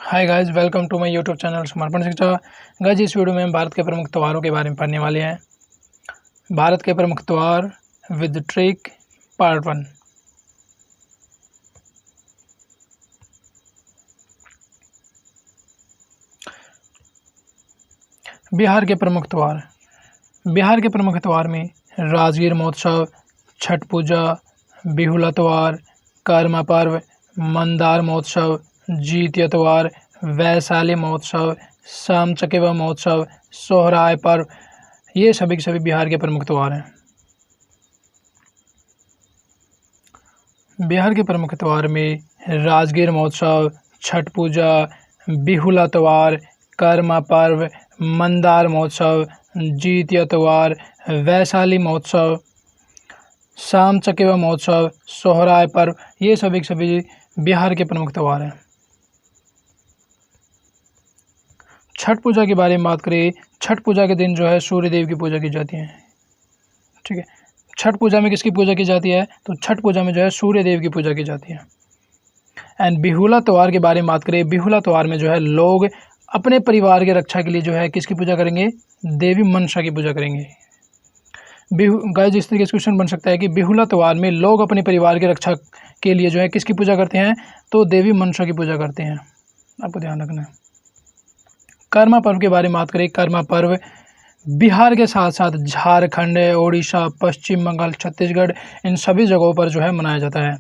Hi guys, welcome to my YouTube channel Samarpan Shiksha. Guys, इस video में हम भारत के प्रमुख त्योहारों के बारे में पढ़ने वाले हैं। भारत के प्रमुख त्योहार विद ट्रिक पार्ट 1। बिहार के प्रमुख त्योहार। बिहार के प्रमुख त्योहार में राजगीर महोत्सव, छठ पूजा, बिहुला त्योहार, कर्मा पर्व, मंदार महोत्सव, जीतिया त्योहार, वैशाली महोत्सव, शाम चकेवा महोत्सव, सोहराय पर्व, ये सभी के सभी बिहार के प्रमुख त्योहार हैं। बिहार के प्रमुख त्योहार में राजगीर महोत्सव, छठ पूजा, बिहुला त्योहार, कर्मा पर्व, मंदार महोत्सव, जीतिया त्योहार, वैशाली महोत्सव, शाम चकेवा महोत्सव, सोहराय पर्व, ये सभी के सभी बिहार के प्रमुख त्योहार हैं। छठ पूजा के बारे में बात करें, छठ पूजा के दिन जो है सूर्य देव की पूजा की जाती है। ठीक है, छठ पूजा में किसकी पूजा की जाती है? तो छठ पूजा में जो है सूर्य देव की पूजा की जाती है। एंड बिहुला त्योहार के बारे में बात करें, बिहुला त्योहार में जो है लोग अपने परिवार के रक्षा के लिए जो है किसकी पूजा करेंगे? देवी मनसा की पूजा करेंगे। गाइस, इस तरीके से क्वेश्चन बन सकता है कि बिहुला त्योहार में लोग अपने परिवार के रक्षा के लिए जो है किसकी पूजा करते हैं? तो देवी मनसा की पूजा करते हैं। आपको ध्यान रखना है। कर्मा पर्व के बारे में बात करें, कर्मा पर्व बिहार के साथ साथ झारखंड, ओडिशा, पश्चिम बंगाल, छत्तीसगढ़, इन सभी जगहों पर जो है मनाया जाता है।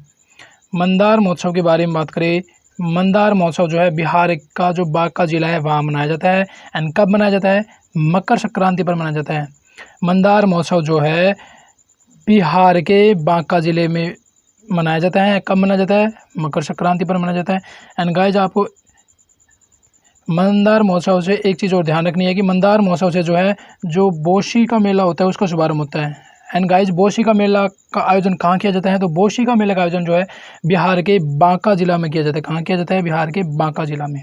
मंदार महोत्सव के बारे में बात करें, मंदार महोत्सव जो है बिहार का जो बांका जिला है वहाँ मनाया जाता है। एंड कब मनाया जाता है? मकर संक्रांति पर मनाया जाता है। मंदार महोत्सव जो है बिहार के बांका जिले में मनाया जाता है। कब मनाया जाता है? मकर संक्रांति पर मनाया जाता है। एंड गाइज, आपको मंदार महोत्सव से एक चीज़ और ध्यान रखनी है कि मंदार महोत्सव से जो है जो बोशी का मेला होता है उसका शुभारंभ होता है। एंड गाइज, बोशी का मेला का आयोजन कहाँ किया जाता है? तो बोशी का मेला का आयोजन जो है बिहार के बांका जिला में किया जाता है। कहाँ किया जाता है? बिहार के बांका जिला में।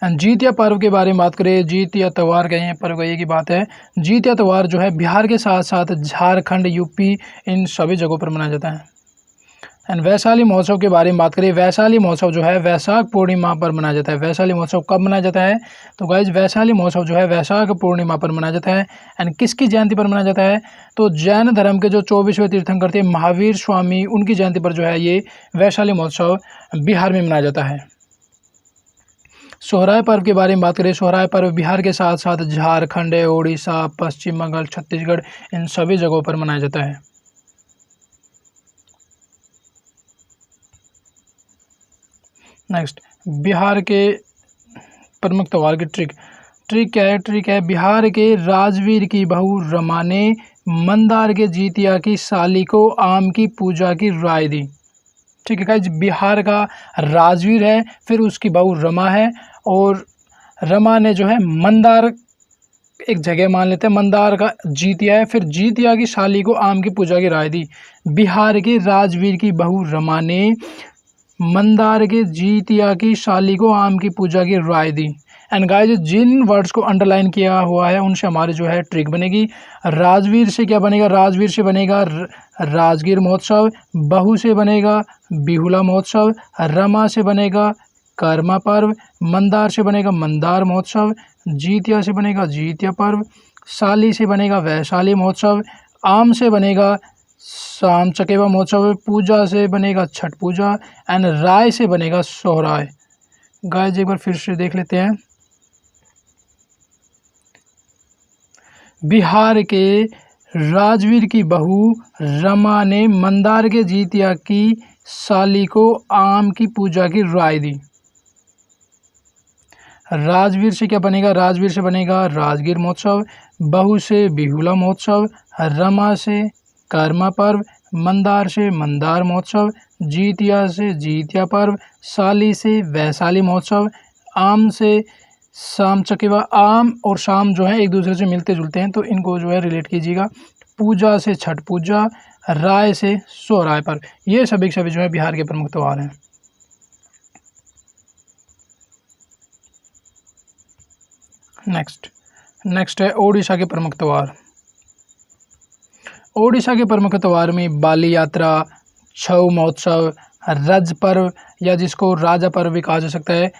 एंड जीतिया पर्व के बारे में बात करें, जीतिया त्यौहार का पर्व ये की बात है। जीतिया त्यौहार जो है बिहार के साथ साथ झारखंड, यूपी, इन सभी जगहों पर मनाया जाता है। एंड वैशाली महोत्सव के बारे में बात करें, वैशाली महोत्सव जो है वैशाख पूर्णिमा पर मनाया जाता है। वैशाली महोत्सव कब मनाया जाता है? तो गाइज, वैशाली महोत्सव जो है वैशाख पूर्णिमा पर मनाया जाता है। एंड किसकी जयंती पर मनाया जाता है? तो जैन धर्म के जो 24वें तीर्थंकर थे महावीर स्वामी, उनकी जयंती पर जो है ये वैशाली महोत्सव बिहार में मनाया जाता है। सोहराय पर्व के बारे में बात करें, सोहराय पर्व बिहार के साथ साथ झारखंड, ओडिशा, पश्चिम बंगाल, छत्तीसगढ़, इन सभी जगहों पर मनाया जाता है। नेक्स्ट, बिहार के प्रमुख त्योहार की ट्रिक क्या है? ट्रिक है, बिहार के राजवीर की बहू रमा ने मंदार के जीतिया की साली को आम की पूजा की राय दी। ठीक है गाइस, बिहार का राजवीर है, फिर उसकी बहू रमा है, और रमा ने जो है मंदार, एक जगह मान लेते हैं मंदार का जीतिया है, फिर जीतिया की साली को आम की पूजा की राय दी। बिहार के राजवीर की बहू रमा ने मंदार के जीतिया की साली को आम की पूजा की राय दी। एंड गाइस, जिन वर्ड्स को अंडरलाइन किया हुआ है उनसे हमारी जो है ट्रिक बनेगी। राजवीर से क्या बनेगा? राजवीर से बनेगा राजगीर महोत्सव, बहू से बनेगा बिहुला महोत्सव, रमा से बनेगा कर्मा पर्व, मंदार से बनेगा मंदार महोत्सव, जीतिया से बनेगा जीतिया पर्व, साली से बनेगा वैशाली महोत्सव, आम से बनेगा शाम चकेवा महोत्सव, पूजा से बनेगा छठ पूजा, एंड राय से बनेगा सोहराय। गाइस, एक बार फिर से देख लेते हैं। बिहार के राजवीर की बहू रमा ने मंदार के जीतिया की साली को आम की पूजा की राय दी। राजवीर से क्या बनेगा? राजवीर से बनेगा राजगीर महोत्सव, बहू से बिहुला महोत्सव, रमा से कर्मा पर्व, मंदार से मंदार महोत्सव, जीतिया से जीतिया पर्व, साली से वैशाली महोत्सव, आम से शाम चकेवा। आम और शाम जो है एक दूसरे से मिलते जुलते हैं, तो इनको जो है रिलेट कीजिएगा। पूजा से छठ पूजा, राय से सोहराय पर्व, ये सभी के सभी जो है बिहार के प्रमुख त्योहार हैं। नेक्स्ट है ओडिशा के प्रमुख त्योहार। ओडिशा के प्रमुख त्योहार में बाली यात्रा, छऊ महोत्सव, रज पर्व या जिसको राजा पर्व भी कहा जा सकता है,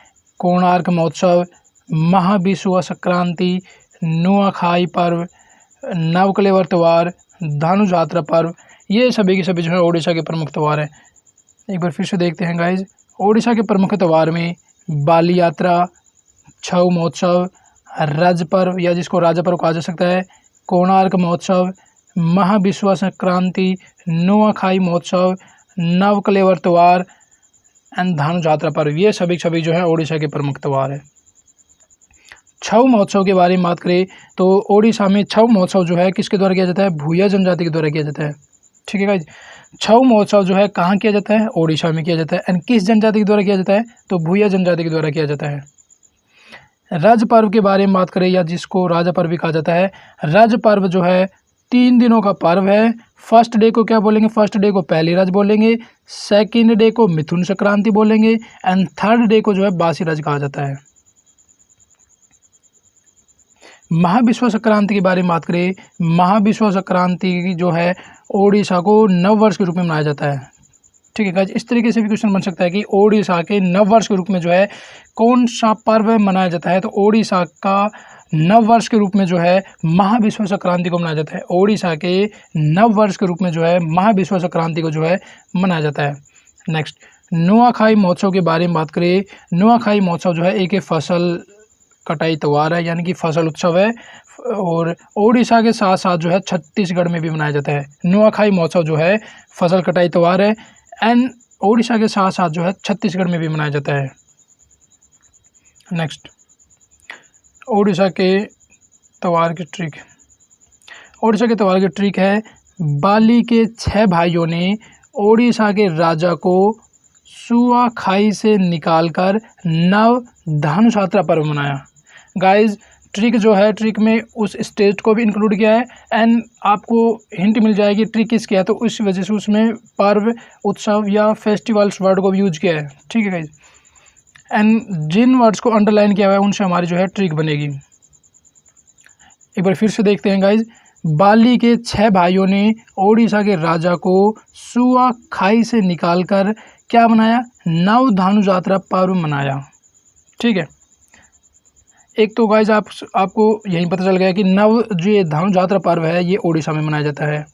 कोणार्क महोत्सव, महाविषुव संक्रांति, नुआखाई पर्व, नवकलेवर त्यौहार, धनु जात्रा पर्व, ये सभी के सभी जो है ओडिशा के प्रमुख त्यौहार हैं। एक बार फिर से देखते हैं गाइज। ओडिशा के प्रमुख त्यौहार में बाली यात्रा, छऊ महोत्सव, रज पर्व या जिसको राजा पर्व कहा जा सकता है, कोणार्क महोत्सव, महाविषुव संक्रांति, नुआखाई महोत्सव, नवकलेवर त्यौहार एंड धनु जात्रा पर्व, ये सभी जो है ओडिशा के प्रमुख त्यौहार है। छऊ महोत्सव के बारे में बात करें तो ओडिशा में छऊ महोत्सव जो है किसके द्वारा किया जाता है, भूया जनजाति के द्वारा किया जाता है। ठीक है गाइज, छऊ महोत्सव जो है कहाँ किया जाता है, ओडिशा में किया जाता है। एंड किस जनजाति के द्वारा किया जाता है, तो भूया जनजाति के द्वारा किया जाता है। रज पर्व के बारे में बात करें या जिसको राजा पर्व भी कहा जाता है, रज पर्व जो है 3 दिनों का पर्व है। फर्स्ट डे को क्या बोलेंगे, फर्स्ट डे को पहली रज बोलेंगे, सेकंड डे को मिथुन संक्रांति बोलेंगे एंड थर्ड डे को जो है बासी रज कहा जाता है। महाविषुव संक्रांति के बारे में बात करें, महाविषुव संक्रांति जो है ओडिशा को नव वर्ष के रूप में मनाया जाता है। ठीक है गाइस, इस तरीके से भी क्वेश्चन बन सकता है कि ओडिशा के नव वर्ष के रूप में जो है कौन सा पर्व मनाया जाता है, तो ओडिशा का नव वर्ष के रूप में जो है महाविषुव संक्रांति को मनाया जाता है। ओडिशा के नव वर्ष के रूप में जो है महाविषुव संक्रांति को जो है मनाया जाता है। नेक्स्ट, नुआखाई महोत्सव के बारे में बात करें, नुआखाई महोत्सव जो है एक फसल कटाई त्यौहार है, यानी कि फसल उत्सव है और ओडिशा के साथ साथ जो है छत्तीसगढ़ में भी मनाया जाता है। नुआखाई महोत्सव जो है फसल कटाई त्यौहार है एंड ओडिशा के साथ साथ जो है छत्तीसगढ़ में भी मनाया जाता है। नेक्स्ट, ओडिशा के त्यौहार की ट्रिक, ओडिशा के त्यौहार की ट्रिक है, बाली के 6 भाइयों ने ओडिशा के राजा को सुआ खाई से निकालकर नव धनु जात्रा पर्व मनाया। गाइज, ट्रिक जो है, ट्रिक में उस स्टेट को भी इंक्लूड किया है एंड आपको हिंट मिल जाएगी ट्रिक किस किया है, तो उस वजह से उसमें पर्व, उत्सव या फेस्टिवल्स वर्ड को भी यूज किया है। ठीक है गाइज, एंड जिन वर्ड्स को अंडरलाइन किया हुआ है उनसे हमारी जो है ट्रिक बनेगी। एक बार फिर से देखते हैं गाइज। बाली के 6 भाइयों ने ओडिशा के राजा को सुआ खाई से निकालकर क्या बनाया, नव धनु जात्रा पर्व मनाया। ठीक है, एक तो गाइज आपको यही पता चल गया कि नव जो ये धनु जात्रा पर्व है ये ओडिशा में मनाया जाता है।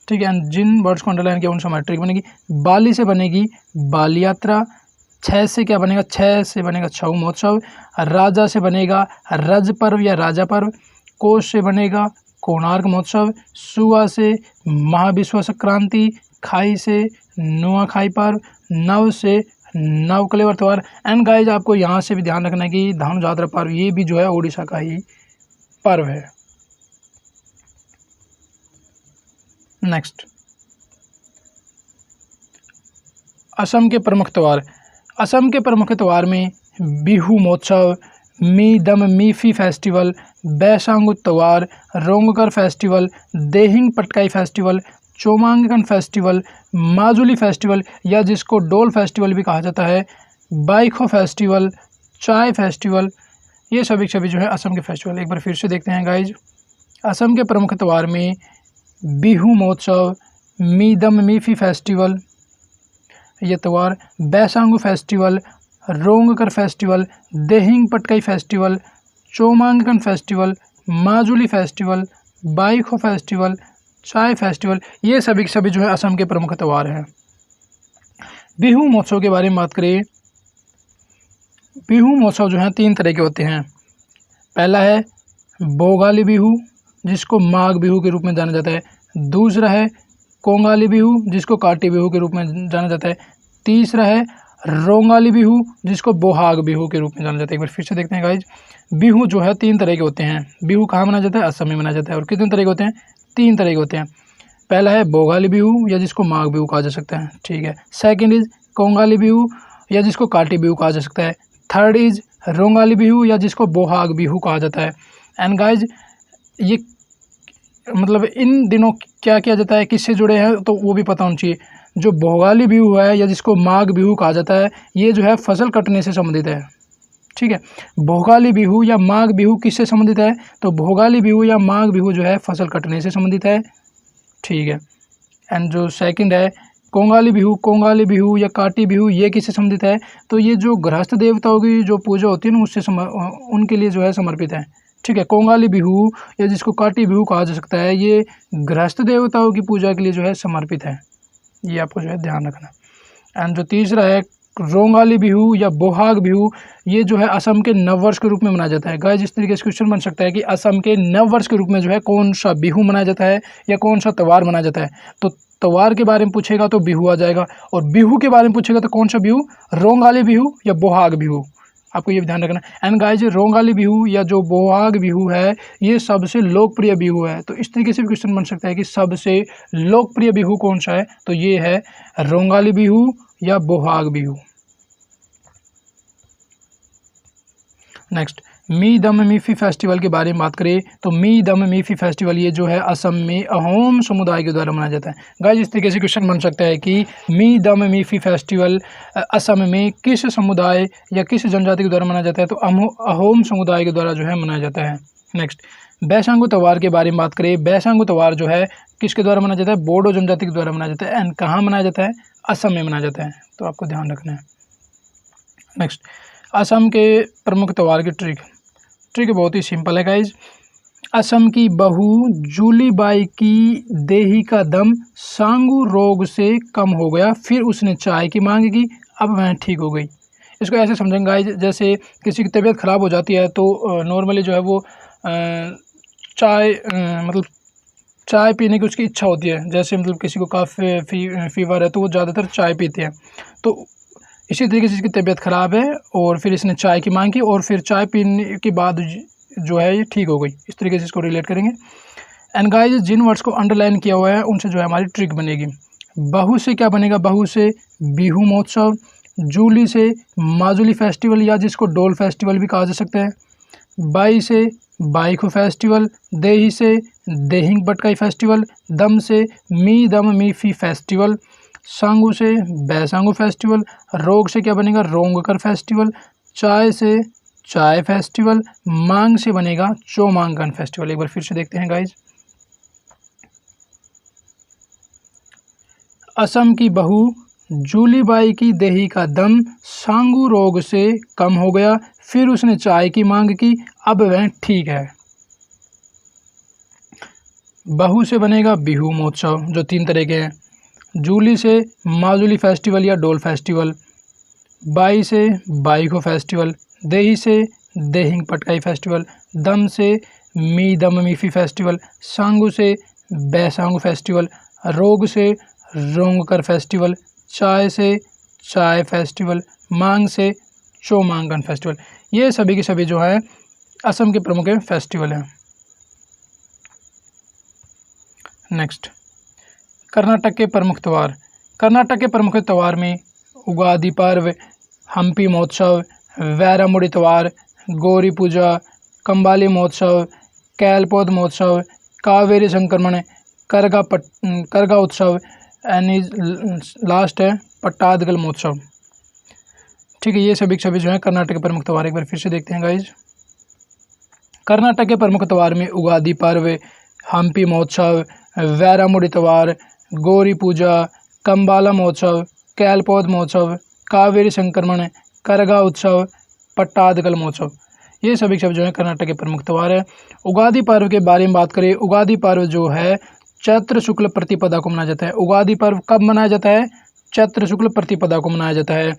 ठीक है, जिन वर्ड्स को अंडरलाइन किया उनसे हमारी ट्रिक बनेगी। बाली से बनेगी बाली यात्रा, 6 से क्या बनेगा, 6 से बनेगा छऊ महोत्सव, राजा से बनेगा रज पर्व या राजा पर्व, कोष से बनेगा कोणार्क महोत्सव, सुआ से महाविषुव संक्रांति, खाई से नुआखाई पर्व, नव से नवकलेवर त्यौहार। एंड गाइज आपको यहाँ से भी ध्यान रखना है कि धनु जात्रा पर्व ये भी जो है ओडिशा का ही पर्व है। नेक्स्ट, असम के प्रमुख त्यौहार, असम के प्रमुख त्यौहार में बिहू महोत्सव, मी दम मीफी फेस्टिवल, बैसांगु त्यौहार, Rongker festival, Dehing Patkai festival, Chomangkan festival, Majuli festival या जिसको डोल फेस्टिवल भी कहा जाता है, बाइखो फेस्टिवल, चाय फेस्टिवल, ये सभी जो है असम के फेस्टिवल। एक बार फिर से देखते हैं गाइज। असम के प्रमुख त्यौहार में बिहू महोत्सव, मीदम मीफी फेस्टिवल ये त्यौहार, Baisagu festival, Rongker festival, Dehing Patkai festival, Chomangkan festival, Majuli festival, Baikho festival, चाय फेस्टिवल, ये सभी जो है असम के प्रमुख त्यौहार हैं। बिहू महोत्सव के बारे में बात करें, बिहू महोत्सव जो है 3 तरह के होते हैं। पहला है बोगाली बिहू जिसको माघ बिहू के रूप में जाना जाता है, दूसरा है कोंगाली बिहू जिसको काटी बिहू के रूप में जाना जाता है, तीसरा है रोंगाली बिहू जिसको बोहाग बिहू के रूप में जाना जाता है। एक बार फिर से देखते हैं गाइज। बिहू जो है 3 तरह के होते हैं। बिहू कहाँ मनाया जाता है, असम में मनाया जाता है। और कितने तरह के होते हैं, 3 तरह के होते हैं। पहला है बोगाली बिहू या जिसको माघ बिहू कहा जा सकता है। ठीक है, सेकंड इज कोंगाली बिहू या जिसको काटी बिहू कहा जा सकता है, थर्ड इज रोंगाली बिहू या जिसको बोहाग बिहू कहा जाता है। एंड गाइज ये मतलब इन दिनों क्या किया जाता है, किससे जुड़े हैं तो वो भी पता होना चाहिए। जो भोगाली बिहू है या जिसको माघ बिहू कहा जाता है ये जो है फसल कटने से संबंधित है। ठीक है, भोगाली बिहू या माघ बिहू किससे संबंधित है, तो भोगाली बिहू या माघ बिहू जो है फसल कटने से संबंधित है। ठीक है, एंड जो सेकंड है कोंगाली बिहू या काटी बिहू ये किससे संबंधित है? तो ये जो गृहस्थ देवताओं की जो पूजा होती है ना उससे उनके लिए जो है समर्पित है। ठीक है, कोंगाली बिहू या जिसको काटी बिहू कहा जा सकता है, ये गृहस्थ देवताओं की पूजा के लिए जो है समर्पित है। ये आपको जो है ध्यान रखना। एंड जो तीसरा है रोंगाली बिहू या बोहाग बिहू, ये जो है असम के नववर्ष के रूप में मनाया जाता है। गाइस इस तरीके से क्वेश्चन बन सकता है कि असम के नववर्ष के रूप में जो है कौन सा बिहू मनाया जाता है या कौन सा त्यौहार मनाया जाता है। तो त्यौहार के बारे में पूछेगा तो बिहू आ जाएगा, और बिहू के बारे में पूछेगा तो कौन सा बिहू, रोंगाली बिहू या बोहाग बिहू, आपको ये ध्यान रखना। एंड गाइस रोंगाली बिहू या जो बोहाग बिहू है ये सबसे लोकप्रिय बिहू है। तो इस तरीके से भी क्वेश्चन बन सकता है कि सबसे लोकप्रिय बिहू कौन सा है, तो ये है रोंगाली बिहू या बोहाग बिहू। नेक्स्ट मी दम मीफी फेस्टिवल के बारे में बात करें तो मी दम मीफी फेस्टिवल ये जो है असम में अहोम समुदाय के द्वारा मनाया जाता है। गाइस इस तरीके से क्वेश्चन बन सकता है कि मी दम मीफी फेस्टिवल असम में किस समुदाय या किस जनजाति के द्वारा मनाया जाता है, तो अहोम समुदाय के द्वारा जो है मनाया जाता है। नेक्स्ट बैसांगु त्यौहार के बारे में बात करें, बैसांगु त्यौहार जो है किसके द्वारा मनाया जाता है, बोडो जनजाति के द्वारा मनाया जाता है। एंड कहाँ मनाया जाता है, असम में मनाया जाता है, तो आपको ध्यान रखना है। नेक्स्ट असम के प्रमुख त्यौहार की ट्रिक बहुत ही सिंपल है गाइज। असम की बहू जूलीबाई की देही का दम सांगू रोग से कम हो गया, फिर उसने चाय की मांग की, अब वह ठीक हो गई। इसको ऐसे समझेंगे गाइज, जैसे किसी की तबीयत ख़राब हो जाती है तो नॉर्मली जो है वो चाय मतलब चाय पीने की उसकी इच्छा होती है। जैसे मतलब किसी को काफ़ी फीवर है तो वो ज़्यादातर चाय पीते हैं। तो इसी तरीके से इसकी तबीयत ख़राब है और फिर इसने चाय की मांग की और फिर चाय पीने के बाद जो है ये ठीक हो गई। इस तरीके से इसको रिलेट करेंगे। एंड गाइस जिन वर्ड्स को अंडरलाइन किया हुआ है उनसे जो है हमारी ट्रिक बनेगी। बहू से क्या बनेगा, बहू से बिहू महोत्सव, जूली से माजुली फेस्टिवल या जिसको डोल फेस्टिवल भी कहा जा सकता है, बाई से बाईखो फेस्टिवल, देही से देहिंग बटकाई फेस्टिवल, दम से मी दम मीफी फेस्टिवल, सांगू से बैसांगू फेस्टिवल, रोग से क्या बनेगा, रोंगकर फेस्टिवल, चाय से चाय फेस्टिवल, मांग से बनेगा चोमांगन फेस्टिवल। एक बार फिर से देखते हैं गाइज। असम की बहू जूलीबाई की देही का दम सांगू रोग से कम हो गया, फिर उसने चाय की मांग की, अब वह ठीक है। बहू से बनेगा बिहू महोत्सव जो 3 तरह के हैं, जूली से माजुली फेस्टिवल या डोल फेस्टिवल, बाई से बाईखो फेस्टिवल, देही से देहिंग पटकाई फेस्टिवल, दम से मी दम मीफी फेस्टिवल, सांगू से बैसांगू फेस्टिवल, रोग से रोंगकर फेस्टिवल, चाय से चाय फेस्टिवल, मांग से चोमांगन फेस्टिवल। ये सभी के सभी जो है असम के प्रमुख फेस्टिवल हैं। नेक्स्ट कर्नाटक के प्रमुख त्यौहार। कर्नाटक के प्रमुख त्यौहार में उगादि पर्व, हम्पी महोत्सव, वैरामुडी त्यौहार, गौरी पूजा, कंबाली महोत्सव, कैलपोद महोत्सव, कावेरी संक्रमण, करगा उत्सव एंड लास्ट है पट्टादकल महोत्सव। ठीक है, ये सभी जो है कर्नाटक के प्रमुख त्यौहार। एक बार फिर से देखते हैं गाइज। कर्नाटक के प्रमुख त्यौहार में उगादि पर्व, हम्पी महोत्सव, वैरामुडी त्यौहार, गौरी पूजा, कंबाला महोत्सव, कैलपोद महोत्सव, कावेरी संक्रमण, करगा उत्सव, पट्टादकल महोत्सव। ये सभी जो है कर्नाटक के प्रमुख त्यौहार है। उगादि पर्व के बारे में बात करें, उगादि पर्व जो है चैत्र शुक्ल प्रतिपदा को मनाया जाता है। उगादि पर्व कब मनाया जाता है, चैत्र शुक्ल प्रतिपदा को मनाया जाता है।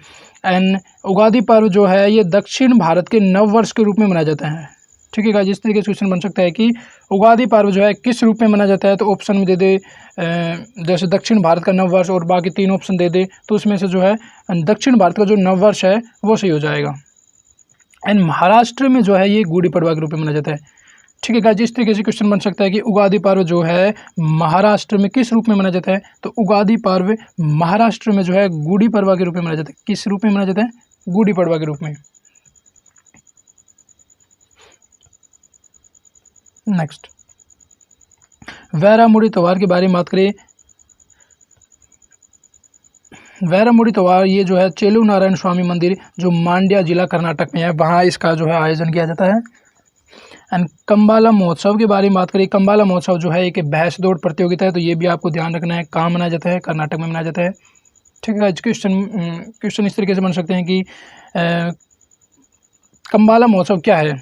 एंड उगादि पर्व जो है ये दक्षिण भारत के नववर्ष के रूप में मनाया जाता है। ठीक है, जिस तरीके से क्वेश्चन बन सकता है कि उगादि पर्व जो है किस रूप में मनाया जाता है, तो ऑप्शन में दे दे जैसे दक्षिण भारत का नववर्ष और बाकी 3 ऑप्शन दे दे, तो उसमें से जो है दक्षिण भारत का जो नववर्ष है वो सही हो जाएगा। एंड महाराष्ट्र में जो है ये गुड़ी पड़वा के रूप में मनाया जाता है। ठीक है, जिस तरीके से क्वेश्चन बन सकता है कि उगादि पर्व जो है महाराष्ट्र में किस रूप में मनाया जाता है, तो उगादि पर्व महाराष्ट्र में जो है गुड़ी पड़वा के रूप में मनाया जाता है। किस रूप में मनाया जाता है, गुड़ी पड़वा के रूप में। नेक्स्ट वैरामुडी त्यौहार के बारे में बात करें। वैरामुडी त्यौहार ये जो है चेलू नारायण स्वामी मंदिर जो मांड्या जिला कर्नाटक में है, वहाँ इसका जो है आयोजन किया जाता है। एंड कम्बाला महोत्सव के बारे में बात करें, कम्बाला महोत्सव जो है एक भैंस दौड़ प्रतियोगिता है, तो ये भी आपको ध्यान रखना है। कहाँ मनाया जाता है? कर्नाटक में मनाया जाता है। ठीक है, क्वेश्चन इस तरीके से बन सकते हैं कि कम्बाला महोत्सव क्या है?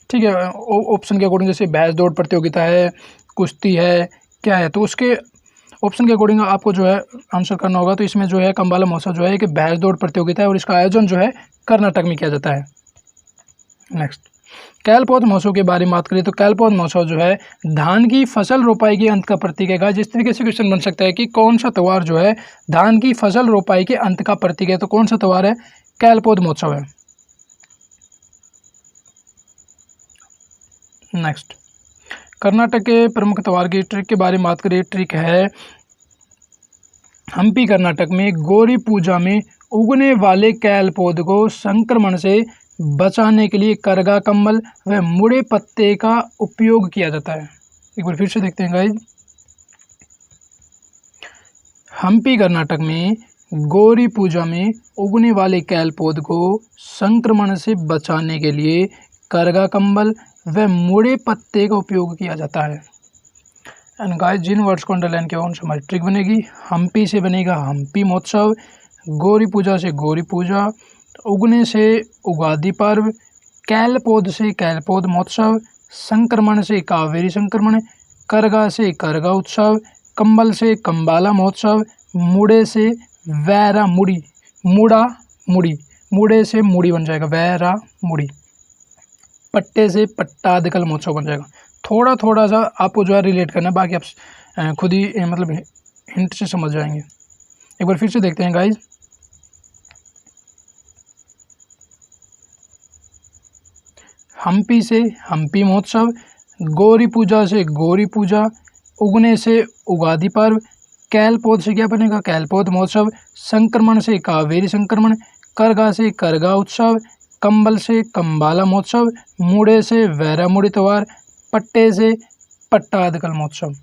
ठीक है, ऑप्शन के अकॉर्डिंग जैसे भैंस दौड़ प्रतियोगिता है, कुश्ती है, क्या है, तो उसके ऑप्शन के अकॉर्डिंग आपको जो है आंसर करना होगा। तो इसमें जो है कम्बाला महोत्सव जो है कि भैंस दौड़ प्रतियोगिता है और इसका आयोजन जो है कर्नाटक में किया जाता है। नेक्स्ट, कैलपौध महोत्सव के बारे में बात करें तो कैलपौध महोत्सव जो है धान की फसल रोपाई के अंत का प्रतीक है। जिस तरीके से क्वेश्चन बन सकता है कि कौन सा त्यौहार जो है धान की फसल रोपाई के अंत का प्रतीक है, तो कौन सा त्यौहार है? कैलपौध महोत्सव है। नेक्स्ट, कर्नाटक के प्रमुख त्यौहार की ट्रिक के बारे में बात करें। ट्रिक है हम्पी कर्नाटक में गौरी पूजा में उगने वाले कैल पौध को संक्रमण से बचाने के लिए करगा कंबल व मुड़े पत्ते का उपयोग किया जाता है। एक बार फिर से देखते हैं गाइस, हम्पी कर्नाटक में गौरी पूजा में उगने वाले कैल पौध को संक्रमण से बचाने के लिए करगा कंबल व मुड़े पत्ते का उपयोग किया जाता है। एंड गाइस, जिन वर्ड्स को अंडरलाइन किया उनसे हमारी ट्रिक बनेगी। हम्पी से बनेगा हम्पी महोत्सव, गौरी पूजा से गौरी पूजा, उगने से उगादि पर्व, कैलपौध से कैलपौध महोत्सव, संक्रमण से कावेरी संक्रमण, करगा से करगा उत्सव, कंबल से कंबाला महोत्सव, मुड़े से वैरा मुड़ी, मुड़ा मुड़ी, मुड़े से मुड़ी बन जाएगा वैरा मुड़ी, पट्टे से पट्टादकल महोत्सव बन जाएगा। थोड़ा थोड़ा सा आपको जो है रिलेट करना है, बाकी आप खुद ही मतलब हिंट से समझ जाएंगे। एक बार फिर से देखते हैं गाइज, हम्पी से हम्पी महोत्सव, गौरी पूजा से गौरी पूजा, उगने से उगादि पर्व, कैलपौध से क्या बनेगा कैलपौध महोत्सव, संक्रमण से कावेरी संक्रमण, करगा से करगा उत्सव, कंबल से कंबाला महोत्सव, मुड़े से वैरा मुड़ी त्यौहार, पट्टे से पट्टादकल महोत्सव।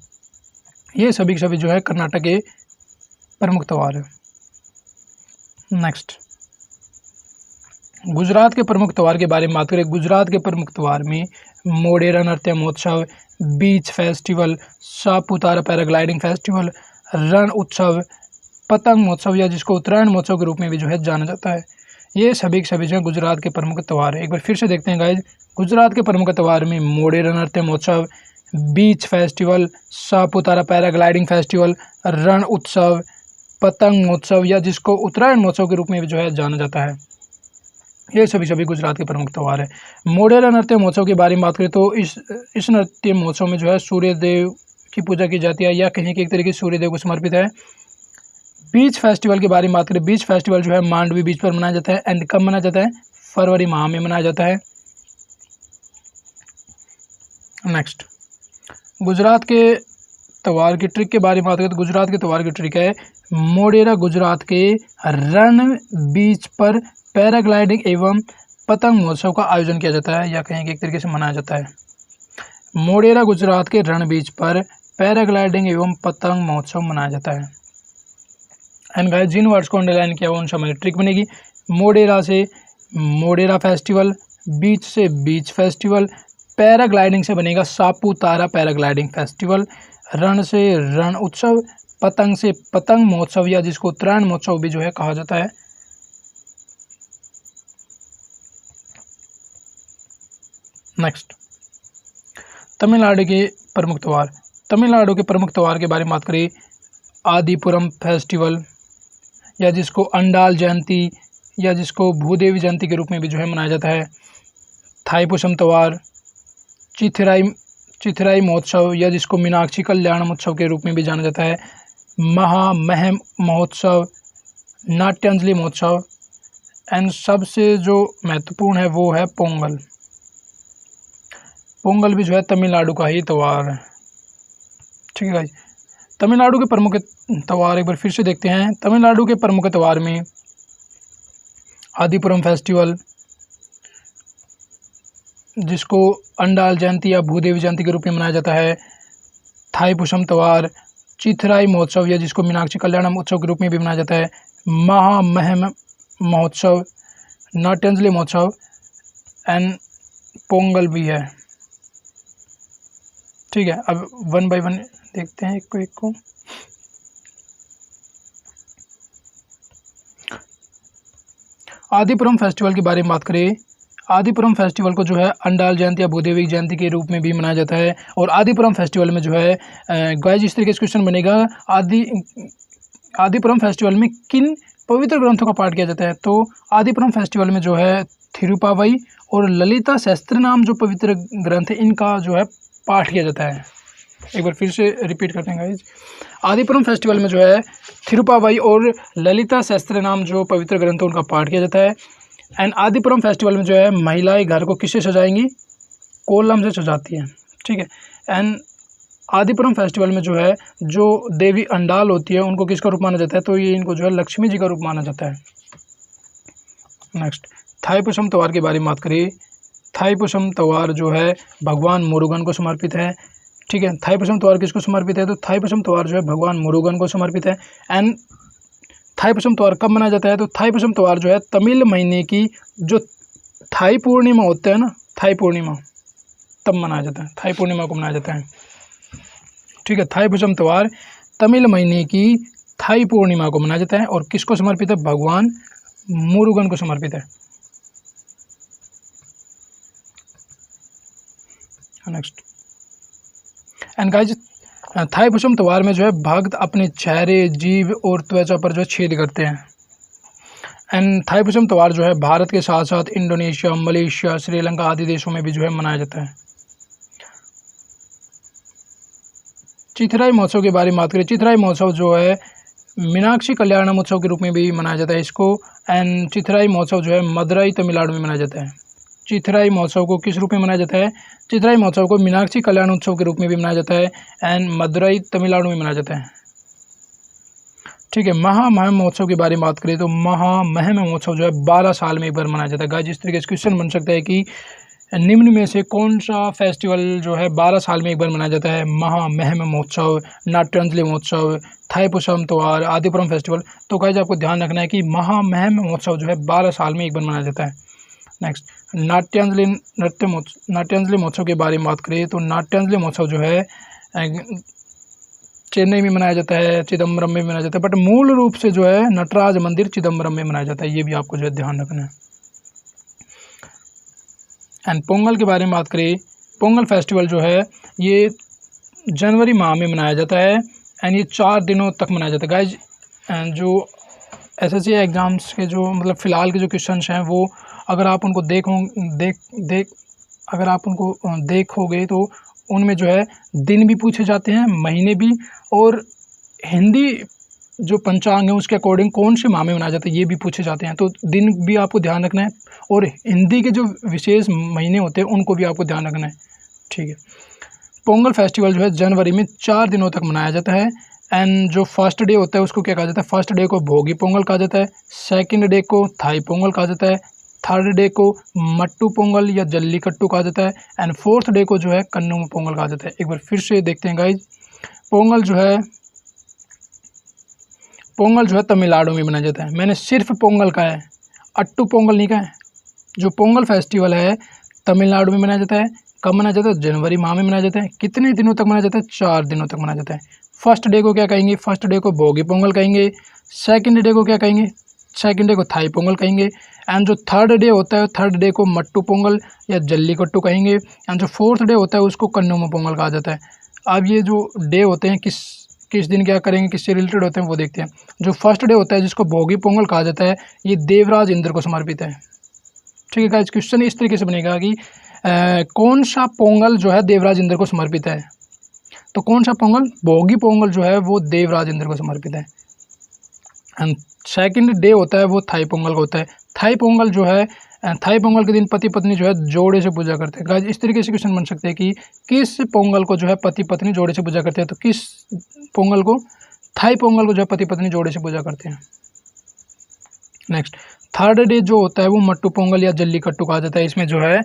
ये सभी सभी जो है कर्नाटक के प्रमुख त्यौहार है। नेक्स्ट, गुजरात के प्रमुख त्यौहार के बारे में बात करें। गुजरात के प्रमुख त्यौहार में मोढेरा नृत्य महोत्सव, beach festival, Saputara paragliding festival, रण उत्सव, पतंग महोत्सव या जिसको उत्तरायण महोत्सव के रूप में भी जो है जाना जाता है। ये सभी सभी जो है गुजरात के प्रमुख त्यौहार है। एक बार फिर से देखते हैं गाइज, गुजरात के प्रमुख त्यौहार में मोढेरा नृत्य महोत्सव, beach festival, Saputara paragliding festival, रण उत्सव, पतंग महोत्सव या जिसको उत्तरायण महोत्सव के रूप में भी जो है जाना जाता है। ये सभी सभी गुजरात के प्रमुख त्यौहार है। मोढेरा नृत्य महोत्सव के बारे में बात करें तो इस नृत्य महोत्सव में जो है सूर्य देव की पूजा की जाती है या कहीं की एक तरीके से सूर्य देव को समर्पित है। बीच फेस्टिवल के बारे में बात करें, बीच फेस्टिवल जो है मांडवी बीच पर मनाया जाता है एंड कब मनाया जाता है? फरवरी माह में मनाया जाता है। नेक्स्ट, गुजरात के त्यौहार की ट्रिक के बारे में बात करें तो गुजरात के त्यौहार की ट्रिक है मोढेरा गुजरात के रण बीच पर पैराग्लाइडिंग एवं पतंग महोत्सव का आयोजन किया जाता है या कहीं एक तरीके से मनाया जाता है। मोढेरा गुजरात के रण बीच पर पैराग्लाइडिंग एवं पतंग महोत्सव मनाया जाता है। एंड गाइस, जिन वर्ड्स को अंडरलाइन किया उनसे हमारी ट्रिक बनेगी। मोढेरा से मोढेरा फेस्टिवल, बीच से बीच फेस्टिवल, पैराग्लाइडिंग से बनेगा सापुतारा पैराग्लाइडिंग फेस्टिवल, रण से रण उत्सव, पतंग से पतंग महोत्सव या जिसको उत्तरायण महोत्सव भी जो है कहा जाता है। नेक्स्ट, तमिलनाडु के प्रमुख त्यौहार। तमिलनाडु के प्रमुख त्यौहार के बारे में बात करें, आदिपुरम फेस्टिवल या जिसको अंडाल जयंती या जिसको भूदेवी जयंती के रूप में भी जो है मनाया जाता है। थाईपुसम त्यौहार, चिथिराई महोत्सव या जिसको मीनाक्षी कल्याण महोत्सव के रूप में भी जाना जाता है। महामहिम महोत्सव, नाट्यांजलि महोत्सव एंड सबसे जो महत्वपूर्ण है वो है पोंगल। पोंगल भी जो है तमिलनाडु का ही त्यौहार है। ठीक है भाई, तमिलनाडु के प्रमुख त्यौहार एक बार फिर से देखते हैं। तमिलनाडु के प्रमुख त्यौहार में आदिपुरम फेस्टिवल जिसको अंडाल जयंती या भूदेवी जयंती के रूप में मनाया जाता है। थाईपुसम त्यौहार, चिथिराई महोत्सव या जिसको मीनाक्षी कल्याणम उत्सव के रूप में भी मनाया जाता है। महामहिम महोत्सव, नाट्यांजलि महोत्सव एंड पोंगल भी है। ठीक है, अब वन बाय वन देखते हैं एक को। आदिपुरम फेस्टिवल के बारे में बात करें, आदिपुरम फेस्टिवल को जो है अंडाल जयंती या भूदेवी जयंती के रूप में भी मनाया जाता है। और आदिपुरम फेस्टिवल में जो है गाइस इस तरीके से क्वेश्चन बनेगा, आदिपुरम फेस्टिवल में किन पवित्र ग्रंथों का पाठ किया जाता है? तो आदिपुरम फेस्टिवल में जो है थिरुपावई और ललिता सहस्त्रनाम जो पवित्र ग्रंथ है इनका जो है पाठ किया जाता है। एक बार फिर से रिपीट करते हैं गाइस, आदिपुरम फेस्टिवल में जो है थिरुपावई और ललिता सहस्त्रनाम जो पवित्र ग्रंथ है उनका पाठ किया जाता है। एंड आदिपुरम फेस्टिवल में जो है महिलाएं घर को किससे सजाएंगी? कोलम से सजाती हैं। ठीक है, एंड आदिपुरम फेस्टिवल में जो है जो देवी अंडाल होती है उनको किसका रूप माना जाता है? तो ये इनको जो है लक्ष्मी जी का रूप माना जाता है। नेक्स्ट, थाईपुसम त्योहार के बारे में बात करें, थाईपुसम त्योहार जो है भगवान मुरुगन को समर्पित है। ठीक है, थाईपुसम त्योहार किसको समर्पित है? तो थाईपुसम त्योहार जो है भगवान मुरुगन को समर्पित है। एंड थाईपुसम त्योहार कब मनाया जाता है? तो थाईपुसम त्योहार जो है तमिल महीने की जो थाई पूर्णिमा होता है ना, थाई पूर्णिमा, तब मनाया जाता है, थाई पूर्णिमा को मनाया जाता है। ठीक है, थाईपुसम त्योहार तमिल महीने की थाई पूर्णिमा को मनाया जाता है और किसको समर्पित है? भगवान मुरुगन को समर्पित है। नेक्स्ट, एंड गाइज थाईपुसम त्योहार में जो है भक्त अपने चेहरे, जीभ और त्वचा पर जो है छेद करते हैं। एंड थाईपुसम त्योहार जो है भारत के साथ साथ इंडोनेशिया, मलेशिया, श्रीलंका आदि देशों में भी जो है मनाया जाता है। चिथिराई महोत्सव के बारे में बात करें, चिथिराई महोत्सव जो है मीनाक्षी कल्याणम उत्सव के रूप में भी मनाया जाता है इसको। एंड चिथिराई महोत्सव जो है मदुरई तमिलनाडु में मनाया जाता है। चिथिराई महोत्सव को किस रूप में मनाया जाता है? चिथिराई महोत्सव को मीनाक्षी कल्याण उत्सव के रूप में भी मनाया जाता है एंड मदुरई तमिलनाडु में मनाया जाता है। ठीक है, महामहिम महोत्सव के बारे में बात करें तो महामहिम महोत्सव जो है 12 साल में एक बार मनाया जाता है। गाइस इस तरीके से क्वेश्चन बन सकता है कि निम्न में से कौन सा फेस्टिवल जो है 12 साल में एक बार मनाया जाता है? महामहिम महोत्सव, नाट्यांजलि महोत्सव, थाईपुसम त्योहार, आदिपुरम फेस्टिवल। तो गाइस आपको ध्यान रखना है कि महामहिम महोत्सव जो है 12 साल में एक बार मनाया जाता है। नेक्स्ट, नाट्यांजलि महोत्सव के बारे में बात करें तो नाट्यांजलि महोत्सव जो है चेन्नई में मनाया जाता है, चिदम्बरम में मनाया जाता है, बट मूल रूप से जो है नटराज मंदिर चिदम्बरम में मनाया जाता है। ये भी आपको जो है ध्यान रखना है। एंड पोंगल के बारे में बात करें, पोंगल फेस्टिवल जो है ये जनवरी माह में मनाया जाता है एंड ये 4 दिनों तक मनाया जाता है। गाइज जो एसएससी एग्ज़ाम्स के जो मतलब फ़िलहाल के जो क्वेश्चंस हैं वो अगर आप उनको देखोगे तो उनमें जो है दिन भी पूछे जाते हैं, महीने भी, और हिंदी जो पंचांग है उसके अकॉर्डिंग कौन से माह में मनाया जाता है ये भी पूछे जाते हैं। तो दिन भी आपको ध्यान रखना है और हिंदी के जो विशेष महीने होते हैं उनको भी आपको ध्यान रखना है। ठीक है, पोंगल फेस्टिवल जो है जनवरी में 4 दिनों तक मनाया जाता है एंड जो फर्स्ट डे होता है उसको क्या कहा जाता है? फर्स्ट डे को भोगी पोंगल कहा जाता है, सेकंड डे को थाई पोंगल कहा जाता है, थर्ड डे को मट्टू पोंगल या जल्लीकट्टू कहा जाता है एंड फोर्थ डे को जो है कन्नूम पोंगल कहा जाता है। एक बार फिर से देखते हैं गाइज, पोंगल जो है तमिलनाडु में मनाया जाता है। मैंने सिर्फ पोंगल कहा है, अट्टू पोंगल नहीं कहा है। जो पोंगल फेस्टिवल है तमिलनाडु में मनाया जाता है। कब मनाया जाता है? जनवरी माह में मनाया जाता है। कितने दिनों तक मनाया जाता है? 4 दिनों तक मनाया जाता है। फर्स्ट डे को क्या कहेंगे? फर्स्ट डे को भोगी पोंगल कहेंगे। सेकंड डे को क्या कहेंगे? सेकंड डे को थाई पोंगल कहेंगे। एंड जो थर्ड डे होता है थर्ड डे को मट्टू पोंगल या जल्लीकट्टू कहेंगे। एंड जो फोर्थ डे होता है उसको कन्नूम पोंगल कहा जाता है। अब ये जो डे होते हैं किस दिन क्या करेंगे, किससे रिलेटेड होते हैं वो देखते हैं। जो फर्स्ट डे होता है जिसको भोगी पोंगल कहा जाता है ये देवराज इंद्र को समर्पित है। ठीक है गाइस, क्वेश्चन इस तरीके से बनेगा कि कौन सा पोंगल जो है देवराज इंद्र को समर्पित है? तो कौन सा पोंगल? भोगी पोंगल जो है वो देवराज इंद्र को समर्पित है। एंड सेकंड डे होता है वो थाई पोंगल का होता है। थाई पोंगल जो है, थाई पोंगल के दिन पति पत्नी जो है जोड़े से पूजा करते हैं। गाइस इस तरीके से क्वेश्चन बन सकते हैं कि किस पोंगल को जो है पति पत्नी जोड़े से पूजा करते हैं? तो किस पोंगल को? थाई पोंगल को जो है पति पत्नी जोड़े से पूजा करते हैं। नेक्स्ट, थर्ड डे जो होता है वो मट्टू पोंगल या जल्लीकट्टू कहा जाता है। इसमें जो है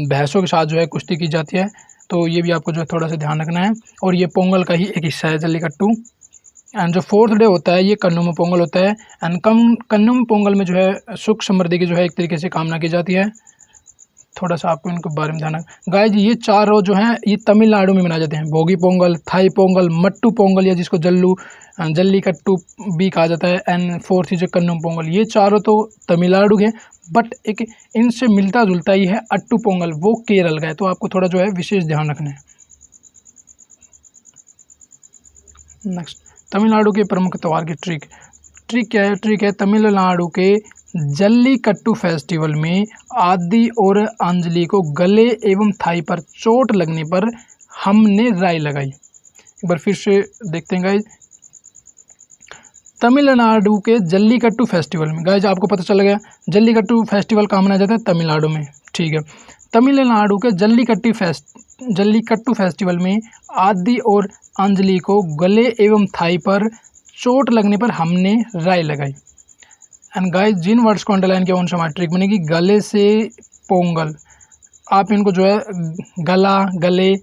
भैंसों के साथ जो है कुश्ती की जाती है, तो ये भी आपको जो है थोड़ा सा ध्यान रखना है। और ये पोंगल का ही एक हिस्सा है जल्लीकट्टू। एंड जो फोर्थ डे होता है ये कन्नूम पोंगल होता है। एंड कन्नूम पोंगल में जो है सुख समृद्धि की जो है एक तरीके से कामना की जाती है। थोड़ा सा आपको इनके बारे में ध्यान रखना। गाइज ये चारों जो हैं ये तमिलनाडु में मनाए जाते हैं। भोगी पोंगल, थाई पोंगल, मट्टू पोंगल या जिसको जल्लीकट्टू भी कहा जाता है, एंड फोर्थ जो कन्नूम पोंगल। ये चारों तो तमिलनाडु के, बट एक इनसे मिलता जुलता ही है अट्टू पोंगल, वो केरल का है। तो आपको थोड़ा जो है विशेष ध्यान रखना है। नेक्स्ट, तमिलनाडु के प्रमुख त्योहार की ट्रिक क्या है? ट्रिक है तमिलनाडु के जल्लीकट्टू फेस्टिवल में आदि और अंजलि को गले एवं थाई पर चोट लगने पर हमने राई लगाई। एक बार फिर से देखते हैं गाइज, तमिलनाडु के जल्लीकट्टू फेस्टिवल में, गाइज आपको पता चल गया जल्लीकट्टू फेस्टिवल कहाँ मनाया जाता है? तमिलनाडु में, ठीक है। तमिलनाडु के जल्लीकट्टू फेस्टिवल में आदि और अंजलि को गले एवं थाई पर चोट लगने पर हमने राई लगाई। एंड गाइज जिन वर्ड्स को अंडरलाइन किया उनसे हमारी ट्रिक बनेगी गले से पोंगल। आप इनको जो है गला, गले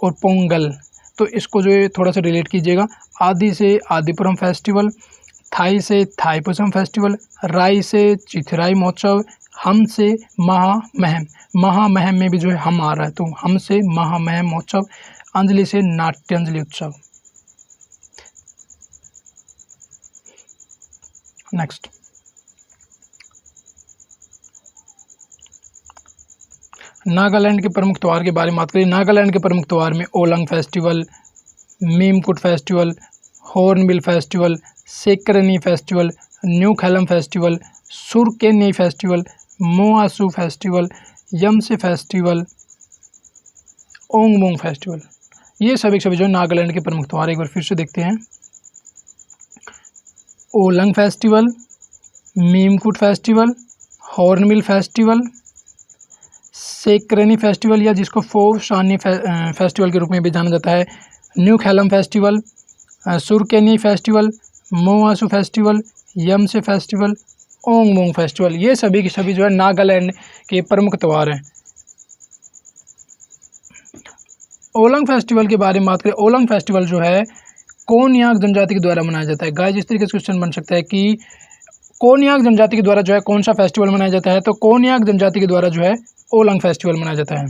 और पोंगल, तो इसको जो है थोड़ा सा रिलेट कीजिएगा। आदि से आदिपुरम फेस्टिवल, थाई से थाईपुरम फेस्टिवल, राई से चिथिराई महोत्सव, हम से महामहम में भी जो है हम आ रहा है, तो हम से महामहम महोत्सव, अंजलि से नाट्यांजलि उत्सव। नेक्स्ट, नागालैंड के प्रमुख त्यौहार के बारे में बात करें। नागालैंड के प्रमुख त्यौहार में Aoleang festival, Mimkut festival, Hornbill festival, Sekrenyi festival, new Khailam festival, Sukrunye festival, Moatsu festival, Yemshe festival, Ongmong festival. ये सभी जो नागालैंड के प्रमुख त्यौहार एक बार फिर से देखते हैं। Aoleang festival, Mimkut festival, Hornbill festival, Sekrenyi festival या जिसको फोशानी फेस्टिवल के रूप में भी जाना जाता है, new Khailam festival, Sukrunye festival, Moatsu festival, Yemshe festival, Ongmong festival. ये सभी की सभी जो है नागालैंड के प्रमुख त्यौहार हैं। ओलंग फेस्टिवल के बारे में बात करें, ओलंग फेस्टिवल जो है कोनयाक जनजाति के द्वारा मनाया जाता है। गाइस इस तरीके से क्वेश्चन बन सकता है कि कोनयाक जनजाति के द्वारा जो है कौन सा फेस्टिवल मनाया जाता है? तो कोनयाक जनजाति के द्वारा जो है ओलंग फेस्टिवल मनाया जाता है।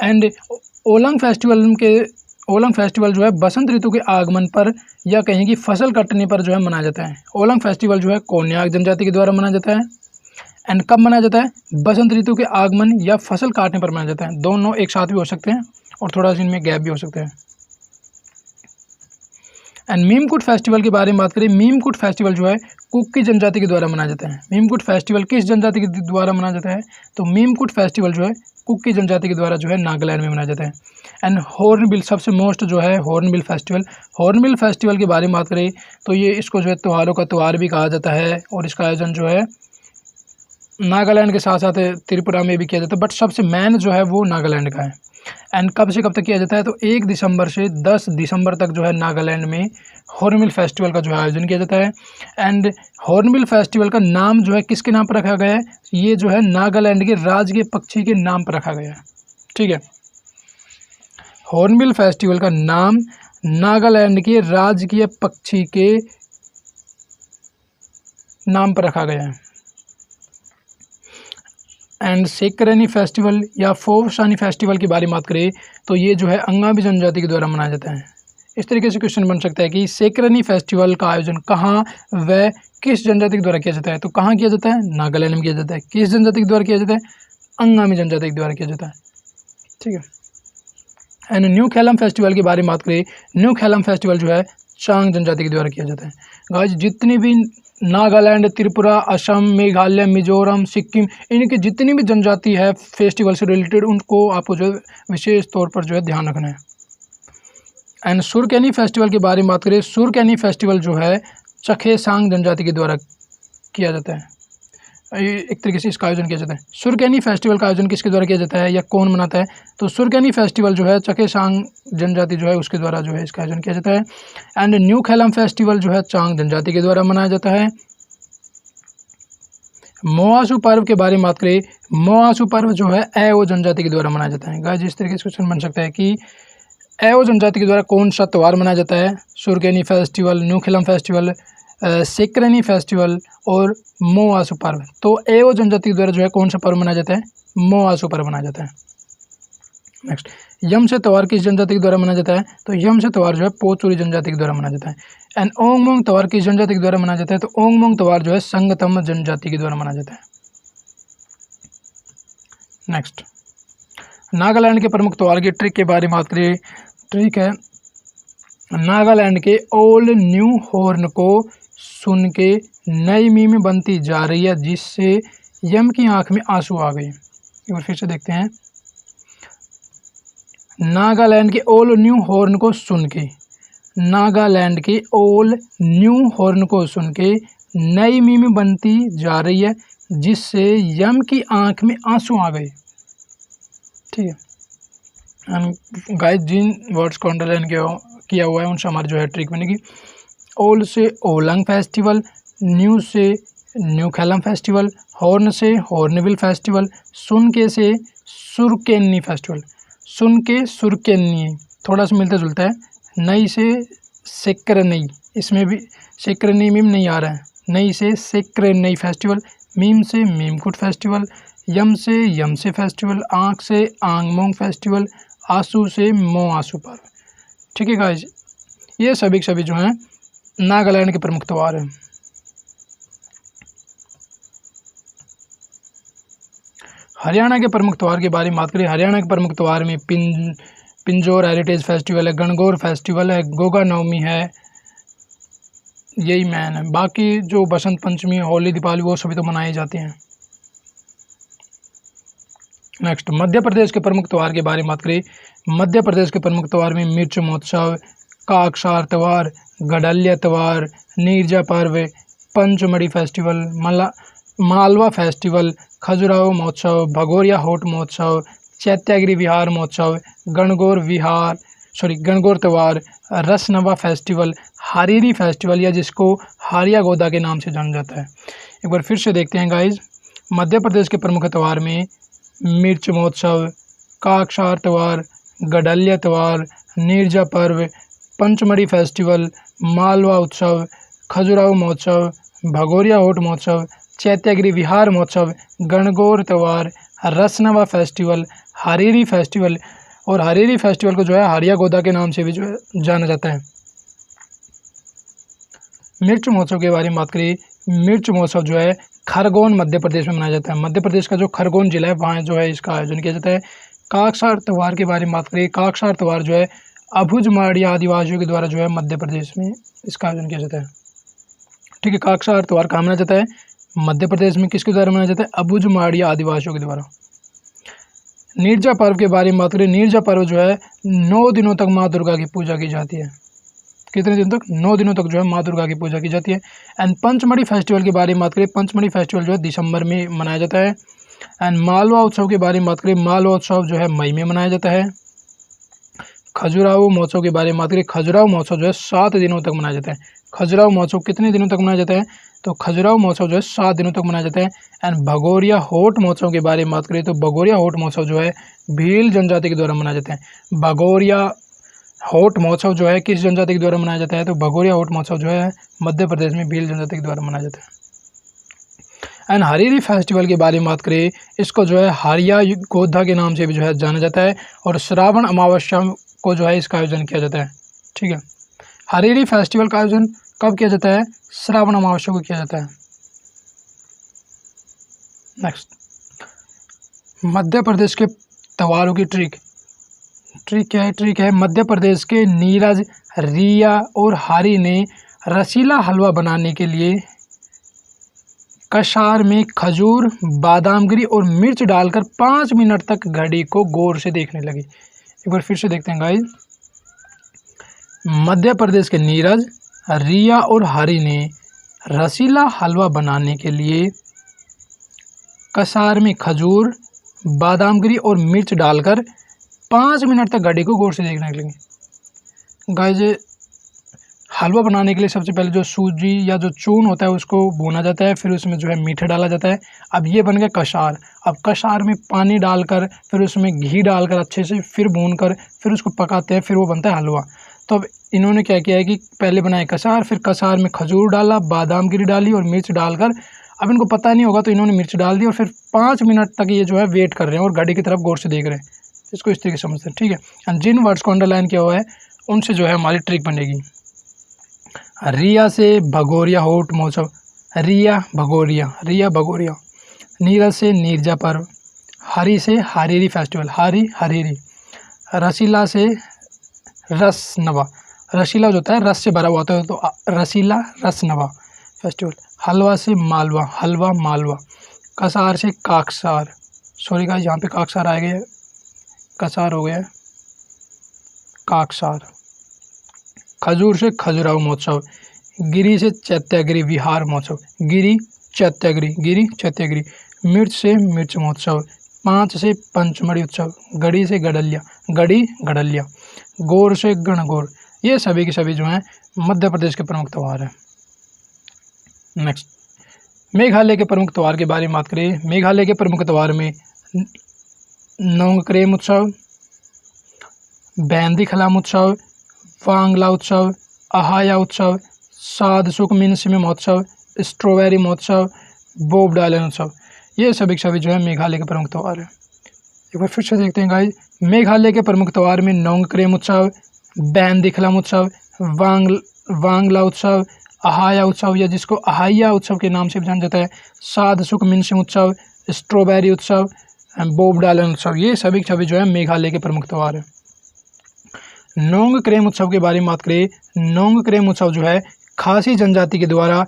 एंड ओलंग फेस्टिवल जो है बसंत ऋतु के आगमन पर या कहीं की फसल कटने पर जो है मनाया जाता है। ओलंग फेस्टिवल जो है कोनयाक जनजाति के द्वारा मनाया जाता है। एंड कब मनाया जाता है? बसंत ऋतु के आगमन या फसल काटने पर मनाया जाता है। दोनों एक साथ भी हो सकते हैं और थोड़ा सा इनमें गैप भी हो सकते हैं। एंड मीमकुट फेस्टिवल के बारे में बात करें, मीमकुट फेस्टिवल जो है कुकी जनजाति के द्वारा मनाया जाता है। मीमकुट फेस्टिवल किस जनजाति के द्वारा मनाया जाता है? तो मीमकुट फेस्टिवल जो है कुकी जनजाति के द्वारा जो है नागालैंड में मनाया जाता है। एंड हॉर्नबिल सबसे मोस्ट जो है हॉर्नबिल फेस्टिवल के बारे में बात करें तो ये इसको जो है त्योहारों का त्यौहार भी कहा जाता है और इसका आयोजन जो है नागालैंड के साथ साथ त्रिपुरा में भी किया जाता है, बट सबसे मेन जो है वो नागालैंड का है। एंड कब से कब तक किया जाता है? तो 1 दिसंबर से 10 दिसंबर तक जो है नागालैंड में हॉर्नबिल फेस्टिवल का जो है आयोजन किया जाता है। एंड हॉर्नबिल फेस्टिवल का नाम जो है किसके नाम पर रखा गया है? ये जो है नागालैंड के राजकीय पक्षी के नाम पर रखा गया है, ठीक है। हॉर्नबिल फेस्टिवल का नाम नागालैंड के राजकीय पक्षी के नाम पर रखा गया है। एंड सेकरनी फेस्टिवल या फोशानी फेस्टिवल के बारे में बात करें तो ये जो है अंगामी जनजाति के द्वारा मनाया जाता है। इस तरीके से क्वेश्चन बन सकता है कि सेकरनी फेस्टिवल का आयोजन कहाँ व किस जनजाति के द्वारा किया जाता है? तो कहाँ किया जाता है? नागालैंड में किया जाता है। किस जनजाति के द्वारा किया जाता है? अंगामी जनजाति के द्वारा किया जाता है, ठीक है। एंड न्यू खैलम फेस्टिवल के बारे में बात करें, न्यू खैलम फेस्टिवल जो है चांग जनजाति के द्वारा किया जाता है। गाइस जितनी भी नागालैंड, त्रिपुरा, असम, मेघालय, मिजोरम, सिक्किम, इनकी जितनी भी जनजाति है फेस्टिवल से रिलेटेड उनको आपको जो है विशेष तौर पर जो है ध्यान रखना है। एंड सुरकेनी फेस्टिवल के बारे में बात करें, सुरकेनी फेस्टिवल जो है चखेसांग जनजाति के द्वारा किया जाता है। एक तरीके से इसका आयोजन किया जाता है। सुरकेनी फेस्टिवल का आयोजन किसके द्वारा किया जाता है या कौन मनाता है? तो सुरकेनी फेस्टिवल जो है चखेसांग जनजाति जो है उसके द्वारा जो है इसका आयोजन किया जाता है। एंड न्यू खैलम फेस्टिवल जो है चांग जनजाति के द्वारा मनाया जाता है। मोआसू पर्व के बारे में बात करें, मोआसू पर्व जो है एओ जनजाति के द्वारा मनाया जाता है। गाइस इस तरीके से क्वेश्चन बन सकता है कि एओ जनजाति के द्वारा कौन सा त्यौहार मनाया जाता है? सुरकेनी festival, new Khailam festival, सेक्रनी festival और मोआसू पर्व। तो एओ जनजाति द्वारा जो है कौन सा पर्व मनाया जाता है? मोआसू पर्व मनाया जाता है। नेक्स्ट, यम से त्योहार किस जनजाति के द्वारा मनाया जाता है? तो यम से त्योहार जो है पोचुरी जनजाति के द्वारा मनाया जाता है। एंड ओंगमोंग त्योहार किस जनजाति के द्वारा मनाया जाता है? तो ओंगमोंग त्योहार जो है संगतम जनजाति के द्वारा मनाया जाता है। नेक्स्ट, नागालैंड के प्रमुख त्योहार की ट्रिक के बारे में बात करिए। ट्रिक है, नागालैंड के ओल्ड न्यू हॉर्न को सुन के नई मीम बनती जा रही है जिससे यम की आंख में आंसू आ गए। एक बार फिर से देखते हैं। नागालैंड के ओल्ड न्यू हॉर्न को सुन के, नागालैंड के ओल्ड न्यू हॉर्न को सुन के नई मीम बनती जा रही है जिससे यम की आंख में आंसू आ गए। ठीक है, एंड गाइस जिन वर्ड्स को अंडरलाइन किया हुआ है उनसे हमारी जो है ट्रिक बनेगी। ओल्ड से ओलंग फेस्टिवल, न्यू से न्यू खेलम फेस्टिवल, हॉर्न से हॉर्नबिल फेस्टिवल, सुन के से सुरकेन्नी फेस्टिवल। सुन के सुरकेन्नी थोड़ा सा मिलता जुलता है। नई से सेक्रनई, इसमें भी सेक्रनी मीम नहीं आ रहा है। नई से सेक्रनई फेस्टिवल, मीम से मीमकुट फेस्टिवल, यम से फेस्टिवल, आंख से आंगमोंग फेस्टिवल, आंसू से मोआसू पर्व। ठीक है गाइज, ये सभी जो हैं नागालैंड के प्रमुख त्योहार हैं। हरियाणा के प्रमुख त्योहार के बारे में बात करें। हरियाणा के प्रमुख त्योहार में पिंजौर हेरिटेज फेस्टिवल है, गणगौर फेस्टिवल है, गोगा नवमी है, यही मैन है। बाकी जो बसंत पंचमी, होली, दीपावली वो सभी तो मनाए जाते हैं। नेक्स्ट, मध्य प्रदेश के प्रमुख त्योहार के बारे में बात करें। मध्य प्रदेश के प्रमुख त्योहार में मिर्च महोत्सव, काकसार त्योहार, गडलिया त्योहार, नीरजा पर्व, पंचमढ़ी फेस्टिवल, मालवा फेस्टिवल, खजुराहो महोत्सव, भगोरिया होट महोत्सव, चैत्यागिरी विहार महोत्सव, गणगौर त्योहार, रसनवा फेस्टिवल, हारीरी फेस्टिवल या जिसको हारिया गोदा के नाम से जाना जाता है। एक बार फिर से देखते हैं गाइज। मध्य प्रदेश के प्रमुख त्योहार में मिर्च महोत्सव, काकसार त्योहार, गडलिया त्योहार, नीरजा पर्व, पंचमढ़ी फेस्टिवल, मालवा उत्सव, खजुराहो महोत्सव, भगोरिया होट महोत्सव, चैत्यागिरी विहार महोत्सव, गणगौर त्योहार, रसनवा फेस्टिवल, हारीरी फेस्टिवल, और हारीरी फेस्टिवल को जो है हारिया गोदा के नाम से भी जो है जाना जाता है। मिर्च महोत्सव के बारे में बात करें। मिर्च महोत्सव जो है खरगोन मध्य प्रदेश में मनाया जाता है। मध्य प्रदेश का जो खरगोन जिला है वहाँ जो है इसका आयोजन किया जाता है। काकसार त्योहार के बारे में बात करें। काकसार त्योहार जो है अभुज माड़िया आदिवासियों के द्वारा जो है मध्य प्रदेश में इसका आयोजन किया जाता है। ठीक है, काकसार त्योहार कहाँ मनाया जाता है? मध्य प्रदेश में। किसके द्वारा मनाया जाता है? अभुज माड़िया आदिवासियों के द्वारा। नीरजा पर्व के बारे में बात करें। नीरजा पर्व जो है 9 दिनों तक माँ दुर्गा की पूजा की जाती है। कितने दिन तक? 9 दिनों तक जो है माँ दुर्गा की पूजा की जाती है। एंड पंचमढ़ी फेस्टिवल के बारे में बात करें। पंचमढ़ी फेस्टिवल जो है दिसंबर में मनाया जाता है। एंड मालवा उत्सव के बारे में बात करें। मालवा उत्सव जो है मई में मनाया जाता है। खजुराहो महोत्सव के बारे में बात करें। खजुराहो महोत्सव जो है 7 दिनों तक मनाया जाता है। खजुराहो महोत्सव कितने दिनों तक मनाया जाता है? तो खजुराहो महोत्सव जो है 7 दिनों तक मनाया जाता है। एंड भगोरिया होट महोत्सव के बारे में बात करें तो भगोरिया होट महोत्सव जो है भील जनजाति के द्वारा मनाया जाता है। भगोरिया होट महोत्सव जो है किस जनजाति के द्वारा मनाया जाता है? तो भगोरिया होट महोत्सव जो है मध्य प्रदेश में भील जनजाति के द्वारा मनाया जाता है। एंड हारीरी फेस्टिवल के बारे में बात करें, इसको जो है हारिया गोदा के नाम से भी जो है जाना जाता है। और श्रावण अमावस्या को जो है इसका आयोजन किया जाता है। ठीक है, हारीरी फेस्टिवल का आयोजन कब किया जाता है? श्रावण अमावस्या को किया जाता है। नेक्स्ट, मध्य प्रदेश के त्योहारों की ट्रिक क्या है? ट्रिक है, मध्य प्रदेश के नीरज, रिया और हारी ने रसीला हलवा बनाने के लिए कसार में खजूर, बादामगिरी और मिर्च डालकर 5 मिनट तक घड़ी को गौर से देखने लगे। एक बार फिर से देखते हैं गाइस। मध्य प्रदेश के नीरज, रिया और हरी ने रसीला हलवा बनाने के लिए कसार में खजूर, बादामगिरी और मिर्च डालकर 5 मिनट तक घड़ी को गौर से देखने लगे। गाइस, हलवा बनाने के लिए सबसे पहले जो सूजी या जो चून होता है उसको भूना जाता है, फिर उसमें जो है मीठा डाला जाता है। अब ये बन गया कसार। अब कसार में पानी डालकर फिर उसमें घी डालकर अच्छे से फिर भूनकर फिर उसको पकाते हैं, फिर वो बनता है हलवा। तो अब इन्होंने क्या किया है कि पहले बनाए कसार, फिर कसार में खजूर डाला, बादाम गिरी डाली और मिर्च डालकर, अब इनको पता नहीं होगा तो इन्होंने मिर्च डाल दी और फिर 5 मिनट तक ये जो है वेट कर रहे हैं और घड़ी की तरफ गौर से देख रहे हैं। इसको इस तरीके से समझते हैं, ठीक है। एंड जिन वर्ड्स को अंडरलाइन किया हुआ है उनसे जो है हमारी ट्रिक बनेगी। रिया से भगोरिया होट महोत्सव, रिया भगोरिया। नीरज से नीरजा पर्व, हरी से हरीरी फेस्टिवल, हरीरी। रसीला से रस नवा, रसीला जो होता है रस से भरा हुआ होता है तो रसीला रस नवा फेस्टिवल। हलवा से मालवा, हलवा मालवा। कसार से काकसार, सॉरी गाइस यहाँ पे काकसार आ गया, कसार हो गया काकसार। खजूर से खजुराहो महोत्सव, गिरी से चैत्यागिरी विहार महोत्सव, गिरी चैत्यागिरी। मिर्च से मिर्च महोत्सव, 5 से पंचमढ़ी उत्सव, गढ़ी से गढ़लिया। गौर से गणगौर। ये सभी के सभी जो हैं मध्य प्रदेश के प्रमुख त्यौहार हैं। नेक्स्ट, मेघालय के प्रमुख त्यौहार के बारे में बात करें। मेघालय के प्रमुख त्यौहार में नोंगक्रेम उत्सव, बैंदी खलाम उत्सव, वांगला उत्सव, अहाया उत्सव, साध सुख मिनसिम महोत्सव, स्ट्रॉबेरी महोत्सव, बोब डालन उत्सव। ये सभी के सभी जो है मेघालय के प्रमुख त्यौहार है। एक बार फिर से देखते हैं गाइस, मेघालय के प्रमुख त्यौहार में नोंगक्रेम उत्सव, बैंदी खलाम उत्सव, वांगला उत्सव, अहाया उत्सव या जिसको अहाया उत्सव के नाम से भी जाना जाता है, साध सुख मिनसिम उत्सव, स्ट्रॉबेरी उत्सव, बोब डालन उत्सव। ये सभी के सभी जो है मेघालय के प्रमुख त्यौहार है। नोंगक्रेम उत्सव के बारे में बात करें, नोंगक्रेम उत्सव जो है खासी जनजाति के द्वारा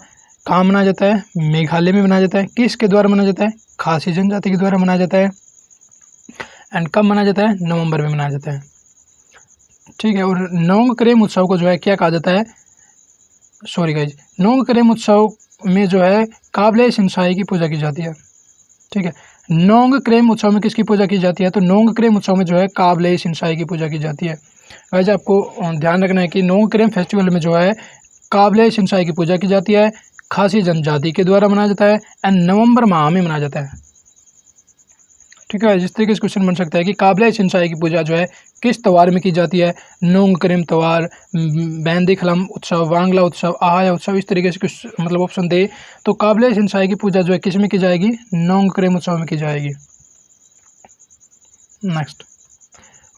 कहाँ मनाया जाता है, मेघालय में मनाया जाता है। किसके द्वारा मनाया जाता है, खासी जनजाति के द्वारा मनाया जाता है। एंड कब मनाया जाता है, नवंबर में मनाया जाता है, ठीक है। और नोंगक्रेम उत्सव को जो है क्या कहा जाता है, सॉरी गाइज, नोंगक्रेम उत्सव में जो है काबिले सिंचाई की पूजा की जाती है, ठीक है। नोंगक्रेम उत्सव में किसकी पूजा की जाती है, तो नोंगक्रेम उत्सव में जो है काबिले सिंचाई की पूजा की जाती है। गाइज आपको ध्यान रखना है कि नोंगक्रेम फेस्टिवल में जो है काबिले सिंचाई की पूजा की जाती है, खासी जनजाति के द्वारा मनाया जाता है एंड नवंबर माह में मनाया जाता है, ठीक है। जिस तरीके से क्वेश्चन बन सकता है कि काबिले सिंचाई की पूजा जो है किस त्यौहार में की जाती है, नोंगक्रेम त्यौहार, बैंदी खलम उत्सव, वांगला उत्सव, आहाया उत्सव। इस तरीके से कुछ मतलब ऑप्शन दे तो काबिले सिंचाई की पूजा जो है किस में की जाएगी, नोंगक्रेम उत्सव में की जाएगी। नेक्स्ट,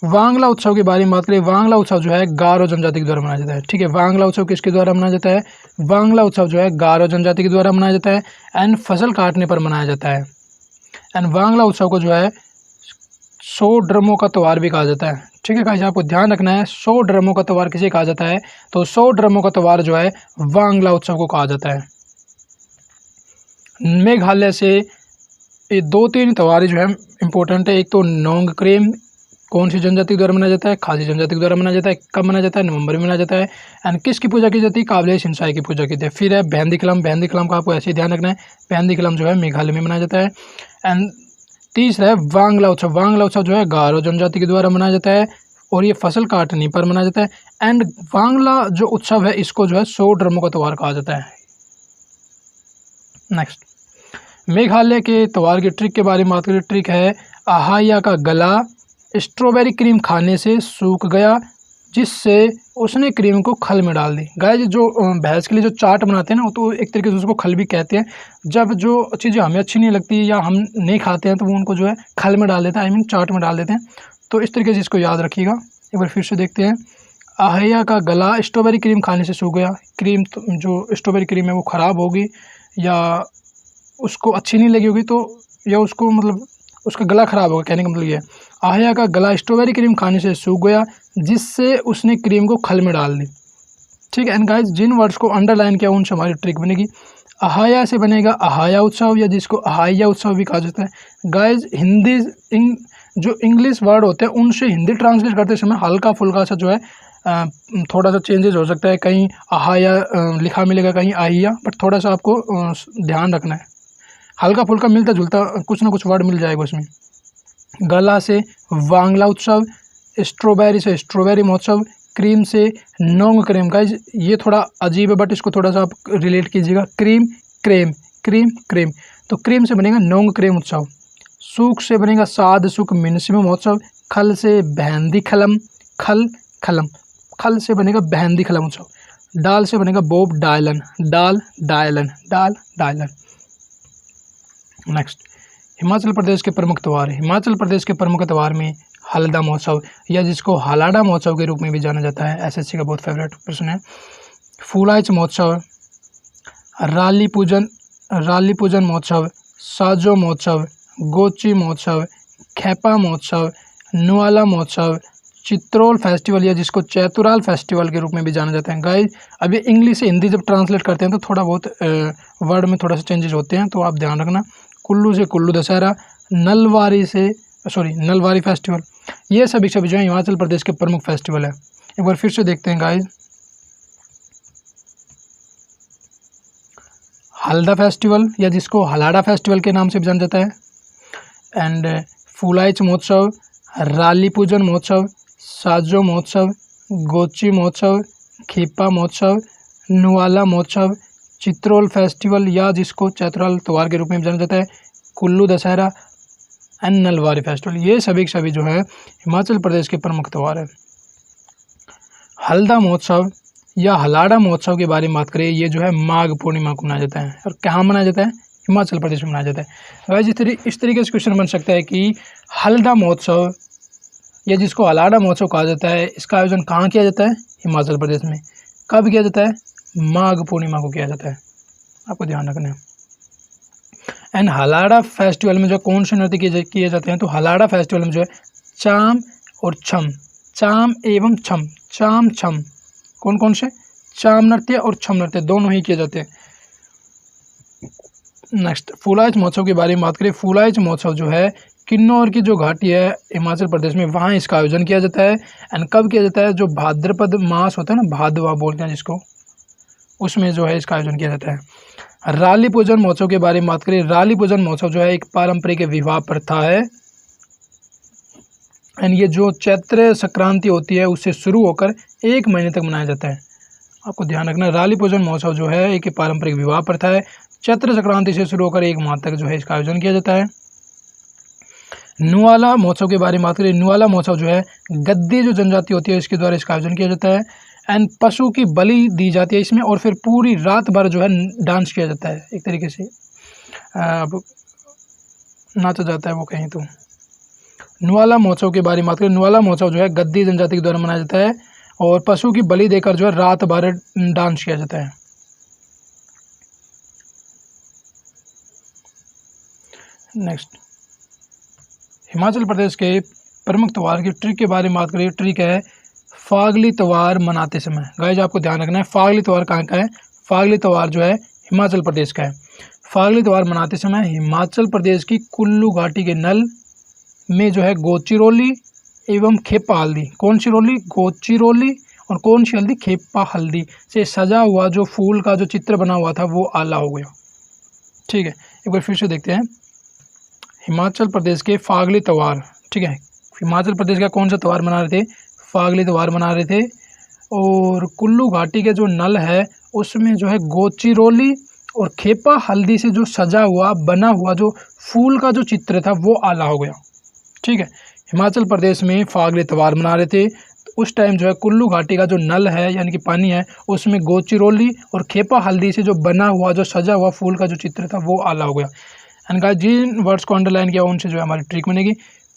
वांगला उत्सव के बारे में बात करें। वांगला उत्सव जो है गारो जनजाति के द्वारा मनाया जाता है, ठीक है। वांगला उत्सव किसके द्वारा मनाया जाता है, वांगला उत्सव जो है गारो जनजाति के द्वारा मनाया जाता है एंड फसल काटने पर मनाया जाता है। एंड वांगला उत्सव को जो है 100 ड्रमों का त्यौहार भी कहा जाता है, ठीक है गाइस। आपको ध्यान रखना है 100 ड्रमों का त्यौहार किसे कहा जाता है, तो 100 ड्रमों का त्यौहार जो है वांगला उत्सव को कहा जाता है। मेघालय से ये 2-3 त्यौहार जो है इम्पोर्टेंट है। एक तो नोंगक्रेम कौन सी जनजाति द्वारा मनाया जाता है, खासी जनजाति द्वारा मनाया जाता है। कब मनाया जाता है, नवंबर में मनाया जाता है। एंड किसकी पूजा की जाती है, काबिले सिंचाई की पूजा की जाती है। फिर है बैंदी खलम। बैंदी खलम का आपको ऐसे ही ध्यान रखना है, बैंदी खलम जो है मेघालय में मनाया जाता है। एंड तीसरा है वांगला उत्सव। वांगला उत्सव जो है गारो जनजाति के द्वारा मनाया जाता है और ये फसल काटने पर मनाया जाता है। एंड वांगला जो उत्सव है इसको जो है 100 ड्रमों का त्यौहार कहा जाता है। नेक्स्ट, मेघालय के त्यौहार की ट्रिक के बारे में बात करें। ट्रिक है अहाया का गला स्ट्रॉबेरी क्रीम खाने से सूख गया जिससे उसने क्रीम को खल में डाल दी। गाइस जो भैंस के लिए जो चाट बनाते हैं ना, तो एक तरीके से उसको खल भी कहते हैं। जब जो चीज़ें हमें अच्छी नहीं लगती या हम नहीं खाते हैं तो वो उनको जो है खल में डाल देते हैं, आई मीन चाट में डाल देते हैं। तो इस तरीके से इसको याद रखिएगा। एक बार फिर से देखते हैं, अहाया का गला स्ट्रॉबेरी क्रीम खाने से सूख गया। क्रीम जो स्ट्रॉबेरी क्रीम है वो ख़राब होगी या उसको अच्छी नहीं लगी होगी, तो या उसको मतलब उसका गला ख़राब होगा, कहने का मतलब ये है। अहाया का गला स्ट्रॉबेरी क्रीम खाने से सूख गया जिससे उसने क्रीम को खल में डाल दी, ठीक है। एंड गाइस जिन वर्ड्स को अंडरलाइन किया उनसे हमारी ट्रिक बनेगी। अहाया से बनेगा अहाया उत्सव या जिसको अहाया उत्सव भी कहा जाता है। गाइस हिंदी जो इंग्लिश वर्ड होते हैं उनसे हिंदी ट्रांसलेट करते समय हल्का फुल्का सा जो है थोड़ा सा चेंजेस हो सकता है। कहीं अहाया लिखा मिलेगा, कहीं अहिया, बट थोड़ा सा आपको ध्यान रखना है। हल्का फुल्का मिलता जुलता कुछ ना कुछ वर्ड मिल जाएगा उसमें। गला से वांगला उत्सव, स्ट्रॉबेरी से स्ट्रॉबेरी महोत्सव, क्रीम से नोंगक्रेम। गाइस ये थोड़ा अजीब है बट इसको थोड़ा सा आप रिलेट कीजिएगा। क्रीम क्रेम, क्रीम क्रेम, तो क्रीम से बनेगा नोंगक्रेम उत्सव। सूख से बनेगा साध सुख मिनसिम महोत्सव। खल से बैंदी खलम, खल खलम। खल से बनेगा बहंदी खलम उत्सव, डाल से बनेगा बोब डायलन, डाल डायलन, डाल डायलन। नेक्स्ट, हिमाचल प्रदेश के प्रमुख त्यौहार। हिमाचल प्रदेश के प्रमुख त्यौहार में हल्दा महोत्सव या जिसको हलाडा महोत्सव के रूप में भी जाना जाता है, एसएससी का बहुत फेवरेट प्रश्न है। फूलाइच महोत्सव, राली पूजन महोत्सव, साजो महोत्सव, गोची महोत्सव, खेपा महोत्सव, नुआला महोत्सव, चित्रोल फेस्टिवल या जिसको चैतुराल फेस्टिवल के रूप में भी जाना जाता है। गाइस अभी इंग्लिश से हिंदी जब ट्रांसलेट करते हैं तो थोड़ा बहुत वर्ड में थोड़ा सा चेंजेस होते हैं, तो आप ध्यान रखना। कुल्लू से कुल्लू दशहरा, नलवारी फेस्टिवल, ये सभी जो है हिमाचल प्रदेश के प्रमुख फेस्टिवल है। एक बार फिर से देखते हैं गाइस, हल्दा फेस्टिवल या जिसको हलाडा फेस्टिवल के नाम से भी जाना जाता है, एंड फूलाइच महोत्सव, राली पूजन महोत्सव, साजो महोत्सव, गोची महोत्सव, खेपा महोत्सव, नुआला महोत्सव, चित्रोल फेस्टिवल या जिसको चैतुराल त्यौहार के रूप में जाना जाता है, कुल्लू दशहरा एंड नलवारी फेस्टिवल, ये सभी जो है हिमाचल प्रदेश के प्रमुख त्यौहार है। हल्दा महोत्सव या हलाडा महोत्सव के बारे में बात करें, ये जो है माघ पूर्णिमा को मनाया जाता है और कहाँ मनाया जाता है, हिमाचल प्रदेश में मनाया जाता है। इस तरीके से क्वेश्चन बन सकता है कि हल्दा महोत्सव या जिसको हलाडा महोत्सव कहा जाता है, इसका आयोजन कहाँ किया जाता है, हिमाचल प्रदेश में। कब किया जाता है, माघ पूर्णिमा को किया जाता है, आपको ध्यान रखना है। एंड हलाडा फेस्टिवल में जो कौन से नृत्य किए जाते हैं, तो हलाडा फेस्टिवल में जो है चाम और छम, चाम एवं छम, चाम छम, कौन से, चाम नृत्य और छम नृत्य दोनों ही किए जाते हैं। नेक्स्ट, फूलाइच महोत्सव के बारे में बात करें। फूलाइच महोत्सव जो है किन्नौर की जो घाटी है हिमाचल प्रदेश में, वहाँ इसका आयोजन किया जाता है। एंड कब किया जाता है, जो भाद्रपद मास होता है ना, भादवा बोलते हैं जिसको, उसमें जो है इसका आयोजन किया जाता है। राली पूजन महोत्सव के बारे में बात करें। राली पूजन महोत्सव जो है एक पारंपरिक विवाह प्रथा है, एंड ये जो चैत्र संक्रांति होती है उससे शुरू होकर 1 महीने तक मनाया जाता है, आपको ध्यान रखना। राली पूजन महोत्सव जो है एक पारंपरिक विवाह प्रथा है, चैत्र संक्रांति से शुरू होकर 1 माह तक जो है इसका आयोजन किया जाता है। नुआला महोत्सव के बारे में बात करें। नुआला महोत्सव जो है गद्दी जो जनजाति होती है इसके द्वारा इसका आयोजन किया जाता है, एंड पशु की बलि दी जाती है इसमें, और फिर पूरी रात भर जो है डांस किया जाता है, एक तरीके से नाचा जाता है वो कहीं। तो नुआला महोत्सव के बारे में बात करें। नुआला महोत्सव जो है गद्दी जनजाति के द्वारा मनाया जाता है और पशु की बलि देकर जो है रात भर डांस किया जाता है। नेक्स्ट, हिमाचल प्रदेश के प्रमुख त्यौहार की ट्रिक के बारे में बात करें। ट्रिक है फागली त्यौहार मनाते समय। गाइस आपको ध्यान रखना है, फागली त्यौहार कहाँ का है, फागली त्यौहार जो है हिमाचल प्रदेश का है। फागली त्यौहार मनाते समय हिमाचल प्रदेश की कुल्लू घाटी के नल में जो है गोचिरोली एवं खेपा हल्दी, कौन सी रोली, गोचिरोली, और कौन सी हल्दी, खेपा हल्दी से सजा हुआ जो फूल का जो चित्र बना हुआ था वो आला हो गया। ठीक है, एक बार फिर से देखते हैं हिमाचल प्रदेश के फागली त्यौहार। ठीक है, हिमाचल प्रदेश का कौन सा त्यौहार मना रहे थे, फागली त्यौहार मना रहे थे, और कुल्लू घाटी के जो नल है उसमें जो है गोचिरोली और खेपा हल्दी से जो सजा हुआ बना हुआ जो फूल का जो चित्र था वो आला हो गया। ठीक है, हिमाचल प्रदेश में फागली त्यौहार मना रहे थे, तो उस टाइम जो है कुल्लू घाटी का जो नल है यानी कि पानी है उसमें गोचिरोली और खेपा हल्दी से जो बना हुआ जो सजा हुआ फूल का जो चित्र था वो आला हो गया। एंड गाइस जिन वर्ड्स को अंडरलाइन किया उनसे जो है हमारी ट्रिक बनेगी।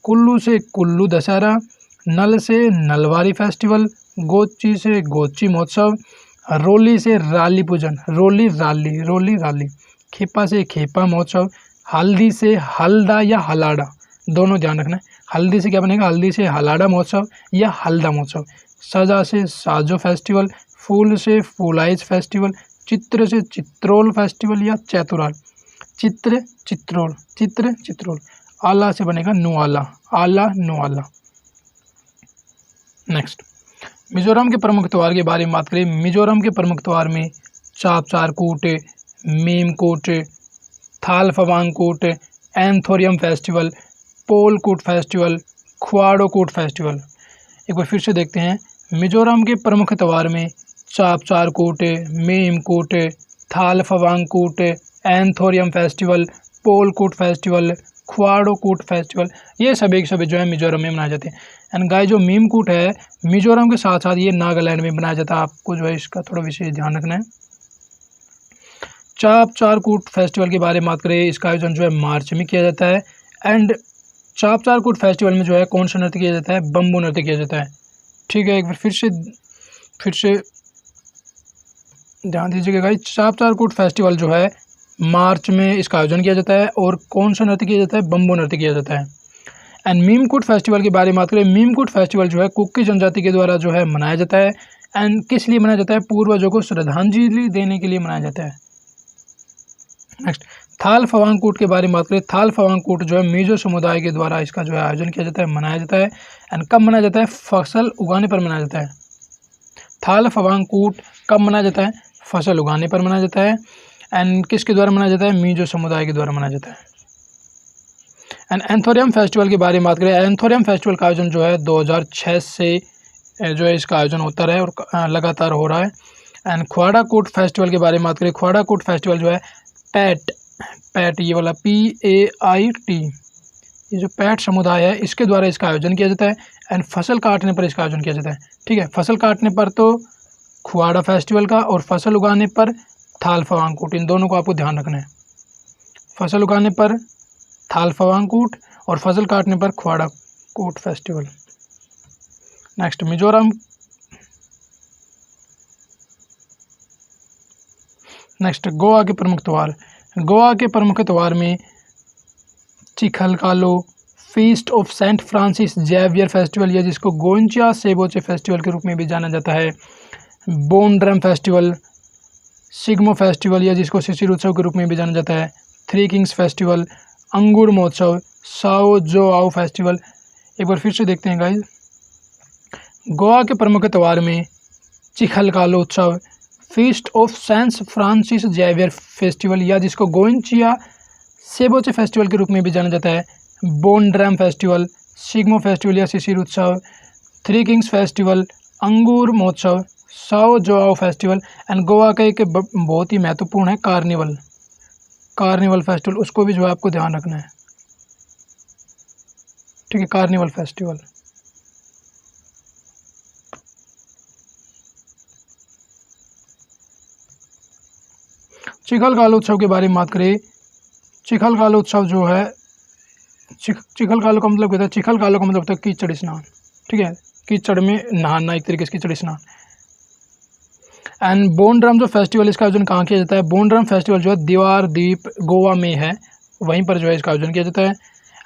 कुल्लू से कुल्लू दशहरा, नल से नलवारी फेस्टिवल, गोची से गोची महोत्सव, रोली से राली पूजन, रोली राली, खेपा से खेपा महोत्सव, हल्दी से हल्दा या हलाडा, दोनों ध्यान रखना है। हल्दी से क्या बनेगा, हल्दी से हलाडा महोत्सव या हल्दा महोत्सव, सजा से साजो फेस्टिवल, फूल से फूलाइच फेस्टिवल, चित्र से चित्रोल फेस्टिवल या चैतुराल, चित्रोल, आला से बनेगा नुआला, आला नुआला। नेक्स्ट, मिजोरम के प्रमुख त्यौहार के बारे में बात करें। मिजोरम के प्रमुख त्यौहार में चापचारकूट, मेमकोट, थालफवांगकोट, एंथोरियम फेस्टिवल, पोलकूट फेस्टिवल, खुआड़ोकूट फेस्टिवल। एक बार फिर से देखते हैं, मिजोरम के प्रमुख त्यौहार में चापचारकूट, मेमकोट, थालफवांगकोट, एंथोरियम फेस्टिवल, पोलकूट फेस्टिवल, ख्वाड़ोकूट फेस्टिवल, ये सभी के सभी जो है मिजोरम में मनाए जाते हैं। एंड गाइस जो मीमकूट है मिजोरम के साथ साथ ये नागालैंड में मनाया जाता है, आपको जो है इसका थोड़ा विशेष ध्यान रखना है। चापचारकूट फेस्टिवल के बारे में बात करें, इसका आयोजन जो है मार्च में किया जाता है। एंड चापचारकूट फेस्टिवल में जो है कौन सा नृत्य किया जाता है, बम्बू नृत्य किया जाता है। ठीक है, एक बार फिर से ध्यान दीजिएगा गाइस, चापचारकूट फेस्टिवल जो है मार्च में इसका आयोजन किया जाता है और कौन सा नृत्य किया जाता है, बम्बू नृत्य किया जाता है। एंड मीमकूट फेस्टिवल के बारे में बात करें, मीमकूट फेस्टिवल जो है कुकी जनजाति के द्वारा जो है मनाया जाता है। एंड किस लिए मनाया जाता है, पूर्वजों को श्रद्धांजलि देने के लिए मनाया जाता है। नेक्स्ट थालफवांगकूट के बारे में बात करें, थालफवांगकूट जो है मिजो समुदाय के द्वारा इसका जो है आयोजन किया जाता है, मनाया जाता है। एंड कब मनाया जाता है, फसल उगाने पर मनाया जाता है। थालफवांगकूट कब मनाया जाता है, फसल उगाने पर मनाया जाता है। एंड किसके द्वारा मनाया जाता है, मिजो समुदाय के द्वारा मनाया जाता है। एंड एंथोरियम फेस्टिवल के बारे में बात करें, एंथोरियम फेस्टिवल का आयोजन जो है 2006 से जो है इसका आयोजन होता रहा है और लगातार हो रहा है। एंड ख्वाड़ाकूट फेस्टिवल के बारे में बात करें, ख्वाड़ाकूट फेस्टिवल जो है पैट ये वाला PAIT, ये जो पैट समुदाय है इसके द्वारा इसका आयोजन किया जाता है। एंड फसल काटने पर इसका आयोजन किया जाता है। ठीक है, फसल काटने पर तो ख्वाड़ा फेस्टिवल का और फसल उगाने पर थालफवांगकूट, इन दोनों को आपको ध्यान रखना है। फसल उगाने पर थालफवांगकूट और फसल काटने पर Khwadakut festival. Next Mizoram, next Goa के प्रमुख त्यौहार। गोवा के प्रमुख त्यौहार में Chikhalkalo, feast of Saint Francis Xavier festival या जिसको गोंचा सेबोचे फेस्टिवल के रूप में भी जाना जाता है, बोनड्रम फेस्टिवल, सिग्मो फेस्टिवल या जिसको शिशिर उत्सव के रूप में भी जाना जाता है, थ्री किंग्स फेस्टिवल, अंगूर महोत्सव, साओ जोआओ फेस्टिवल। एक बार फिर से देखते हैं गाइस, गोवा के प्रमुख त्यौहार में चिखलकालो उत्सव, feast of Saint Francis Xavier festival या जिसको गोंचिया सेबोचे फेस्टिवल के रूप में भी जाना जाता है, बोनड्रम फेस्टिवल, सिग्मो फेस्टिवल या शिशिर उत्सव, थ्री किंग्स फेस्टिवल, अंगूर महोत्सव, Sao Joao festival. And Goa का एक बहुत ही महत्वपूर्ण है कार्निवल फेस्टिवल, उसको भी जो है आपको ध्यान रखना है। ठीक है, कार्निवल फेस्टिवल। चिखलकालो उत्सव के बारे में बात करें, चिखलकालो उत्सव जो है चिखलकालो का मतलब क्या है, चिखलकालो का मतलब होता है कीचड़ स्नान। ठीक है, कीचड़ में नहाना, एक तरीके से कीचड़ स्नान। एंड बोनड्रम जो फेस्टिवल, इसका आयोजन कहाँ किया जाता है, बोनड्रम फेस्टिवल जो है दीवार द्वीप गोवा में है, वहीं पर जो है इसका आयोजन किया जाता है।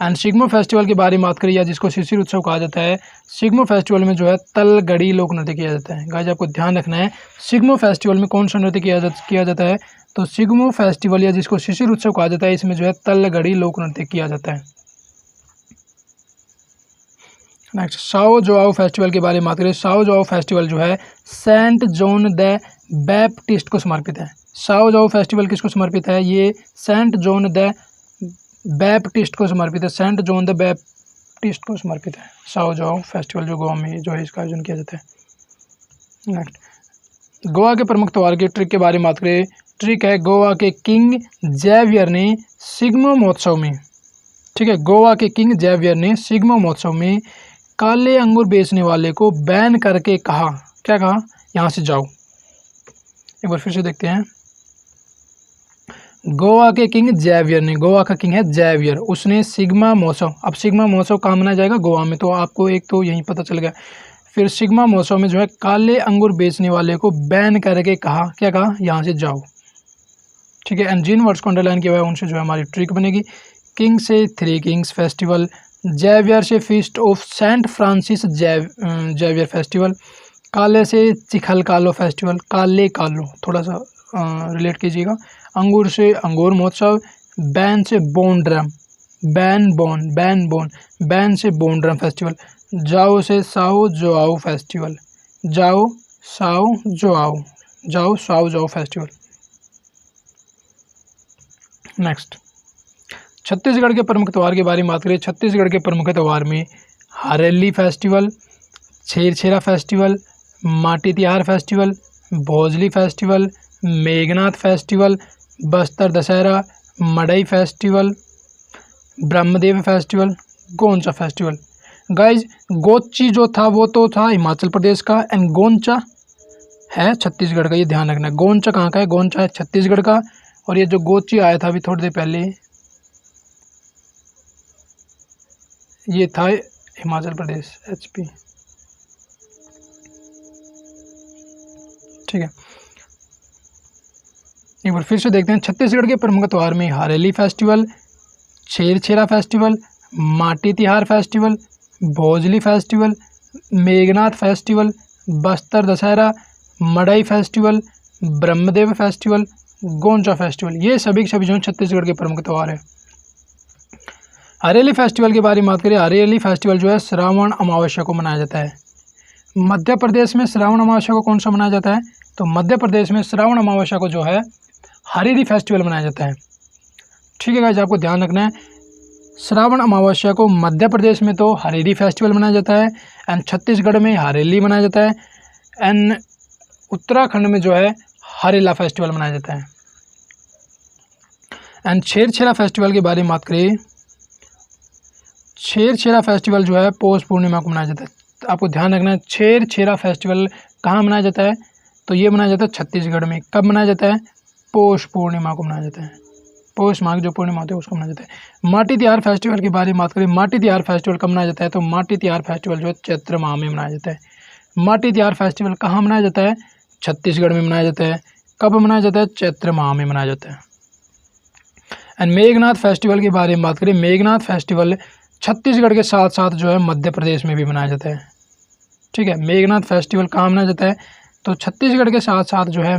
एंड सिग्मो फेस्टिवल के बारे में बात करें या जिसको शिशिर उत्सव कहा जाता है, सिग्मो फेस्टिवल में जो है तलगड़ी लोक नृत्य किया जाता है। गाइस आपको ध्यान रखना है, सिग्मो फेस्टिवल में कौन सा नृत्य किया जाता है, तो सिग्मो फेस्टिवल या जिसको शिशिर उत्सव कहा जाता है, इसमें जो है तलगड़ी लोक नृत्य किया जाता है। नेक्स्ट साओ जोआओ फेस्टिवल के बारे में बात करें, साओ जोआओ फेस्टिवल जो है सेंट जॉन द बैप्टिस्ट को समर्पित है। साओ जोआओ फेस्टिवल किसको समर्पित है, ये सेंट जॉन द बैप्टिस्ट को समर्पित है, सेंट जॉन द बैप्टिस्ट को समर्पित है साओ जोआओ फेस्टिवल, जो गोवा में जो है इसका आयोजन किया जाता है। नेक्स्ट गोवा के प्रमुख त्यौहार के ट्रिक के बारे में बात करें, ट्रिक है गोवा के किंग जेवियर ने सिग्मो महोत्सव में, ठीक है, गोवा के किंग जेवियर ने सिग्मो महोत्सव में काले अंगूर बेचने वाले को बैन करके कहा, क्या कहा, यहाँ से जाओ। एक बार फिर से देखते हैं, गोवा के किंग जेवियर ने, गोवा का किंग है जेवियर, उसने सिग्मा महोत्सव, अब सिग्मा महोत्सव कहाँ मनाया जाएगा, गोवा में, तो आपको एक तो यहीं पता चल गया। फिर सिग्मा महोत्सव में जो है काले अंगूर बेचने वाले को बैन करके कहा, क्या कहा, यहाँ से जाओ। ठीक है, एंड जिन वर्ड्स को अंडरलाइन किया हुआ है उनसे जो है हमारी ट्रिक बनेगी। किंग से थ्री किंग्स फेस्टिवल, जेवियर से feast of Saint Francis Xavier festival, काले से चिखलकालो फेस्टिवल, काले कालो थोड़ा सा रिलेट कीजिएगा, अंगूर से अंगूर महोत्सव, बैन से बोनड्रम, बैन से बोनड्रम फेस्टिवल, जाओ से साओ जोआओ फेस्टिवल, जाओ Sao Joao festival. Next Chhattisgarh के प्रमुख त्यौहार के बारे में बात करें, छत्तीसगढ़ के प्रमुख त्यौहार में Hareli festival, Cherchera festival, Mati Tihar festival, Bhojali festival, Meghnath festival, Bastar Dussehra, Madai festival, Brahmadev festival, Goncha festival. Guys Gochi जो था वो तो था हिमाचल प्रदेश का, एंड गोंचा है छत्तीसगढ़ का, ये ध्यान रखना है। गोंचा कहाँ का है? गोंचा है छत्तीसगढ़ का। और ये जो गोची आया था अभी थोड़ी देर पहले, ये था हिमाचल प्रदेश, HP। ठीक है, एक बार फिर से देखते हैं। छत्तीसगढ़ के प्रमुख त्यौहार में Hareli festival, Cherchera festival, Mati Tihar festival, Bhojali festival, Meghnath festival, Bastar Dussehra, Madai festival, Brahmadev festival, Goncha festival, ये सभी के सभी जो छत्तीसगढ़ के प्रमुख त्यौहार है। हरेली फेस्टिवल के बारे में बात करें, हरेली फेस्टिवल जो है श्रावण अमावस्या को मनाया जाता है। मध्य प्रदेश में श्रावण अमावस्या को कौन सा मनाया जाता है? तो मध्य प्रदेश में श्रावण अमावस्या को जो है हरेली फेस्टिवल मनाया जाता है। ठीक है गाइस, आपको ध्यान रखना है, श्रावण अमावस्या को मध्य प्रदेश में तो हरेली फेस्टिवल मनाया जाता है, एंड छत्तीसगढ़ में हरेली मनाया जाता है, एंड उत्तराखंड में जो है हरेला फेस्टिवल मनाया जाता है। एंड छेरछेरा फेस्टिवल के बारे में बात करें, छेरछेरा फेस्टिवल जो है पौष पूर्णिमा को मनाया जाता है। तो आपको ध्यान रखना है, छेरछेरा फेस्टिवल कहाँ मनाया जाता है? तो ये मनाया जाता है छत्तीसगढ़ में। कब मनाया जाता है? पौष पूर्णिमा को मनाया जाता है। पौष माह की जो पूर्णिमा होती है उसको मनाया जाता है। माटी तिहार फेस्टिवल की बारे में बात करें, माटी तिहार फेस्टिवल कब मनाया जाता है? तो माटी तिहार फेस्टिवल जो है चैत्र माह में मनाया जाता है। माटी तिहार फेस्टिवल कहाँ मनाया जाता है? छत्तीसगढ़ में मनाया जाता है। कब मनाया जाता है? चैत्र माह में मनाया जाता है। एंड मेघनाथ फेस्टिवल के बारे में बात करें, मेघनाथ फेस्टिवल छत्तीसगढ़ के साथ साथ जो है मध्य प्रदेश में भी मनाया जाता है। ठीक है, मेघनाथ फेस्टिवल कहाँ मनाया जाता है? तो छत्तीसगढ़ के साथ साथ जो है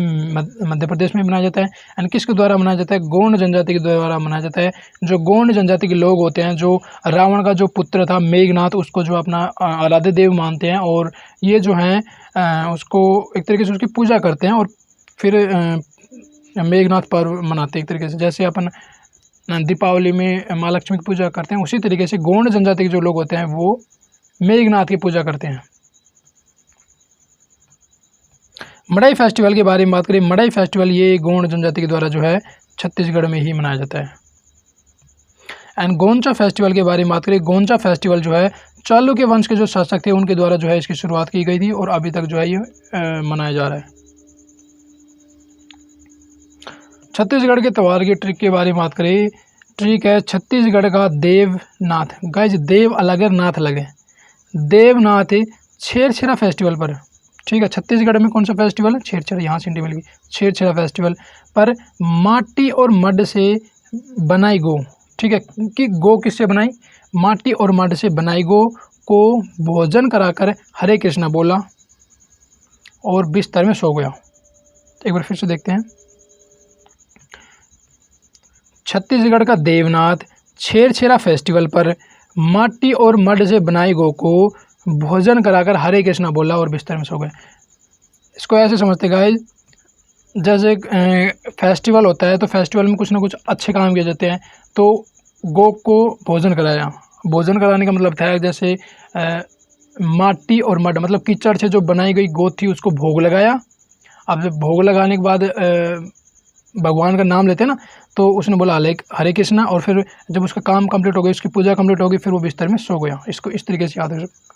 मध्य प्रदेश में मनाया जाता है। एंड किसके द्वारा मनाया जाता है? गोंड जनजाति के द्वारा मनाया जाता है। जो गोंड जनजाति के लोग होते हैं, जो रावण का जो पुत्र था मेघनाथ, उसको जो अपना आराध्य देव मानते हैं, और ये जो हैं उसको एक तरीके से उसकी पूजा करते हैं, और फिर मेघनाथ पर्व मनाते हैं एक तरीके से। जैसे अपन दीपावली में माँ लक्ष्मी की पूजा करते हैं, उसी तरीके से गोंड जनजाति के जो लोग होते हैं वो मेघनाथ की पूजा करते हैं। मड़ई फेस्टिवल के बारे में बात करें, मड़ई फेस्टिवल ये गोंड जनजाति के द्वारा जो है छत्तीसगढ़ में ही मनाया जाता है। एंड गोंचा फेस्टिवल के बारे में बात करें, गोंचा फेस्टिवल जो है चालुक्य वंश के जो शासक थे उनके द्वारा जो है इसकी शुरुआत की गई थी, और अभी तक जो है ये मनाया जा रहा है। छत्तीसगढ़ के त्यौहार की ट्रिक के बारे में बात करें, ट्रिक है छत्तीसगढ़ का देवनाथ। गाइज देव अलग है, नाथ अलग है। देवनाथ छेरछेरा फेस्टिवल पर, ठीक है, छत्तीसगढ़ में कौन सा फेस्टिवल है? छेरछेरा, यहाँ से मिल गई। छेरछेरा फेस्टिवल पर माटी और मड से बनाई गो, ठीक है, कि गो किससे बनाई? माटी और मड से बनाई गो को भोजन कराकर हरे कृष्णा बोला और बिस्तर में सो गया। एक बार फिर से देखते हैं। छत्तीसगढ़ का देवनाथ छेरछेरा फेस्टिवल पर माटी और मड से बनाई गो को भोजन कराकर हरे कृष्णा बोला और बिस्तर में सो गए। इसको ऐसे समझते गाइस, जैसे फेस्टिवल होता है तो फेस्टिवल में कुछ ना कुछ अच्छे काम किए जाते हैं, तो गो को भोजन कराया। भोजन कराने का मतलब था जैसे माटी और मड मतलब कीचड़ से जो बनाई गई गो थी उसको भोग लगाया। अब जब भोग लगाने के बाद भगवान का नाम लेते हैं ना, तो उसने बोला हरे कृष्णा, और फिर जब उसका काम कंप्लीट हो गया, उसकी पूजा कंप्लीट हो गई, फिर वो बिस्तर में सो गया। इसको इस तरीके से याद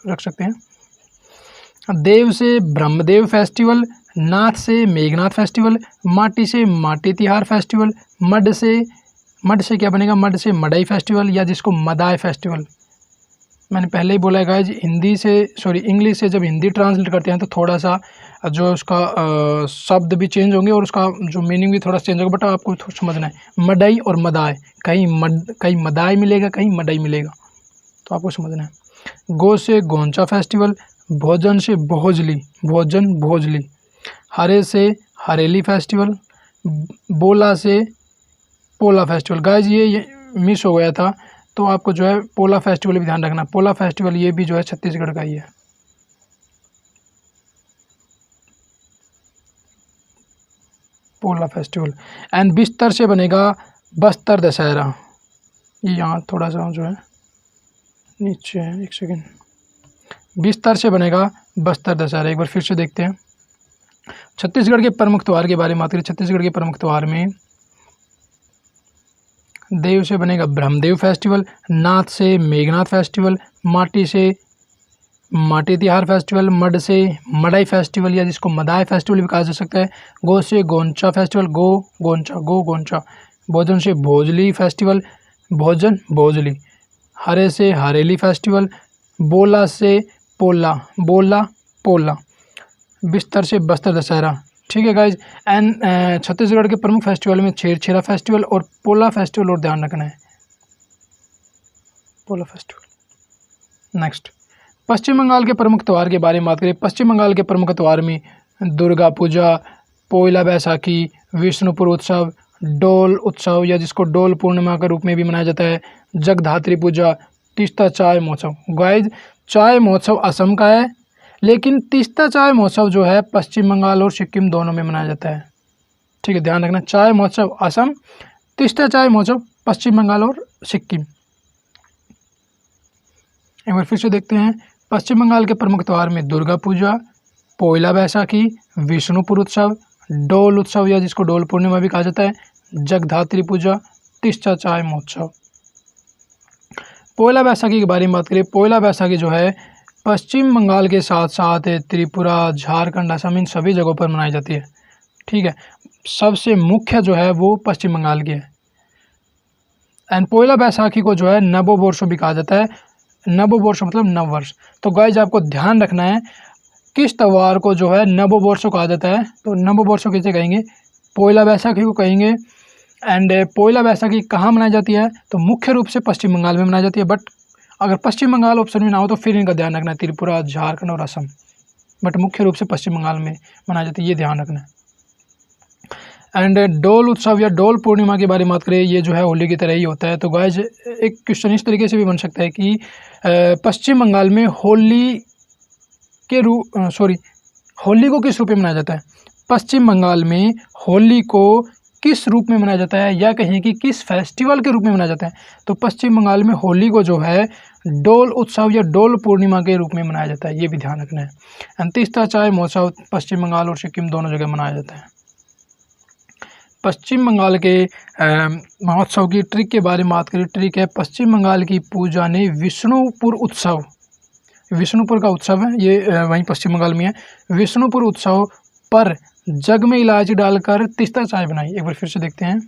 रख सकते हैं। देव से ब्रह्मदेव फेस्टिवल, नाथ से मेघनाथ फेस्टिवल, माटी से माटी तिहार फेस्टिवल, मड से क्या बनेगा? मड से मड़ई फेस्टिवल, या जिसको मदाई फेस्टिवल। मैंने पहले ही बोला है गाइज, इंग्लिश से जब हिंदी ट्रांसलेट करते हैं तो थोड़ा सा जो उसका शब्द भी चेंज होंगे और उसका जो मीनिंग भी थोड़ा चेंज होगा, बट आपको समझना है मडई और मदाई, कहीं मदाई मिलेगा, कहीं मडई मिलेगा, तो आपको समझना है। गो से गोंचा फेस्टिवल, भोजन से भोजली, हरे से हरेली फेस्टिवल, बोला से पोला फेस्टिवल। गाइज ये मिस हो गया था, तो आपको जो है पोला फेस्टिवल भी ध्यान रखना। पोला फेस्टिवल ये भी जो है छत्तीसगढ़ का ही है। पोला फेस्टिवल। एंड बिस्तर से बनेगा बस्तर दशहरा। ये यहाँ थोड़ा सा जो है नीचे है, एक सेकेंड। बिस्तर से बनेगा बस्तर दशहरा। एक बार फिर से देखते हैं। छत्तीसगढ़ के प्रमुख त्यौहार के बारे में बात करें, छत्तीसगढ़ के प्रमुख त्यौहार में देव से बनेगा ब्रह्मदेव फेस्टिवल, नाथ से मेघनाथ फेस्टिवल, माटी से माटी तिहार फेस्टिवल, मड से मड़ाई फेस्टिवल या जिसको मदाई फेस्टिवल भी कहा जा सकता है, गो से गोंचा फेस्टिवल, गो गोंचा, भोजन से भोजली फेस्टिवल, भोजन भोजली, हरे से हरेली फेस्टिवल, बोला से पोला, बोला पोला, बिस्तर से बस्तर दशहरा। ठीक है गाइज। एंड छत्तीसगढ़ के प्रमुख फेस्टिवल में छेरछेरा फेस्टिवल और पोला फेस्टिवल और ध्यान रखना है, पोला फेस्टिवल। नेक्स्ट, पश्चिम बंगाल के प्रमुख त्यौहार के बारे में बात करें। पश्चिम बंगाल के प्रमुख त्यौहार में दुर्गा पूजा, पोइला बैसाखी, विष्णुपुर उत्सव, डोल उत्सव या जिसको डोल पूर्णिमा के रूप में भी मनाया जाता है, जगधात्री पूजा, तीस्ता चाय महोत्सव। गाइज, चाय महोत्सव असम का है, लेकिन तीस्ता चाय महोत्सव जो है पश्चिम बंगाल और सिक्किम दोनों में मनाया जाता है। ठीक है, ध्यान रखना, चाय महोत्सव असम, तीस्ता चाय महोत्सव पश्चिम बंगाल और सिक्किम। एक बार फिर से देखते हैं, पश्चिम बंगाल के प्रमुख त्यौहार में दुर्गा पूजा, पोइला बैसाखी, विष्णुपुर उत्सव, डोल उत्सव या जिसको डोल पूर्णिमा भी कहा जाता है, जगधात्री पूजा, तीस्ता चाय महोत्सव। पोइला बैसाखी के बारे में बात करें। पोइला बैसाखी जो है पश्चिम बंगाल के साथ साथ त्रिपुरा, झारखंड, असम इन सभी जगहों पर मनाई जाती है। ठीक है, सबसे मुख्य जो है वो पश्चिम बंगाल की है। एंड पोइला बैसाखी को जो है नववर्ष भी कहा जाता है। नववर्ष मतलब नव वर्ष। तो गाइज, आपको ध्यान रखना है किस त्यौहार को जो है नववर्ष कहा जाता है। तो नववर्ष किसे कहेंगे? पोइला बैसाखी को कहेंगे। एंड पोइला बैसाखी कहाँ मनाई जाती है? तो मुख्य रूप से पश्चिम बंगाल में मनाई जाती है, बट अगर पश्चिम बंगाल ऑप्शन में ना हो तो फिर इनका ध्यान रखना है, त्रिपुरा, झारखंड और असम, बट मुख्य रूप से पश्चिम बंगाल में मनाई जाती है, ये ध्यान रखना है। एंड डोल उत्सव या डोल पूर्णिमा के बारे में बात करें, ये जो है होली की तरह ही होता है। तो गाइज, एक क्वेश्चन इस तरीके से भी बन सकता है कि पश्चिम बंगाल में होली को किस रूप में मनाया जाता है? पश्चिम बंगाल में होली को किस रूप में मनाया जाता है, या कहें कि किस फेस्टिवल के रूप में मनाया जाता है? तो पश्चिम बंगाल में होली को जो है डोल उत्सव या डोल पूर्णिमा के रूप में मनाया जाता है, ये भी ध्यान रखना है। तीस्ता चाय महोत्सव पश्चिम बंगाल और सिक्किम दोनों जगह मनाया जाता है। पश्चिम बंगाल के महोत्सव की ट्रिक के बारे में बात करें। ट्रिक है, पश्चिम बंगाल की पूजा ने विष्णुपुर उत्सव, विष्णुपुर का उत्सव है ये, वहीं पश्चिम बंगाल में है, विष्णुपुर उत्सव पर जग में इलायची डालकर तीस्ता चाय बनाई। एक बार फिर से देखते हैं,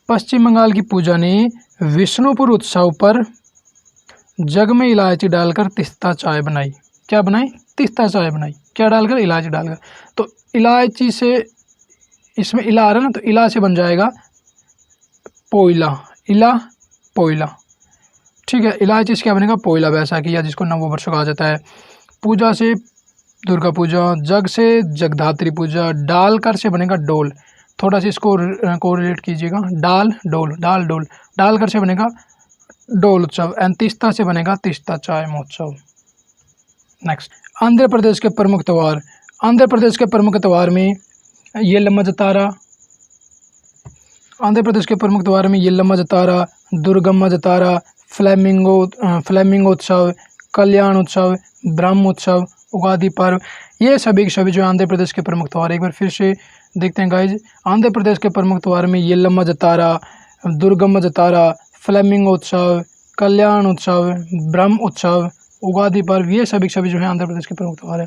पश्चिम बंगाल की पूजा ने विष्णुपुर उत्सव पर जग में इलायची डालकर तीस्ता चाय बनाई। क्या बनाई? तीस्ता चाय बनाई। क्या डालकर? इलायची डालकर। तो इलायची से, इसमें इला आ रहा है ना, तो इला से बन जाएगा पोइला, इला पोइला। ठीक है, इलायची से क्या बनेगा? पोइला बैसाखी या जिसको नववर्ष कहा जाता है। पूजा से दुर्गा पूजा, जग से जगधात्री पूजा, डालकर से बनेगा डोल। थोड़ा सा इसको कोरिलेट कीजिएगा, डाल डोल, डाल डोल, डालकर से बनेगा डोल उत्सव। एंड तीस्ता से बनेगा तीस्ता चाय महोत्सव। नेक्स्ट, आंध्र प्रदेश के प्रमुख त्यौहार। आंध्र प्रदेश के प्रमुख त्यौहार में येलम्मा जतारा, आंध्र प्रदेश के प्रमुख त्यौहार में येलम्मा जतारा, दुर्गम्मा जतारा, फ्लेमिंगो उत्सव, कल्याण उत्सव, ब्रह्म उत्सव, उगादि पर्व, ये सभी के सभी जो आंध्र प्रदेश के प्रमुख त्यौहार। एक बार फिर से देखते हैं गाइज, आंध्र प्रदेश के प्रमुख त्यौहार में येलम्मा जतारा, दुर्गम्मा जतारा, फ्लेमिंगो उत्सव, कल्याण उत्सव, ब्रह्म उत्सव, उगादि पर्व, ये सभी के सभी जो है आंध्र प्रदेश के प्रमुख त्यौहार है।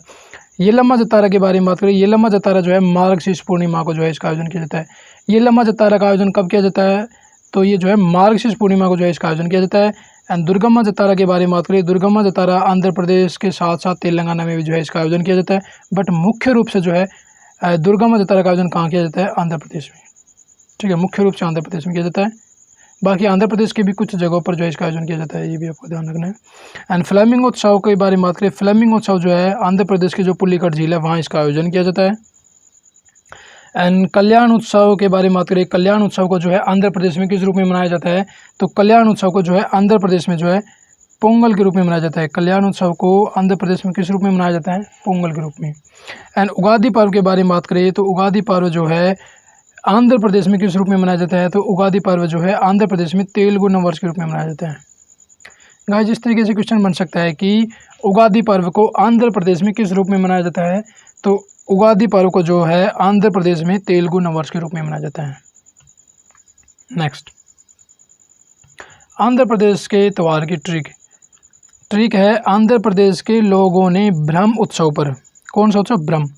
येलम्मा जतारा के बारे में बात करें। येलम्मा जतारा जो है मार्गशीर्ष पूर्णिमा को जो है इसका आयोजन किया जाता है। येलम्मा जतारा का आयोजन कब किया जाता है? तो ये जो है मार्गशीर्ष पूर्णिमा को जो है इसका आयोजन किया जाता है। एंड दुर्गम्मा जतारा के बारे में बात करें। दुर्गम्मा जतारा आंध्र प्रदेश के साथ साथ तेलंगाना में भी जो है इसका आयोजन किया जाता है, बट मुख्य रूप से जो है दुर्गम्मा जतारा का आयोजन कहाँ किया जाता है? आंध्र प्रदेश में। ठीक है, मुख्य रूप से आंध्र प्रदेश में किया जाता है। बाकी आंध्र प्रदेश के भी कुछ जगहों पर जो है इसका आयोजन किया जाता है, ये भी आपको ध्यान रखना है। एंड फ्लेमिंगो उत्सव के बारे में बात करें। फ्लेमिंगो उत्सव जो है आंध्र प्रदेश की जो पुलिकट झील है वहाँ इसका आयोजन किया जाता है। एंड कल्याण उत्सव के बारे में बात करें। कल्याण उत्सव को जो है आंध्र प्रदेश में किस रूप में मनाया जाता है? तो कल्याण उत्सव को जो है आंध्र प्रदेश में जो है पोंगल के रूप में मनाया जाता है। कल्याण उत्सव को आंध्र प्रदेश में किस रूप में मनाया जाता है? पोंगल के रूप में। एंड उगादि पर्व के बारे में बात करें तो उगादि पर्व जो है आंध्र प्रदेश में किस रूप में मनाया जाता है? तो उगादि पर्व जो है आंध्र प्रदेश में तेलुगु नववर्ष के रूप में मनाया जाता है। गाइस, इस तरीके से क्वेश्चन बन सकता है कि उगादि पर्व को आंध्र प्रदेश में किस रूप में मनाया जाता है? तो उगादि पर्व को जो है आंध्र प्रदेश में तेलुगु नववर्ष के रूप में मनाया जाता है। नेक्स्ट, आंध्र प्रदेश के त्योहार की ट्रिक है, आंध्र प्रदेश के लोगों ने ब्रह्म उत्सव पर, कौन सा उत्सव? ब्रह्म।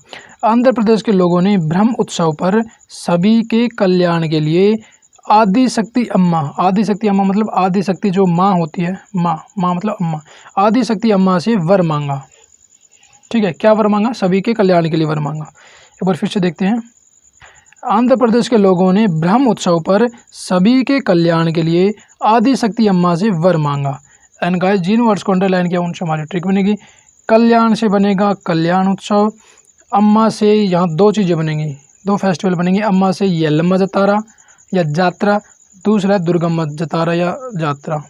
आंध्र प्रदेश के लोगों ने ब्रह्म उत्सव पर सभी के कल्याण के लिए आदिशक्ति अम्मा मतलब आदिशक्ति जो माँ होती है, माँ मतलब अम्मा, आदिशक्ति अम्मा से वर मांगा। ठीक है, क्या वर मांगा? सभी के कल्याण के लिए वर मांगा। एक बार फिर से देखते हैं, आंध्र प्रदेश के लोगों ने ब्रह्म उत्सव पर सभी के कल्याण के लिए आदिशक्ति अम्मा से वर मांगा। एंड गाइस, जिन वर्ड्स को अंडरलाइन किया उनसे हमारी ट्रिक बनेगी। कल्याण से बनेगा कल्याण उत्सव, अम्मा से यहाँ दो चीज़ें बनेंगी, दो फेस्टिवल बनेंगी। अम्मा से यल्लम्मा जतारा या जात्रा, दूसरा है दुर्गम्मा जतारा या जात्रा।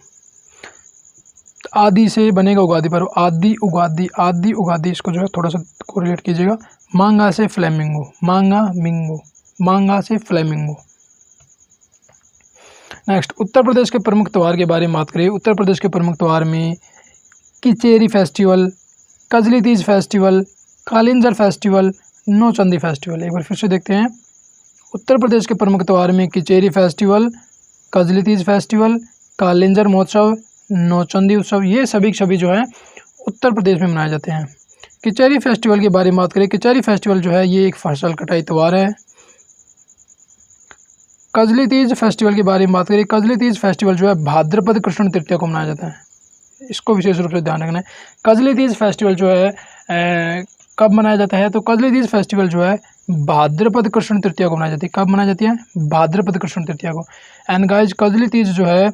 आदि से बनेगा उगादि पर्व, आदि उगादि, इसको जो है थोड़ा सा कोरिलेट कीजिएगा। मांगा से फ्लेमिंगो, मांगा से फ्लेमिंगो। नेक्स्ट, उत्तर प्रदेश के प्रमुख त्यौहार के बारे में बात करें। उत्तर प्रदेश के प्रमुख त्यौहार में Khichdi festival, Kajli Teej festival, Kalinjar festival, Nauchandi festival. एक बार फिर से देखते हैं, उत्तर प्रदेश के प्रमुख त्यौहार में किचेरी फेस्टिवल, कजली तीज फेस्टिवल, कालिंजर महोत्सव, नौचंदी उत्सव, ये सभी जो है उत्तर प्रदेश में मनाए जाते हैं। किचेरी फेस्टिवल के बारे में बात करें, किचेरी फेस्टिवल जो है ये एक फसल कटाई त्यौहार है। कजली तीज फेस्टिवल के बारे में बात करें, कजली तीज फेस्टिवल जो है भाद्रपद कृष्ण तृतीया को मनाया जाता है, इसको विशेष रूप से ध्यान रखना है। कजली तीज फेस्टिवल जो है कब मनाया जाता है? तो कजली तीज फेस्टिवल जो है भाद्रपद कृष्ण तृतीया को मनाई जाती है। कब मनाई जाती है? भाद्रपद कृष्ण तृतीया को। एंड गाइज, कजली तीज जो है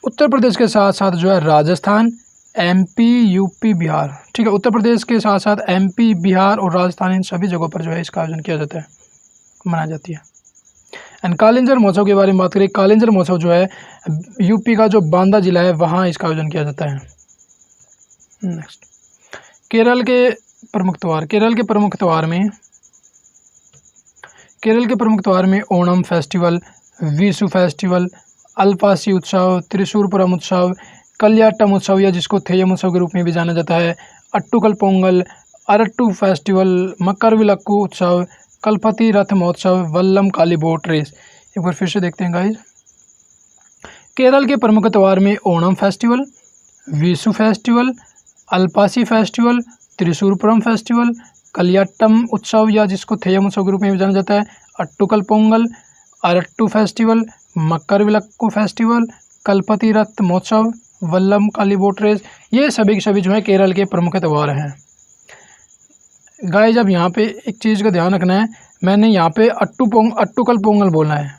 उत्तर प्रदेश के साथ साथ जो है राजस्थान, एमपी, यूपी, बिहार, ठीक है, उत्तर प्रदेश के साथ साथ एमपी, बिहार और राजस्थान, इन सभी जगहों पर जो है इसका आयोजन किया जाता है, मनाई जाती है। एंड कालिंजर महोत्सव के बारे में बात करें, कालिंजर महोत्सव जो है यूपी का जो बांदा जिला है वहाँ इसका आयोजन किया जाता है। नेक्स्ट, केरल के प्रमुख त्यौहार। केरल के प्रमुख त्यौहार में ओणम फेस्टिवल, विशु फेस्टिवल, अल्पासी उत्सव, त्रिशूरपुरम उत्सव, कलियाट्टम उत्सव या जिसको थेयम उत्सव के रूप में भी जाना जाता है, अट्टुकल पोंगल, अरट्टू फेस्टिवल, मकरविलक्कू उत्सव, कलपति रथ महोत्सव, वल्लम काली बोट रेस। एक बार फिर से देखते हैं गाइज, केरल के प्रमुख त्यौहार में Onam festival, Vishu festival, Alpasi festival, Thrissur Pooram festival, Kaliyattam उत्सव या जिसको थेयम उत्सव के रूप में भी जाना जाता है, अट्टुकल पोंगल, अरट्टू फेस्टिवल, मकरविलक्कू फेस्टिवल, कलपति रथ महोत्सव, वल्लम काली बोट रेस, ये सभी जो है केरल के प्रमुख त्यौहार हैं। गाइस, अब यहाँ पे एक चीज़ का ध्यान रखना है, मैंने यहाँ पे अट्टुकल पोंगल बोलना है,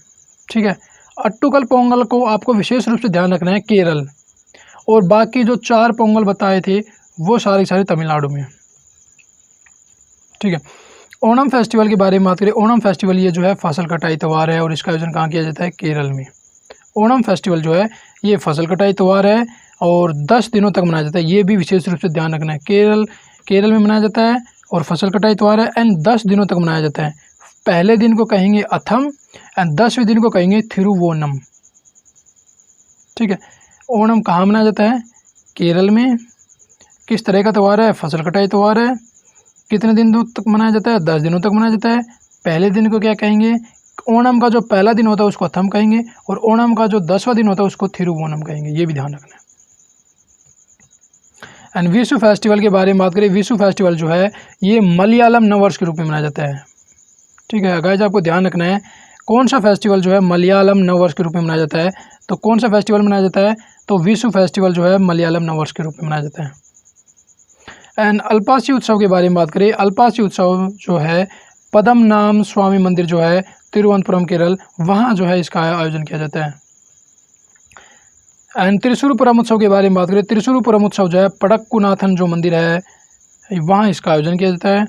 ठीक है। अट्टुकल पोंगल को आपको विशेष रूप से ध्यान रखना है केरल, और बाकी जो 4 पोंगल बताए थे वो सारी तमिलनाडु में, ठीक है। ओणम फेस्टिवल के बारे में बात करें, ओणम फेस्टिवल ये जो है फसल कटाई त्यौहार है और इसका आयोजन कहाँ किया जाता है? केरल में। ओणम फेस्टिवल जो है ये फसल कटाई त्यौहार है और 10 दिनों तक मनाया जाता है, ये भी विशेष रूप से ध्यान रखना है। केरल में मनाया जाता है और फसल कटाई त्यौहार है एंड 10 दिनों तक मनाया जाता है। पहले दिन को कहेंगे अथम एंड 10वें दिन को कहेंगे थिरुवोनम, ठीक है। ओणम कहाँ मनाया जाता है? केरल में। किस तरह का त्यौहार है? फसल कटाई त्यौहार है। कितने दिनों तक मनाया जाता है? 10 दिनों तक मनाया जाता है। पहले दिन को क्या कहेंगे? ओणम का जो पहला दिन होता है उसको अथम कहेंगे और ओणम का जो 10वां दिन होता है उसको थिरुवोनम कहेंगे, ये भी ध्यान रखना है। एंड विशु फेस्टिवल के बारे में बात करें, विशु फेस्टिवल जो है ये मलयालम नववर्ष के रूप में मनाया जाता है, ठीक है। गाइस, आपको ध्यान रखना है कौन सा फेस्टिवल जो है मलयालम नववर्ष के रूप में मनाया जाता है, तो कौन सा फेस्टिवल मनाया जाता है? तो विशु फेस्टिवल जो है मलयालम नववर्ष के रूप में मनाया जाता है। एंड अल्पासी उत्सव के बारे में बात करें, अल्पासी उत्सव जो है पद्मनाभ स्वामी मंदिर जो है तिरुवनंतपुरम केरल, वहाँ जो है इसका आयोजन किया जाता है। एंड त्रिशूरपुरम उत्सव के बारे में बात करें, त्रिशूरपुरम उत्सव जो है पड़क्कुनाथन जो मंदिर है वहाँ इसका आयोजन किया जाता है।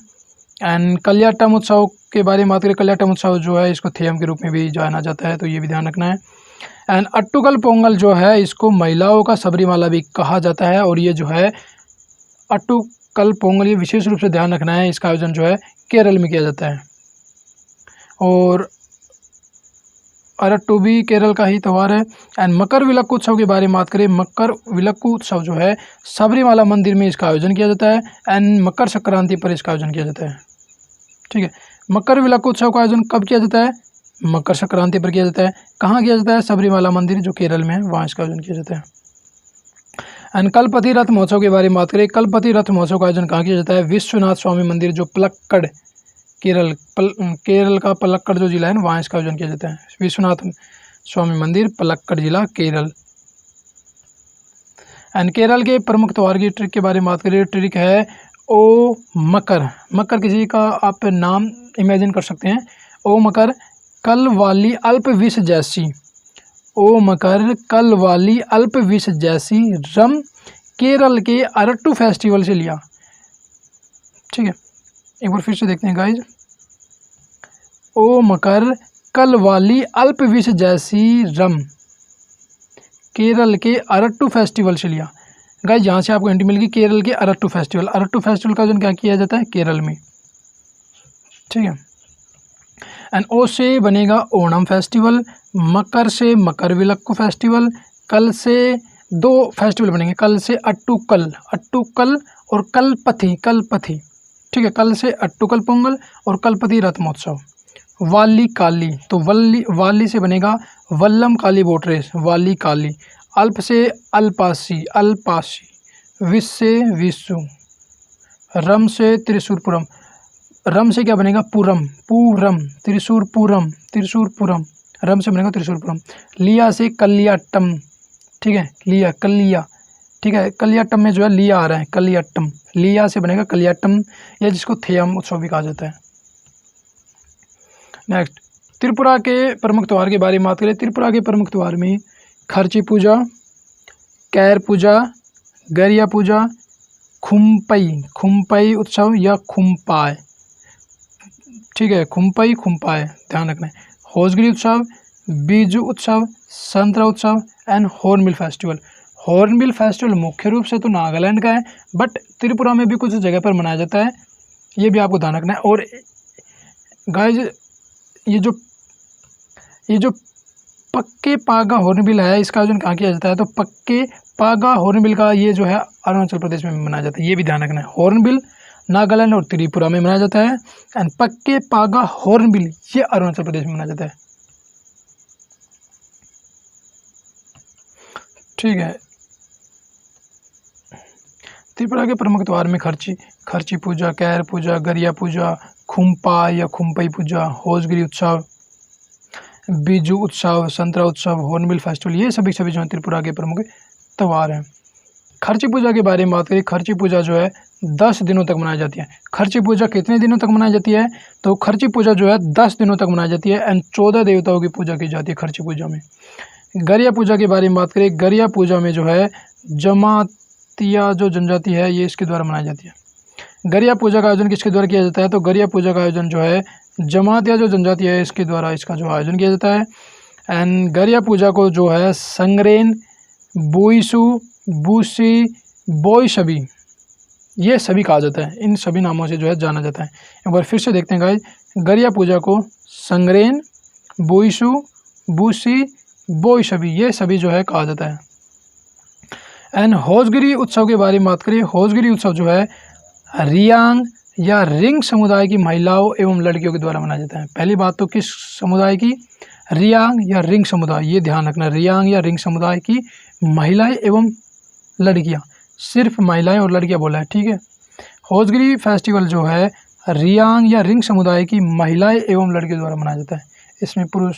एंड कलियाट्टम उत्सव के बारे में बात करें, कलियाट्टम उत्सव जो है इसको थेयम के रूप में भी जाना जाता है, तो ये भी ध्यान रखना है। एंड अट्टुकल पोंगल जो है इसको महिलाओं का सबरीमाला भी कहा जाता है और ये जो है अट्टुकल पोंगल, ये विशेष रूप से ध्यान रखना है, इसका आयोजन जो है केरल में किया जाता है। और अरट्टू भी केरल का ही त्यौहार है। एंड मकरविलक्कू उत्सव के बारे में बात करें, मकरविलक्कू उत्सव जो है सबरीमाला मंदिर में इसका आयोजन किया जाता है एंड मकर संक्रांति पर इसका आयोजन किया जाता है, ठीक है। मकरविलक्कू उत्सव का आयोजन कब किया जाता है? मकर संक्रांति पर किया जाता है। कहाँ किया जाता है? सबरीमाला मंदिर जो केरल में है वहाँ इसका आयोजन किया जाता है। एंड कलपति रथ महोत्सव के बारे में बात करें, कलपति रथ महोत्सव का आयोजन कहाँ किया जाता है? विश्वनाथ स्वामी मंदिर जो पलक्कड़ केरल का पलक्कड़ जो जिला है ना वहाँ इसका आयोजन किया जाता है। विश्वनाथ स्वामी मंदिर पलक्कड़ जिला केरल। एंड केरल के प्रमुख त्योहार की ट्रिक के बारे में बात करें, ट्रिक है ओ मकर। मकर किसी का आप नाम इमेजिन कर सकते हैं। ओ मकर कल वाली अल्प विष जैसी, ओ मकर कल वाली अल्प विष जैसी रम केरल के अरट्टू फेस्टिवल से लिया। ठीक है, एक बार फिर से देखते हैं गाइज। ओ मकर कल वाली अल्प विष जैसी रम केरल के अरट्टू फेस्टिवल से लिया। गाइज यहाँ से आपको हिंट मिल गई, केरल के अरट्टू फेस्टिवल। अरट्टू फेस्टिवल का आयोजन क्या किया जाता है? केरल में। ठीक है, एंड ओ से बनेगा ओणम फेस्टिवल, मकर से मकर विलक्कू फेस्टिवल, कल से दो फेस्टिवल बनेंगे, कल से अट्टुकल और कलपथी। ठीक है, कल से अट्टुकल पोंगल और कलपति रथ महोत्सव। वाली काली, तो वाली से बनेगा वल्लम काली बोट रेस, वाली काली। अल्प से अल्पासी, विश से विशु, रम से त्रिशूरपुरम, रम से क्या बनेगा? पूरम, त्रिशूरपुरम, रम से बनेगा त्रिशूरपुरम। लिया से कलियाट्टम, ठीक है, कलिया, ठीक है, कलियाट्टम में जो है लिया आ रहा है, कलियाट्टम, लिया से बनेगा कलियाट्टम, या जिसको थेयम उत्सव भी कहा जाता है। नेक्स्ट, त्रिपुरा के प्रमुख त्यौहार के बारे में बात करें। त्रिपुरा के प्रमुख त्यौहार में खर्ची पूजा, कैर पूजा, गरिया पूजा, खुम्पई उत्सव या खुम्पाय। ठीक है, खुम्पाय ध्यान रखना है। होजगिरी उत्सव, बीजू उत्सव, संतरा उत्सव and hornbill festival. Hornbill festival मुख्य रूप से तो नागालैंड का है, बट त्रिपुरा में भी कुछ जगह पर मनाया जाता है, ये भी आपको ध्यान रखना है। और गाइज ये जो पक्के पागा हॉर्नबिल है इसका आयोजन कहाँ किया जाता है? तो पक्के पागा हॉर्नबिल का ये जो है अरुणाचल प्रदेश में मनाया जाता है, ये भी ध्यान रखना है। हॉर्नबिल नागालैंड और त्रिपुरा में मनाया जाता है, एंड पक्के पागा हॉर्नबिल ये अरुणाचल प्रदेश में मनाया जाता है। ठीक है, त्रिपुरा के प्रमुख त्यौहार में खर्ची पूजा, कैर पूजा, गरिया पूजा, खुम्पा या खुम्पई पूजा, होजगिरी उत्सव, बीजू उत्सव, संतरा उत्सव, हॉर्नबिल फेस्टिवल, ये सभी जो है त्रिपुरा के प्रमुख त्यौहार हैं। खर्ची पूजा के बारे में बात करें, खर्ची पूजा जो है 10 दिनों तक मनाई जाती है। खर्ची पूजा कितने दिनों तक मनाई जाती है? तो खर्ची पूजा जो है 10 दिनों तक मनाई जाती है, एंड 14 देवताओं की पूजा की जाती है खर्ची पूजा में। गरिया पूजा के बारे में बात करें, गरिया पूजा में जो है जमातिया जो जनजाति है ये इसके द्वारा मनाई जाती है। गरिया पूजा का आयोजन किसके द्वारा किया जाता है? तो गरिया पूजा का आयोजन जो है जमातिया जो जनजाति है इसके द्वारा इसका जो आयोजन किया जाता है। एंड गरिया पूजा को जो है संग्रेन, बोईसु, बूसी, बोईशबी ये सभी कहा जाता है, इन सभी नामों से जो है जाना जाता है। एक बार फिर से देखते हैं गाइस, गरिया पूजा को संग्रेन, बोईसु, बूसी, बोईशबी ये सभी जो है कहा जाता है। एंड होजगिरी उत्सव के बारे में बात करिए, होजगिरी उत्सव जो है रियांग या रिंग समुदाय की महिलाओं एवं लड़कियों के द्वारा मनाया जाता है। पहली बात तो किस समुदाय की? रियांग या रिंग समुदाय, ये ध्यान रखना, रियांग या रिंग समुदाय की महिलाएं एवं लड़कियां, सिर्फ महिलाएं और लड़कियां बोला है, ठीक है। होजगिरी फेस्टिवल जो है रियांग या रिंग समुदाय की महिलाएं एवं लड़कियों द्वारा मनाया जाता है, इसमें पुरुष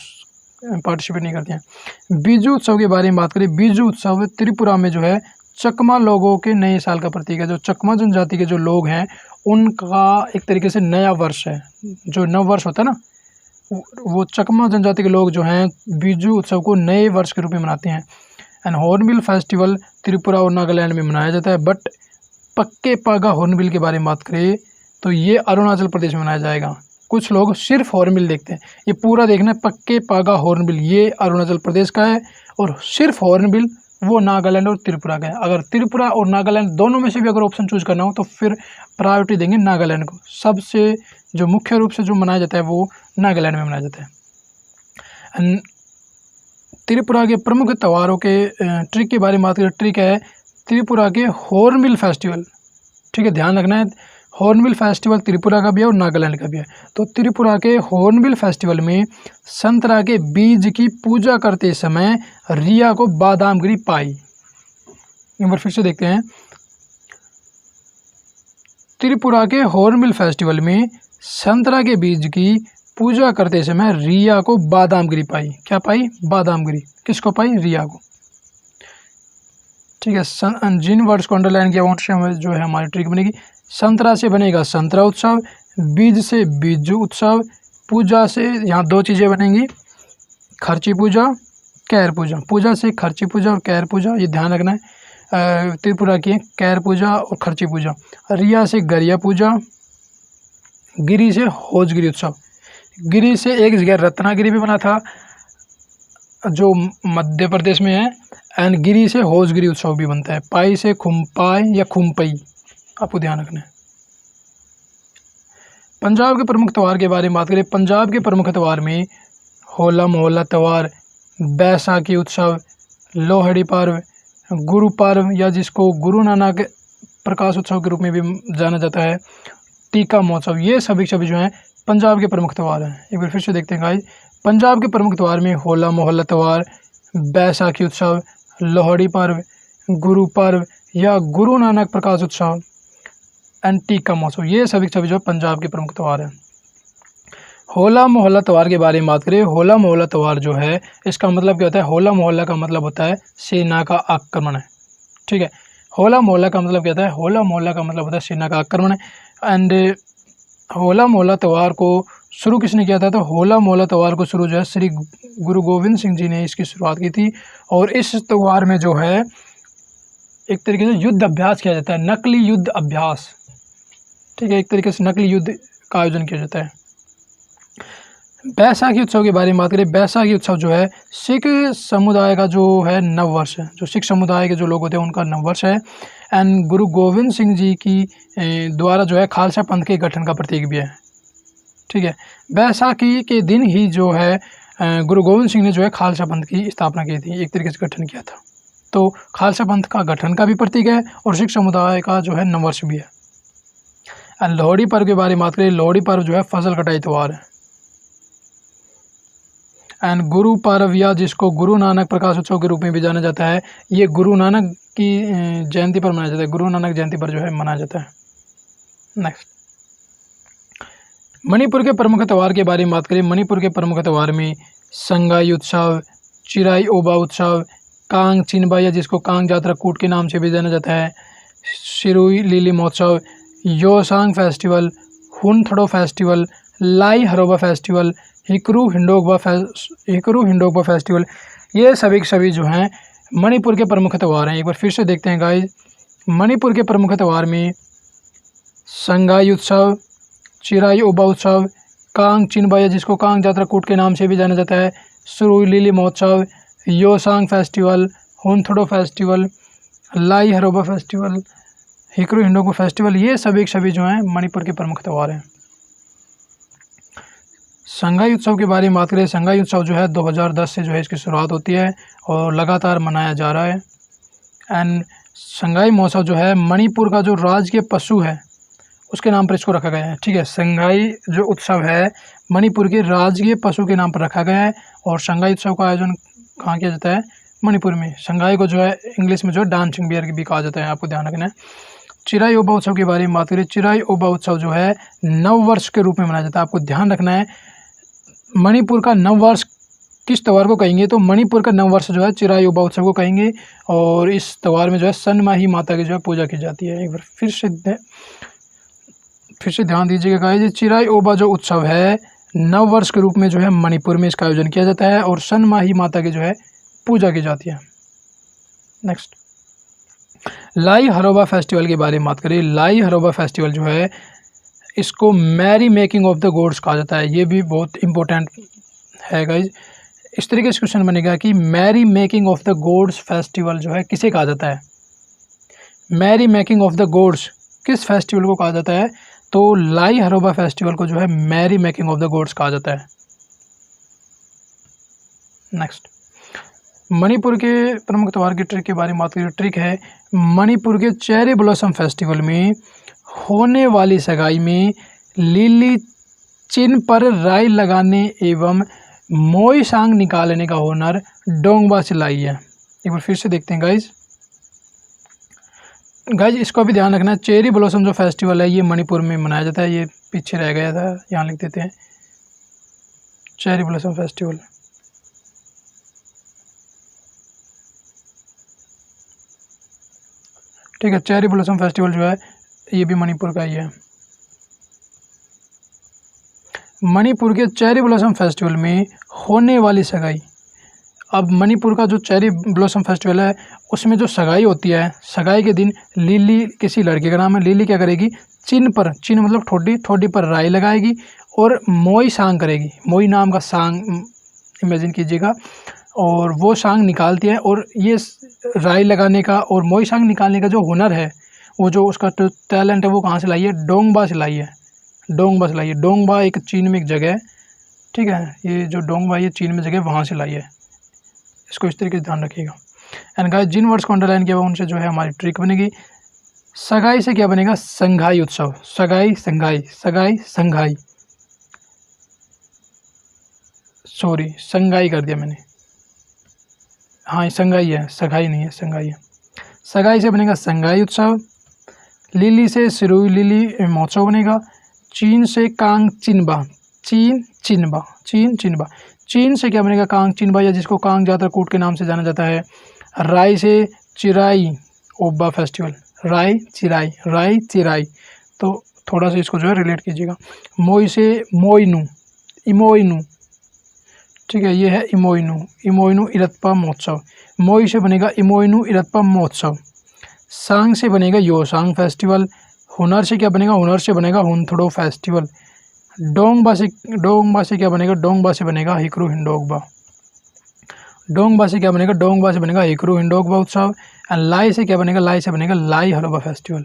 पार्टिसिपेट नहीं करते हैं। बीजू उत्सव के बारे में बात करें, बीजू उत्सव त्रिपुरा में जो है चकमा लोगों के नए साल का प्रतीक है। जो चकमा जनजाति के जो लोग हैं उनका एक तरीके से नया वर्ष है, जो नव वर्ष होता है ना, वो चकमा जनजाति के लोग जो हैं बीजू उत्सव को नए वर्ष के रूप में मनाते हैं। एंड हॉर्नबिल फेस्टिवल त्रिपुरा और नागालैंड में मनाया जाता है, बट पक्के पागा हॉर्नबिल के बारे में बात करें तो ये अरुणाचल प्रदेश में मनाया जाएगा। कुछ लोग सिर्फ हॉर्नबिल देखते हैं, ये पूरा देखना है, पक्के पागा हॉर्नबिल ये अरुणाचल प्रदेश का है और सिर्फ हॉर्नबिल वो नागालैंड और त्रिपुरा का है। अगर त्रिपुरा और नागालैंड दोनों में से भी अगर ऑप्शन चूज करना हो तो फिर प्रायोरिटी देंगे नागालैंड को। सबसे जो मुख्य रूप से जो मनाया जाता है वो नागालैंड में मनाया जाता है। त्रिपुरा के प्रमुख त्योहारों के ट्रिक के बारे में बात करें, ट्रिक है त्रिपुरा के हॉर्नबिल फेस्टिवल, ठीक है, ध्यान रखना है। हॉर्नबिल फेस्टिवल त्रिपुरा का भी है और नागालैंड का भी है। तो त्रिपुरा के हॉर्नबिल फेस्टिवल में संतरा के बीज की पूजा करते समय रिया को बादाम गिरी पाई। एक बार फिर से देखते हैं। त्रिपुरा के हॉर्नबिल फेस्टिवल में संतरा के बीज की पूजा करते समय रिया को बादाम गिरी पाई। क्या पाई? बादाम गिरी। किसको पाई? रिया को। ठीक है, जिन वर्ड्स को अंडरलाइन किया वो जो है हमारी ट्रिक बनेगी। संतरा से बनेगा संतरा उत्सव, बीज से बीज उत्सव, पूजा से यहाँ दो चीज़ें बनेंगी, खर्ची पूजा, कैर पूजा। पूजा से खर्ची पूजा और कैर पूजा, ये ध्यान रखना है। त्रिपुरा की कैर पूजा और खर्ची पूजा। रिया से गरिया पूजा, गिरी से होजगिरी उत्सव। गिरी से एक जगह रत्नागिरी भी बना था जो मध्य प्रदेश में है, एंड गिरी से होजगिरी उत्सव भी बनता है। पाई से खुम्पाई या खुम्पई, आपको ध्यान रखना है। पंजाब के प्रमुख त्यौहार के बारे में बात करें। पंजाब के प्रमुख त्यौहार में होला मोहल्ला त्यौहार, बैसाखी उत्सव, लोहड़ी पर्व, गुरु पर्व या जिसको गुरु नानक प्रकाश उत्सव के रूप में भी जाना जाता है, टीका महोत्सव, ये सभी जो हैं पंजाब के प्रमुख त्यौहार हैं। एक बार फिर से देखते हैं गाइस। पंजाब के प्रमुख त्यौहार में होला मोहल्ला त्यौहार, बैसाखी उत्सव, लोहड़ी पर्व, गुरु पर्व या गुरु नानक प्रकाश उत्सव एंड टीका महोत्सव, ये सभी जो पंजाब के प्रमुख त्यौहार हैं। होला मोहल्ला त्यौहार के बारे में बात करें। होला मोहल्ला त्यौहार जो है इसका मतलब क्या होता है? होला मोहल्ला का मतलब होता है सेना का आक्रमण है। ठीक है, होला मोहल्ला का मतलब क्या होता है? होला मोहल्ला का मतलब होता है सेना का आक्रमण है। एंड होला मोहल्ला त्यौहार को शुरू किसने किया था? तो होला मोहल्ला त्यौहार को शुरू जो है श्री गुरु गोविंद सिंह जी ने इसकी शुरुआत की थी। और इस त्यौहार में जो है एक तरीके से युद्ध अभ्यास किया जाता है, नकली युद्ध अभ्यास। ठीक है, एक तरीके से नकली युद्ध का आयोजन किया जाता है। बैसाखी उत्सव के बारे में बात करें। बैसाखी उत्सव जो है सिख समुदाय का जो है नववर्ष है, जो सिख समुदाय के जो लोग होते हैं उनका नववर्ष है। एंड गुरु गोविंद सिंह जी की द्वारा जो है खालसा पंथ के गठन का प्रतीक भी है। ठीक है, बैसाखी के दिन ही जो है गुरु गोविंद सिंह ने जो है खालसा पंथ की स्थापना की थी, एक तरीके से गठन किया था। तो खालसा पंथ का गठन का भी प्रतीक है और सिख समुदाय का जो है नववर्ष भी है। एंड लोहड़ी पर्व के बारे में बात करें। लोहड़ी पर्व जो है फसल कटाई त्यौहार है। एंड गुरु पर्व या जिसको गुरु नानक प्रकाश उत्सव के रूप में भी जाना जाता है, ये गुरु नानक की जयंती पर मनाया जाता है। गुरु नानक जयंती पर जो है मनाया जाता है। नेक्स्ट, मणिपुर के प्रमुख त्यौहार के बारे में बात करें। मणिपुर के प्रमुख त्यौहार में संगाई उत्सव, चिराई ओबा उत्सव, कांग चिनबा या जिसको कांग जात्रा कूट के नाम से भी जाना जाता है, सिरुई लिली महोत्सव, योसांग फेस्टिवल, हुनथड़ो फेस्टिवल, लाई हरोबा फेस्टिवल, हिकरू हिंडोगबा फेस्टिवल, ये सभी जो हैं मणिपुर के प्रमुख त्यौहार हैं। एक बार फिर से देखते हैं गाइस। मणिपुर के प्रमुख त्यौहार में संगाई उत्सव, चिराई ओबा उत्सव, कांग चिनबा या जिसको कांग जात्रा कूट के नाम से भी जाना जाता है, सुरुई लिली महोत्सव, योसांग फेस्टिवल, हुनथड़ो फेस्टिवल, लाई हरोबा फेस्टिवल, हिकरू हिंडोगबा फेस्टिवल, ये सभी जो हैं मणिपुर के प्रमुख त्यौहार हैं। संगाई उत्सव के बारे में बात करें। संगाई उत्सव जो है 2010 से जो है इसकी शुरुआत होती है और लगातार मनाया जा रहा है। एंड संगाई महोत्सव जो है मणिपुर का जो राजकीय पशु है उसके नाम पर इसको रखा गया है। ठीक है, संगाई जो उत्सव है मणिपुर के राजकीय पशु के नाम पर रखा गया है। और संगाई उत्सव का आयोजन कहाँ किया जाता है? मणिपुर में। संगाई को जो है इंग्लिश में जो है डांसिंग बियर भी कहा जाता है, आपको ध्यान रखना है। चिराई ओबा उत्सव के बारे में बात करें। चिराई ओबा उत्सव जो है नववर्ष के रूप में मनाया जाता है, आपको ध्यान रखना है। मणिपुर का नववर्ष किस त्यौहार को कहेंगे? तो मणिपुर का नववर्ष जो है चिराई ओबा उत्सव को कहेंगे। और इस त्यौहार में जो है सनमाही माता की जो है पूजा की जाती है। एक बार फिर से ध्यान दीजिएगा गाइस। चिराई ओबा जो उत्सव है नववर्ष के रूप में जो है मणिपुर में इसका आयोजन किया जाता है और सनमाही माता की जो है पूजा की जाती है। नेक्स्ट, लाई हरोबा फेस्टिवल के बारे में बात करें। लाई हरोबा फेस्टिवल जो है इसको merry making of the gods कहा जाता है। ये भी बहुत इंपॉर्टेंट है गाइज। इस तरीके से क्वेश्चन बनेगा कि merry making of the gods festival जो है किसे कहा जाता है? Merry making of the gods किस फेस्टिवल को कहा जाता है? तो लाई हरोबा फेस्टिवल को जो है merry making of the gods कहा जाता है। नेक्स्ट, मणिपुर के प्रमुख त्यौहार की ट्रिक के बारे में बात करें। ट्रिक है मणिपुर के चेरी ब्लॉसम फेस्टिवल में होने वाली सगाई में लीली चिन्ह पर राई लगाने एवं मोई सांग निकालने का हुनर डोंगबा सिलाई है। एक बार फिर से देखते हैं गाइज। इसको भी ध्यान रखना है, चेरी ब्लॉसम जो फेस्टिवल है ये मणिपुर में मनाया जाता है। ये पीछे रह गया था, यहाँ लिख देते हैं चेरी ब्लॉसम फेस्टिवल। ठीक है, चेरी ब्लॉसम फेस्टिवल जो है ये भी मणिपुर का ही है। मणिपुर के चेरी ब्लॉसम फेस्टिवल में होने वाली सगाई। अब मणिपुर का जो चेरी ब्लॉसम फेस्टिवल है उसमें जो सगाई होती है, सगाई के दिन लिली, किसी लड़के का नाम है, लिली क्या करेगी, चिन्ह पर, चिन्ह मतलब ठोडी, ठोडी पर राई लगाएगी और मोई सांग करेगी। मोई नाम का सांग इमेजिन कीजिएगा, और वो सांग निकालती है। और ये राई लगाने का और मोई सांग निकालने का जो हुनर है, वो जो उसका टैलेंट है, वो कहाँ से लाई है, डोंगबा से लाई है। डोंगबा से लाई है। डोंगबा एक चीन में एक जगह है, ठीक है, ये जो डोंगबा ये चीन में जगह वहाँ से लाई है। इसको इस तरीके से ध्यान रखिएगा। एंड गाइस जिन वर्ड्स को अंडरलाइन किया हुआ उनसे जो है हमारी ट्रिक बनेगी। सगाई से क्या बनेगा, संघाई उत्सव। सगाई संघाई, सगाई संघाई, सॉरी संगाई कर दिया मैंने, हाँ संगाई है, सगाई नहीं है, संगाई है। सगाई से बनेगा संगाई उत्सव। लिली से सिरुई लिली महोत्सव बनेगा। चीन से कांग चिनबा, चीन चिनबा, चीन चिनबा। चीन से क्या बनेगा, कांग चिनबा, या जिसको कांग जातर कूट के नाम से जाना जाता है। राई से चिराई ओबा फेस्टिवल, राई चिराई, राई चिराई, तो थोड़ा सा इसको जो है रिलेट कीजिएगा। मोई से मोइनू, इमोइनू, ठीक है, ये है इमोइनू, इमोइनू इरत्पा महोत्सव। मोई से बनेगा इमोइनू इरत्पा महोत्सव। सांग से बनेगा योसांग फेस्टिवल। हुनर से क्या बनेगा, हुनर से बनेगा हुनथड़ो फेस्टिवल। डोंगबा से क्या बनेगा, डोंगबा से बनेगा हिकरू हिंडोगबा। डोंगबा से क्या बनेगा, डोंगबा से बनेगा हिकरू हिंडोगबा उत्सव। एंड लाई से क्या बनेगा, लाई से बनेगा लाई हलोबा फेस्टिवल।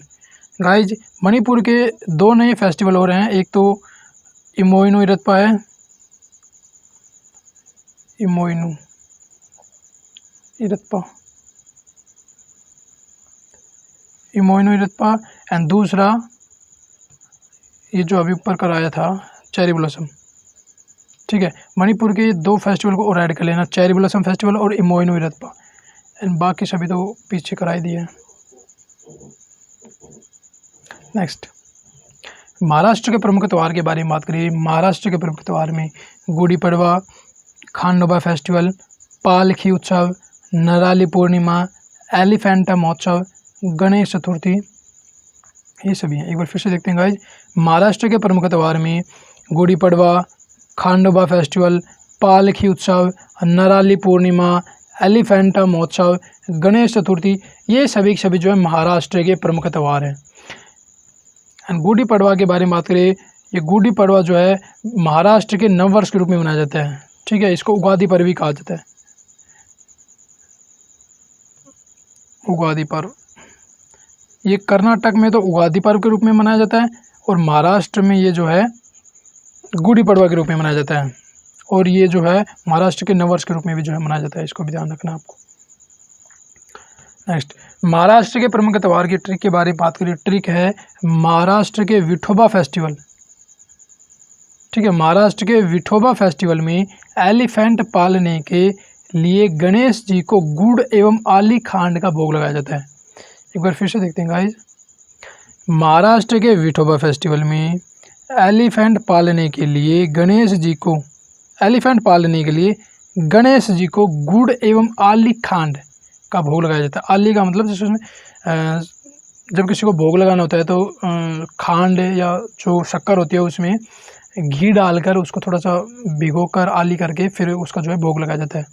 गाइज मणिपुर के दो नए फेस्टिवल हो रहे हैं, एक तो इमोइनू इरत्पा है, इमोइनू इरत्पा, इमोइनू इरत्पा, एंड दूसरा ये जो अभी ऊपर कराया था चेरी ब्लॉसम। ठीक है, मणिपुर के दो फेस्टिवल को और ऐड कर लेना, चेरी ब्लॉसम फेस्टिवल और इमोइनू इरत्पा, एंड बाकी सभी तो पीछे कराई दिए हैं। नेक्स्ट, महाराष्ट्र के प्रमुख त्यौहार के बारे में बात करिए। महाराष्ट्र के प्रमुख त्यौहार में गुड़ी पड़वा, खांडोबा फेस्टिवल, पालखी उत्सव, नराली पूर्णिमा, एलिफेंटा महोत्सव, गणेश चतुर्थी, ये सभी हैं। एक बार फिर से देखते हैं गाइज। महाराष्ट्र के प्रमुख त्यौहार में गुड़ी पड़वा, खांडोबा फेस्टिवल, पालखी उत्सव, नराली पूर्णिमा, एलिफेंटा महोत्सव, गणेश चतुर्थी, ये सभी जो है महाराष्ट्र के प्रमुख त्यौहार हैं। एंड गुड़ी पड़वा के बारे में बात करें, ये गुड़ी पड़वा जो है महाराष्ट्र के नववर्ष के रूप में मनाया जाता है। ठीक है, इसको उगादि पर्व भी कहा जाता है, उगादि पर्व। ये कर्नाटक में तो उगादि पर्व के रूप में मनाया जाता है, और महाराष्ट्र में ये जो है गुड़ी पड़वा के रूप में मनाया जाता है, और ये जो है महाराष्ट्र के नववर्ष के रूप में भी जो है मनाया जाता है। इसको भी ध्यान रखना आपको। नेक्स्ट, महाराष्ट्र के प्रमुख त्यौहार की ट्रिक के बारे में बात करें। ट्रिक है महाराष्ट्र के विठोबा फेस्टिवल। ठीक है, महाराष्ट्र के विठोबा फेस्टिवल में एलिफेंट पालने के लिए गणेश जी को गुड़ एवं आली खांड का भोग लगाया जाता है। एक बार फिर से देखते हैं गाइज। महाराष्ट्र के विठोबा फेस्टिवल में एलिफेंट पालने के लिए गणेश जी को, एलिफेंट पालने के लिए गणेश जी को गुड़ एवं आली खांड का भोग लगाया जाता है। आली का मतलब जैसे उसमें जब किसी को भोग लगाना होता है तो खांड या जो शक्कर होती है उसमें घी डालकर उसको थोड़ा सा भिगोकर आली करके फिर उसका जो है भोग लगाया जाता है।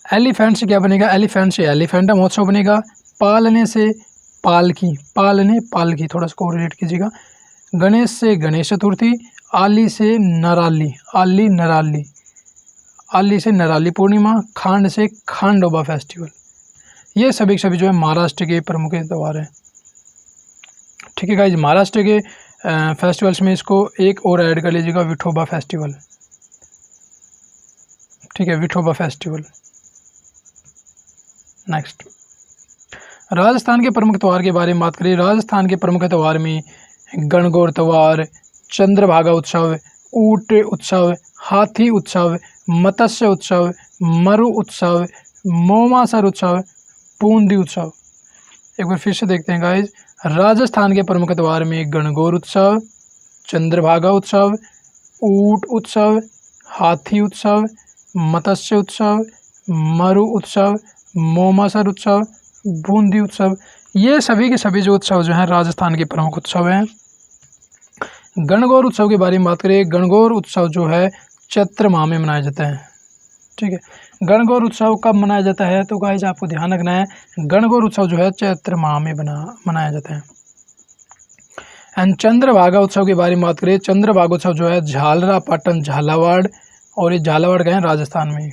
एलिफेंट से क्या बनेगा, एलिफेंट से एलिफेंटा महोत्सव बनेगा। पालने से पालकी, पालने पालकी, थोड़ा सा रिलेट कीजिएगा। गणेश से गणेश चतुर्थी। आली से नराली, आली नराली, आली से नराली पूर्णिमा। खांड से खांडोबा फेस्टिवल। ये सभी जो है महाराष्ट्र के प्रमुख त्यौहार हैं। ठीक है गाइज, महाराष्ट्र के फेस्टिवल्स में इसको एक और ऐड कर लीजिएगा, विठोबा फेस्टिवल। ठीक है, विठोबा फेस्टिवल। नेक्स्ट, राजस्थान के प्रमुख त्यौहार के बारे में बात करें, राजस्थान के प्रमुख त्यौहार में गणगौर त्यौहार, चंद्रभागा उत्सव, ऊंट उत्सव, हाथी उत्सव, मत्स्य उत्सव, मरु उत्सव, मोमासर उत्सव, बूंदी उत्सव। एक बार फिर से देखते हैं गाइज, राजस्थान के प्रमुख त्यौहार में गणगौर उत्सव, चंद्रभागा उत्सव, ऊंट उत्सव, हाथी उत्सव, मत्स्य उत्सव, मरु उत्सव, मोमासर उत्सव, बूंदी उत्सव। ये सभी के सभी जो उत्सव जो हैं राजस्थान के प्रमुख उत्सव हैं। गणगौर उत्सव के बारे में बात करें, गणगौर उत्सव जो है चैत्र माह में मनाया जाता है। ठीक है, गणगौर उत्सव कब मनाया जाता है, तो गाइस आपको ध्यान रखना है, गणगौर उत्सव जो है चैत्र माह में मनाया जाता है। एंड चंद्रभागा उत्सव के बारे में बात करें, चंद्रभागा उत्सव जो है झालरापाटन झालावाड़, और ये झालावाड़ गए राजस्थान में।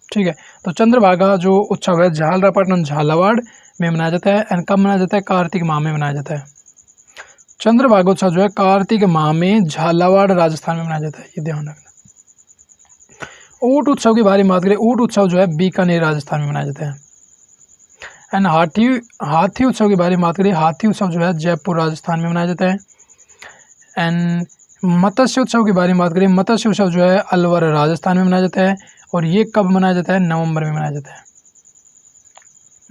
ठीक है, तो चंद्रभागा जो उत्सव है झालरापाटन झालावाड़ में मनाया जाता है। एंड कब मनाया जाता है, कार्तिक माह में मनाया जाता है। चंद्रभागा उत्सव जो है कार्तिक माह में झालावाड़ राजस्थान में मनाया जाता है, ये ध्यान रखना। ऊंट उत्सव के बारे में बात करें, ऊंट उत्सव जो है बीकानेर राजस्थान में मनाया जाता है। एंड हाथी उत्सव के बारे में बात करें, हाथी उत्सव जो है जयपुर राजस्थान में मनाया जाता है। एंड मत्स्य उत्सव के बारे में बात करें, मत्स्य उत्सव जो है अलवर राजस्थान में मनाया जाता है, और ये कब मनाया जाता है, नवंबर में मनाया जाता है।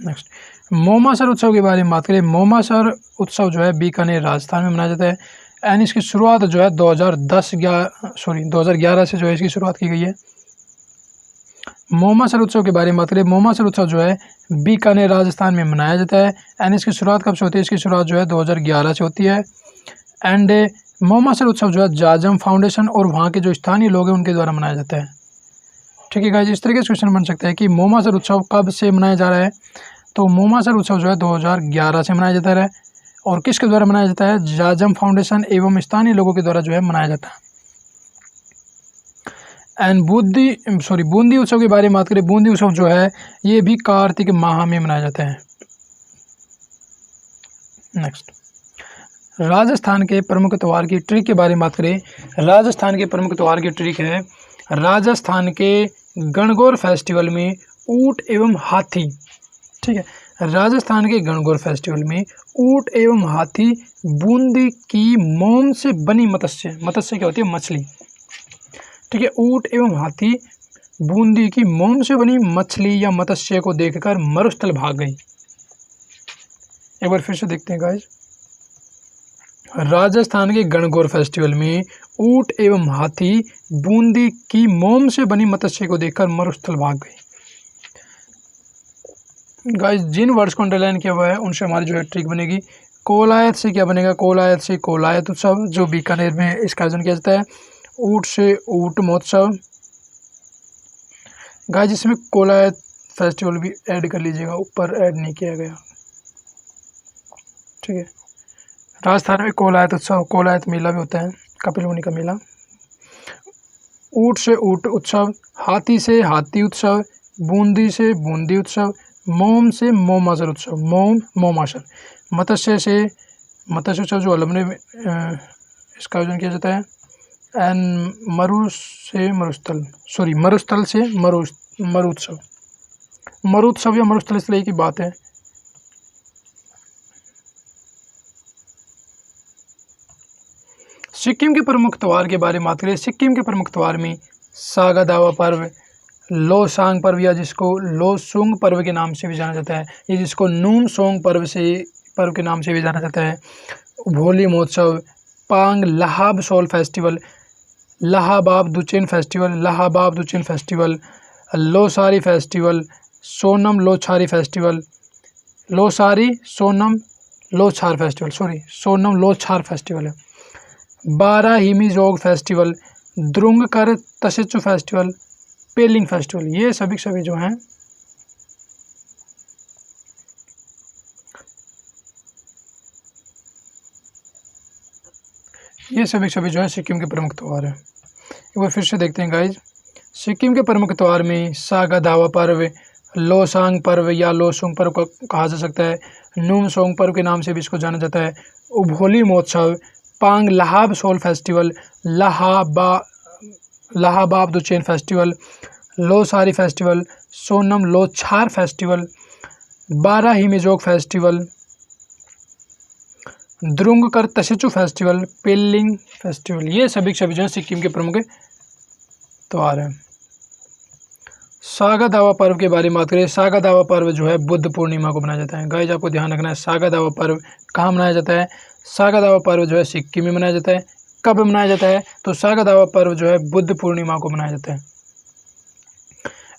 नेक्स्ट, मोमासर उत्सव के बारे में बात करें, मोमासर उत्सव जो है बीकानेर राजस्थान में मनाया जाता है। एंड इसकी शुरुआत जो है 2011 से जो है इसकी शुरुआत की गई है। मोमासर उत्सव के बारे में बात करें, मोमासर उत्सव जो है बीकानेर राजस्थान में मनाया जाता है। एंड इसकी शुरुआत कब से होती है, इसकी शुरुआत जो है 2011 से होती है। एंड मोमासर उत्सव जो है जाजम फाउंडेशन और वहाँ के जो स्थानीय लोग हैं उनके द्वारा मनाया जाता है। ठीक है गाइस, इस तरीके से क्वेश्चन बन सकता है कि मोमासर उत्सव कब से मनाया जा रहा है, तो मोमासर उत्सव जो है 2011 से मनाया जाता है, और किसके द्वारा मनाया जाता है, जाजम फाउंडेशन एवं स्थानीय लोगों के द्वारा जो है मनाया जाता है। एंड बूंदी उत्सव के बारे में बात करें, बूंदी उत्सव जो है ये भी कार्तिक माह में मनाया जाता है। नेक्स्ट, राजस्थान के प्रमुख त्यौहार की ट्रिक के बारे में बात करें, राजस्थान के प्रमुख त्यौहार की ट्रिक है, राजस्थान के गणगौर फेस्टिवल में ऊंट एवं हाथी। ठीक है, राजस्थान के गणगौर फेस्टिवल में ऊंट एवं हाथी बूंदी की मोम से बनी मत्स्य क्या होती है, मछली। ठीक है, ऊंट एवं हाथी बूंदी की मोम से बनी मछली या मत्स्य को देखकर मरुस्थल भाग गई। एक बार फिर से देखते हैं गाइस, राजस्थान के गणगौर फेस्टिवल में ऊंट एवं हाथी बूंदी की मोम से बनी मत्स्य को देखकर मरुस्थल भाग गई। गाइस, जिन वर्ड्स को अंडरलाइन किया हुआ है उनसे हमारी जो है ट्रिक बनेगी। कोलायत से क्या बनेगा, कोलायत से कोलायत उत्सव जो बीकानेर में इसका आयोजन किया जाता है। ऊंट से ऊंट महोत्सव। गाइस, इसमें कोलायत फेस्टिवल भी ऐड कर लीजिएगा, ऊपर ऐड नहीं किया गया। ठीक है, राजस्थान में कोलायत उत्सव, कोलायत मेला भी होता है, कपिल मुनि का मेला। ऊंट से ऊंट उत्सव, हाथी से हाथी उत्सव, बूंदी से बूंदी उत्सव, मोम से मोमासर उत्सव, मोमासर। मत्स्य से मत्स्य उत्सव जो अलमने में इसका आयोजन किया जाता है। एंड मरुस्थल से मरुत्सव, मरुत्सव या मरुस्थल इस तरह की बात है। सिक्किम के प्रमुख त्यौहार के बारे में बात करें, सिक्किम के प्रमुख त्यौहार में सागा दावा पर्व, लोसांग पर्व या जिसको लोसुंग पर्व के नाम से भी जाना जाता है, ये जिसको नूम सोंग पर्व के नाम से भी जाना जाता है। भोली महोत्सव, Pang लहाब soul festival, Lhabab Duchen festival, Losari festival, Sonam Lochhari festival, Sonam Lochar festival है। Bara Himi Jog festival, Drungkar Tshechu festival, Pelling festival, ये सभी जो हैं ये सभी जो है सिक्किम के प्रमुख त्यौहार हैं। एक बार फिर से देखते हैं गाइज, सिक्किम के प्रमुख त्यौहार में सागा दावा पर्व, लोसांग पर्व या लोसुंग पर्व को कहा जा सकता है। नूम सोंग पर्व के नाम से भी इसको जाना जाता है। उभोली महोत्सव, Pang लहाब soul festival, Lhabab Duchen festival, Losari festival, Sonam Lochar festival, Bara Himejog festival, Drungkar Tsechu festival, Pelling festival. ये सभी सभी जो है सिक्किम के प्रमुख त्योहार हैं। सागा दावा पर्व के बारे में बात करें, सागा दावा पर्व जो है बुद्ध पूर्णिमा को मनाया जाता है। गाइस आपको ध्यान रखना है, सागा दावा पर्व कहाँ मनाया जाता है? सागा दावा पर्व जो है सिक्किम में मनाया जाता है। कब मनाया जाता है? तो सागा दावा पर्व जो है बुद्ध पूर्णिमा को मनाया जाता है।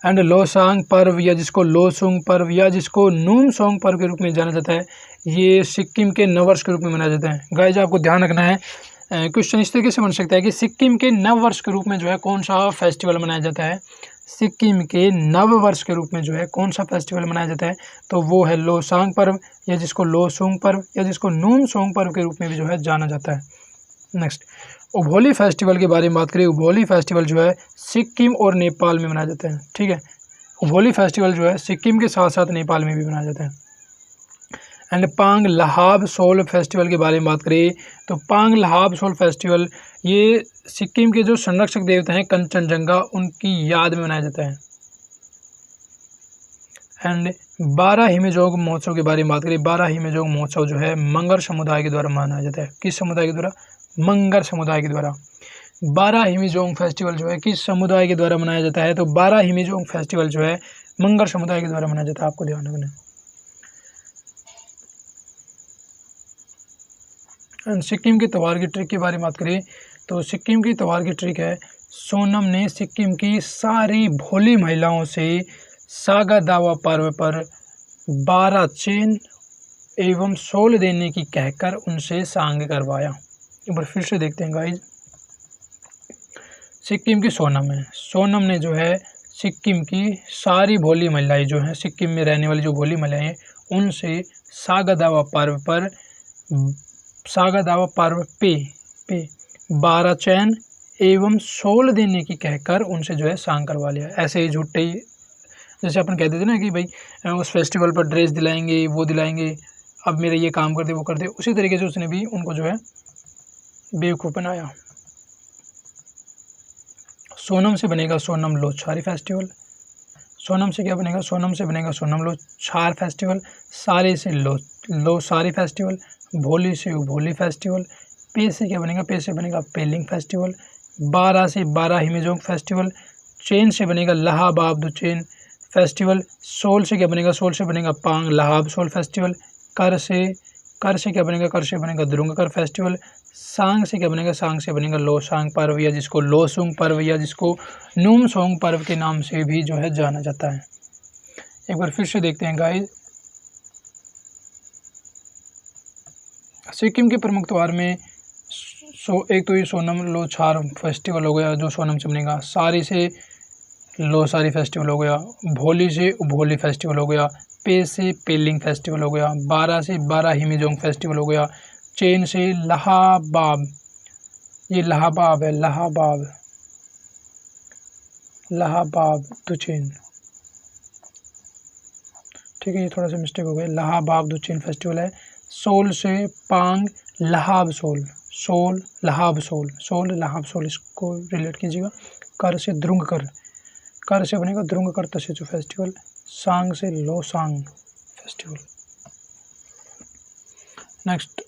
एंड लोसांग पर्व या जिसको लोसुंग पर्व या जिसको नूमसोंग पर्व के रूप में जाना जाता है, ये सिक्किम के नववर्ष के रूप में मनाया जाता है। गाइस आपको ध्यान रखना है, क्वेश्चन इस तरीके से बन सकता है कि सिक्किम के नववर्ष के रूप में जो है कौन सा फेस्टिवल मनाया जाता है? सिक्किम के नव वर्ष के रूप में जो है कौन सा फेस्टिवल मनाया जाता है? तो वो है लोसांग पर्व या जिसको लोसुंग पर्व या जिसको नूमसोंग पर्व के रूप में भी जो है जाना जाता है। नेक्स्ट, उभोली फेस्टिवल के बारे में बात करें। उभोली फेस्टिवल जो है सिक्किम और नेपाल में मनाया जाता है। ठीक है, उभोली फेस्टिवल जो है सिक्किम के साथ साथ नेपाल में भी मनाया जाता है। एंड पांग लहाब सोल फेस्टिवल के बारे में बात करें तो पांग लहाब सोल फेस्टिवल ये सिक्किम के जो संरक्षक देवता हैं कंचनजंगा, उनकी याद में मनाया जाता है। एंड बारा हिमेजोग महोत्सव के बारे में बात करें। बारा हिमेजोग महोत्सव जो है मंगर समुदाय के द्वारा मनाया जाता है। किस समुदाय के द्वारा? मंगर समुदाय के द्वारा। बारा हिमेजोग फेस्टिवल जो है किस समुदाय के द्वारा मनाया जाता है? तो बारा हिमेजोग फेस्टिवल जो है मंगर समुदाय के द्वारा मनाया जाता है। आपको ध्यान रखना है। सिक्किम के त्योहार की ट्रिक के बारे में बात करें तो सिक्किम की त्योहार की ट्रिक है, सोनम ने सिक्किम की सारी भोली महिलाओं से सागा दावा पर्व पर 12 चेन एवं सोल देने की कहकर उनसे सांग करवाया। एक बार फिर से देखते हैं गाइज। सिक्किम की सोनम है, सोनम ने जो है सिक्किम की सारी भोली महिलाएं जो हैं, सिक्किम में रहने वाली जो भोली महिलाएं, उनसे सागा दावा पर्व पर सागा दावा पर्व पे 12 चैन एवं सोल देने की कहकर उनसे जो है सांग करवा लिया। ऐसे ही झूठे ही जैसे अपन कहते थे ना कि भाई उस फेस्टिवल पर ड्रेस दिलाएंगे, वो दिलाएंगे, अब मेरा ये काम कर दे, वो कर दे, उसी तरीके से उसने भी उनको जो है बेवकूफ़ बनाया। सोनम से बनेगा सोनम लोछारी फेस्टिवल। सोनम से क्या बनेगा? सोनम से बनेगा सोनम लोछार फेस्टिवल। सारे से लोसारी फेस्टिवल। भोली से उभोली फेस्टिवल। पे से क्या बनेगा? पे से बनेगा पेलिंग फेस्टिवल। 12 से 12 हिमेजोग फेस्टिवल। चेन से बनेगा लहाबाब दु चेन फेस्टिवल। सोल से क्या बनेगा? सोल से बनेगा पांग लहाब सोल फेस्टिवल। कर से क्या बनेगा? कर से बनेगा द्रुंगकर फेस्टिवल। सांग से क्या बनेगा? सांग से बनेगा लोसांग पर्व या जिसको लोसुंग पर्व या जिसको नूमसोंग पर्व के नाम से भी जो है जाना जाता है। एक बार फिर से देखते हैं गाइस। सिक्किम के प्रमुख त्योहार में एक तो ये सोनम लोछार फेस्टिवल हो गया जो सोनम से बनेगा, सारी से लोसारी फेस्टिवल हो गया, भोली से उभोली फेस्टिवल हो गया, पे से पेलिंग फेस्टिवल हो गया, 12 से 12 हिमेजोंग फेस्टिवल हो गया, चेन से लहाबाब, ये लहाबाब है, लहाबाब दु चेन, ठीक है, ये थोड़ा सा मिस्टेक हो गया, लहाबाब दु चेन फेस्टिवल है। सोल से पांग लहाब सोल, सोल लहाब सोल, सोल लहाब सोल, इसको रिलेट कीजिएगा। कर से द्रुंगकर, कर से बनेगा द्रुंगकर तसेचु फेस्टिवल। सांग से लोसांग फेस्टिवल। नेक्स्ट,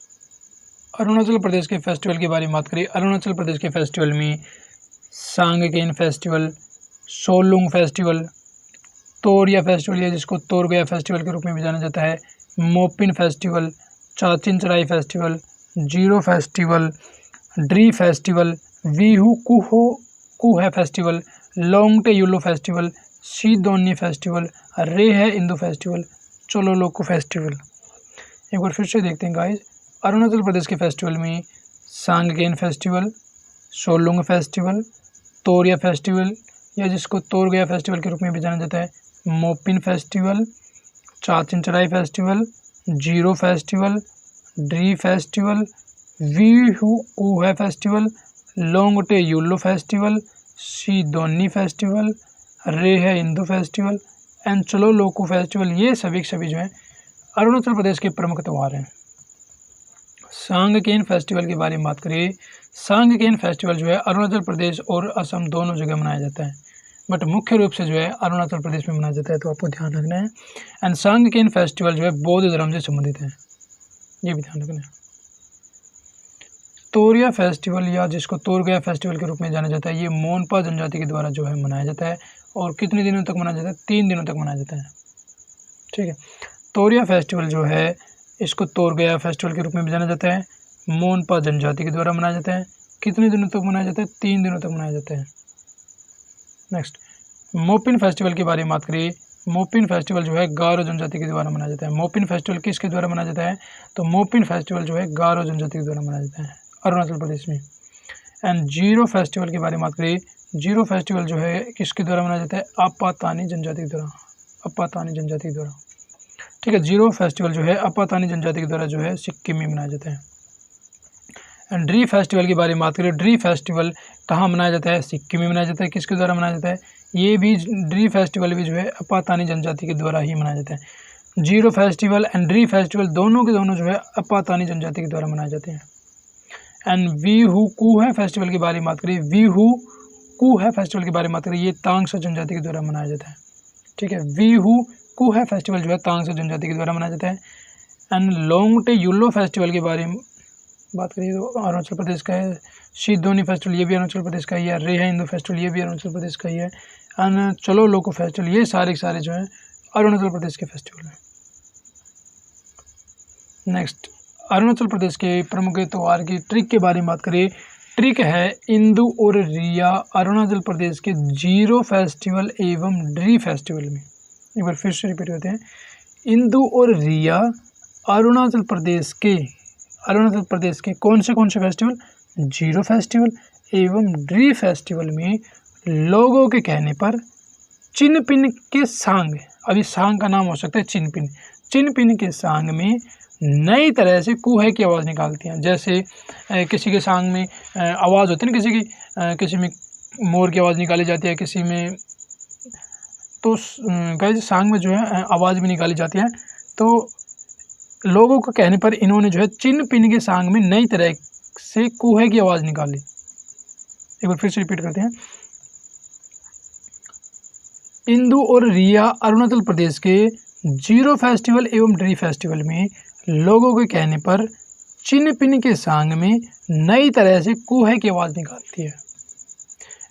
अरुणाचल प्रदेश के फेस्टिवल के बारे में बात करें। अरुणाचल प्रदेश के फेस्टिवल में Sangken festival, Solung festival, Toriya festival या जिसको तोरगया फेस्टिवल के रूप में भी जाना जाता है, Mopin festival, Chachin Charai festival, Ziro festival, Dree festival, Vihu Kuh festival, Longte Yullo festival, Sidonyi festival, रे है इंदू फेस्टिवल, चोलो लोको फेस्टिवल। एक बार फिर से देखते हैं गाइस। अरुणाचल प्रदेश के फेस्टिवल में Sangken festival, Solung festival, Toriya festival या जिसको तोरगया फेस्टिवल के रूप में भी जाना जाता है, Mopin festival, Chachin Charai festival, Ziro festival, Dree festival, Vihu Kuh festival, Longte Yullo festival, Sidonyi festival, रे है इंदू फेस्टिवल एंड चलो लोको फेस्टिवल। ये सभी जो हैं अरुणाचल प्रदेश के प्रमुख त्यौहार हैं। सांगकेन फेस्टिवल के बारे में बात करें। सांगकेन फेस्टिवल जो है अरुणाचल प्रदेश और असम दोनों जगह मनाया जाता है। बट मुख्य रूप से जो है अरुणाचल प्रदेश में मनाया जाता है, तो आपको ध्यान रखना है। एंड सांगकेन फेस्टिवल जो है बौद्ध धर्म से संबंधित है, ये भी ध्यान रखना है। तोरिया फेस्टिवल या जिसको तोरगया फेस्टिवल के रूप में जाना जाता है, ये मोनपा जनजाति के द्वारा जो है मनाया जाता है और कितने दिनों तक मनाया जाता है? 3 दिनों तक मनाया जाता है। ठीक है, तोरिया फेस्टिवल जो है इसको तोरगया फेस्टिवल के रूप में भी जाना जाता है, मोनपा जनजाति के द्वारा मनाया जाता है। कितने दिनों तक मनाया जाता है? 3 दिनों तक मनाया जाता है। नेक्स्ट, मोपिन फेस्टिवल के बारे में बात करिए। मोपिन फेस्टिवल जो है गारो जनजाति के द्वारा मनाया जाता है। मोपिन फेस्टिवल किसके द्वारा मनाया जाता है? तो मोपिन फेस्टिवल जो है गारो जनजाति के द्वारा मनाया जाता है अरुणाचल प्रदेश में। एंड जीरो फेस्टिवल के बारे में बात करिए। जीरो फेस्टिवल जो है किसके द्वारा मनाया जाता है? अपातानी जनजाति के द्वारा, अपातानी जनजाति के द्वारा। ठीक है, जीरो फेस्टिवल जो है अपातानी जनजाति के द्वारा जो है सिक्किम में मनाया जाता है। एंड ड्री फेस्टिवल के बारे में बात करें। ड्री फेस्टिवल कहाँ मनाया जाता है? सिक्किम में मनाया जाता है। किसके द्वारा मनाया जाता है? ये भी ड्री फेस्टिवल भी जो है अपातानी जनजाति के द्वारा ही मनाया जाता है। Ziro festival and Dree festival दोनों के दोनों जो है अपातानी जनजाति के द्वारा मनाए जाते हैं। एंड वी हु कू है फेस्टिवल के बारे में बात करिए। वी हु कू है फेस्टिवल के बारे में बात करिए, ये तांगसा जनजाति के द्वारा मनाया जाता है। ठीक है, वी हु कू है फेस्टिवल जो है तांगसा जनजाति के द्वारा मनाया जाता है। एंड लोंगटे युल्लो फेस्टिवल के बारे में बात करिए तो अरुणाचल प्रदेश का है। शीतोनी फेस्टिवल ये भी अरुणाचल प्रदेश का ही है। रेहा हिंदू फेस्टिवल ये भी अरुणाचल प्रदेश का ही है। एंड चलो लोको फेस्टिवल ये सारे जो हैं अरुणाचल प्रदेश के फेस्टिवल हैं। नेक्स्ट, अरुणाचल प्रदेश के प्रमुख त्यौहार की ट्रिक के बारे में बात करें। ट्रिक है इंदु और रिया अरुणाचल प्रदेश के जीरो फेस्टिवल एवं ड्री फेस्टिवल में। एक बार फिर से रिपीट करते हैं। इंदु और रिया अरुणाचल प्रदेश के कौन से फेस्टिवल? जीरो फेस्टिवल एवं ड्री फेस्टिवल में लोगों के कहने पर चिनपिन के सांग, अभी सांग का नाम हो सकता है चिनपिन के सांग में नई तरह से कूहे की आवाज़ निकालती हैं। जैसे किसी के सांग में आवाज़ होती है ना, किसी में मोर की आवाज़ निकाली जाती है, किसी में तो गाइस सांग में जो है आवाज़ भी निकाली जाती है। तो लोगों के कहने पर इन्होंने जो है चिनपिन के सांग में नई तरह से कूहे की आवाज़ निकाली। एक बार फिर से रिपीट करते हैं। इंदु और रिया अरुणाचल प्रदेश के जीरो फेस्टिवल एवं ड्री फेस्टिवल में लोगों के कहने पर चिनपिन के सांग में नई तरह से कूहे की आवाज़ निकालती है।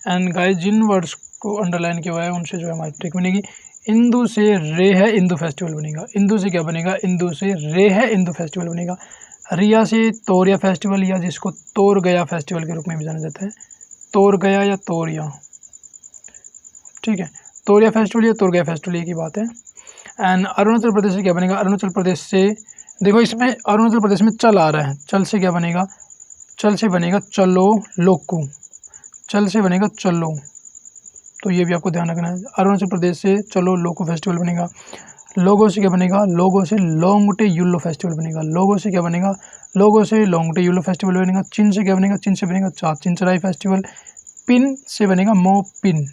एंड गाइस जिन वर्ड्स को अंडरलाइन किया हुआ है उनसे जो है हमारी ट्रिक बनेगी। इंदु से रे है इंदु फेस्टिवल बनेगा। इंदु से क्या बनेगा? इंदु से रे है इंदु फेस्टिवल बनेगा। रिया से तोरिया फेस्टिवल या जिसको तोर गया फेस्टिवल के रूप में भी जाना जाता है। तोर गया या तोरिया, ठीक है, तोरिया फेस्टिवल या तोर गया फेस्टिवल एक ही बात है। एंड अरुणाचल प्रदेश से क्या बनेगा? अरुणाचल प्रदेश से देखो इसमें अरुणाचल प्रदेश में चल आ रहा है, चल से क्या बनेगा? चल से बनेगा चलो लोकू, चल से बनेगा चलो, तो ये भी आपको ध्यान रखना है। अरुणाचल प्रदेश से चलो लोको फेस्टिवल बनेगा। लोगों से क्या बनेगा? लोगों से लोंगटे युल्लो फेस्टिवल बनेगा। लोगों से क्या बनेगा? लोगों से लोंगटे युल्लो फेस्टिवल बनेगा। चिन से क्या बनेगा? चिन से बनेगा चिंचराई फेस्टिवल। पिन से बनेगा मोपिन,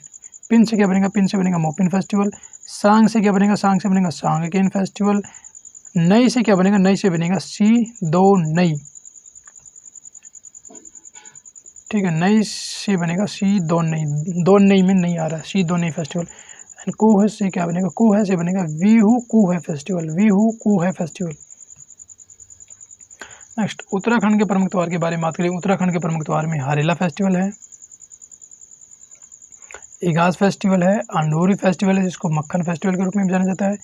पिन से क्या बनेगा? पिन से बनेगा मोपिन फेस्टिवल। सांग से क्या बनेगा? सांग से बनेगा सांगकेन फेस्टिवल। नई से क्या बनेगा? नई से बनेगा सी दो नई, ठीक है, नई से बनेगा सी दो नई में नहीं आ रहा है, सी दो नई फेस्टिवल। एंड कूह से क्या बनेगा? कूह से बनेगा वीहू कूह फेस्टिवल, वीहू कूह फेस्टिवल। नेक्स्ट, उत्तराखंड के प्रमुख त्यौहार के बारे में बात करें। उत्तराखंड के प्रमुख त्यौहार में हरेला फेस्टिवल है, इगास फेस्टिवल है, अंडोरी फेस्टिवल है जिसको मक्खन फेस्टिवल के रूप में जाना जाता है,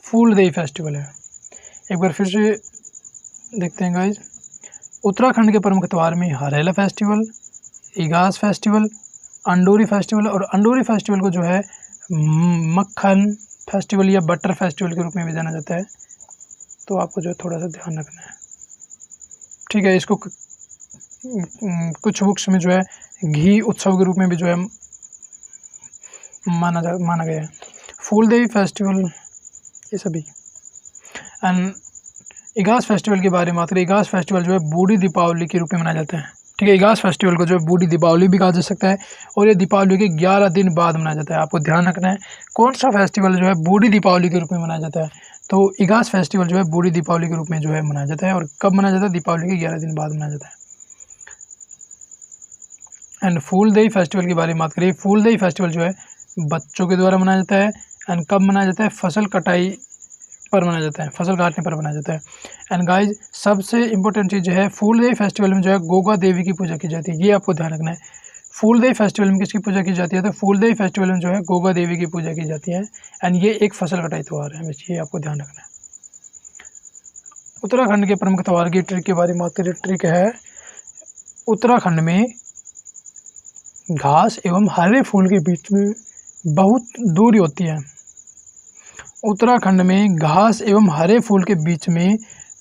फूलदेई फेस्टिवल है। एक बार फिर से देखते हैं गाइज। उत्तराखंड के प्रमुख त्यौहार में Harela festival, Igas festival, Andori festival, और अंडोरी फेस्टिवल को जो है मक्खन फेस्टिवल या बटर फेस्टिवल के रूप में भी जाना जाता है, तो आपको जो है थोड़ा सा ध्यान रखना है, ठीक है। इसको कुछ बुक्स में जो है घी उत्सव के रूप में भी जो है माना गया है। फूलदेई फेस्टिवल ये सभी। एंड इगास फेस्टिवल के बारे में बात करें। इगास फेस्टिवल जो है बूढ़ी दीपावली के रूप में मनाया जाता है, ठीक है। इगास फेस्टिवल को जो है बूढ़ी दीपावली भी कहा जा सकता है और ये दीपावली के 11 दिन बाद मनाया जाता है। आपको ध्यान रखना है कौन सा फेस्टिवल जो है बूढ़ी दीपावली के रूप में मनाया जाता है, तो इगास फेस्टिवल जो है बूढ़ी दीपावली के रूप में जो है मनाया जाता है। और कब मनाया जाता है? दीपावली के 11 दिन बाद मनाया जाता है। एंड फूलदेई फेस्टिवल के बारे में बात करें। फूलदेई फेस्टिवल जो है बच्चों के द्वारा मनाया जाता है। एंड कब मनाया जाता है? फसल कटाई पर मनाया जाता है, फसल काटने पर मनाया जाता है। एंड गाइज सबसे इंपॉर्टेंट चीज़ है, फूलदेई फेस्टिवल में जो है गोगा देवी की पूजा की जाती है, ये आपको ध्यान रखना है। फूलदेई फेस्टिवल में किसकी पूजा की जाती है? तो फूलदेई फेस्टिवल में जो है गोगा देवी की पूजा की जाती है। एंड ये एक फसल कटाई त्यौहार है, बस ये आपको ध्यान रखना है। उत्तराखंड के प्रमुख त्यौहार की ट्रिक के बारे में बात करें। ट्रिक है, उत्तराखंड में घास एवं हरे फूल के बीच में बहुत दूरी होती है। उत्तराखंड में घास एवं हरे फूल के बीच में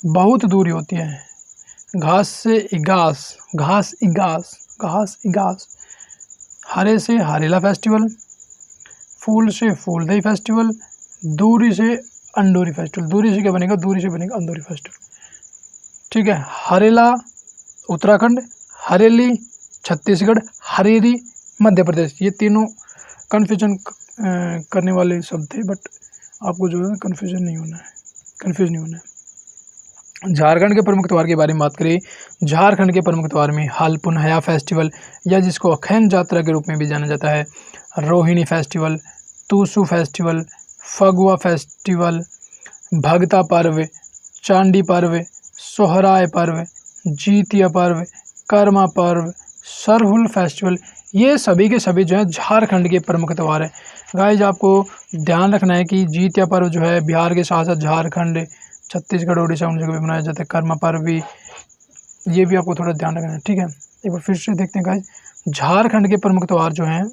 बहुत दूरी होती है। घास से इगास, घास इगास, घास इगास। हरे से हरेला फेस्टिवल, फूल से फूलदेई फेस्टिवल, दूरी से अंडोरी फेस्टिवल। दूरी से क्या बनेगा? दूरी से बनेगा अंदोरी फेस्टिवल। ठीक है, हरेला उत्तराखंड, हरेली छत्तीसगढ़, हरेरी मध्य प्रदेश। ये तीनों कन्फ्यूजन करने वाले शब्द थे, बट आपको जो है कंफ्यूज नहीं होना है। झारखंड के प्रमुख त्यौहार के बारे में बात करें। झारखंड के प्रमुख त्यौहार में हल पुनहया फेस्टिवल, या जिसको अखैन जात्रा के रूप में भी जाना जाता है, Rohini festival, Tusu festival, Phagua festival, भगता पर्व, चांडी पर्व, सोहराय पर्व, जीतिया पर्व, कर्मा पर्व, सरहुल फेस्टिवल, ये सभी के सभी जो है झारखंड के प्रमुख त्यौहार है। गाइज आपको ध्यान रखना है कि जीतिया पर्व जो है बिहार के साथ साथ झारखंड, छत्तीसगढ़, उड़ीसा उन जगह भी मनाया जाता है। कर्मा पर्व भी, ये भी आपको थोड़ा ध्यान रखना है। ठीक है, एक बार फिर से देखते हैं गाइज, झारखंड के प्रमुख त्यौहार जो हैं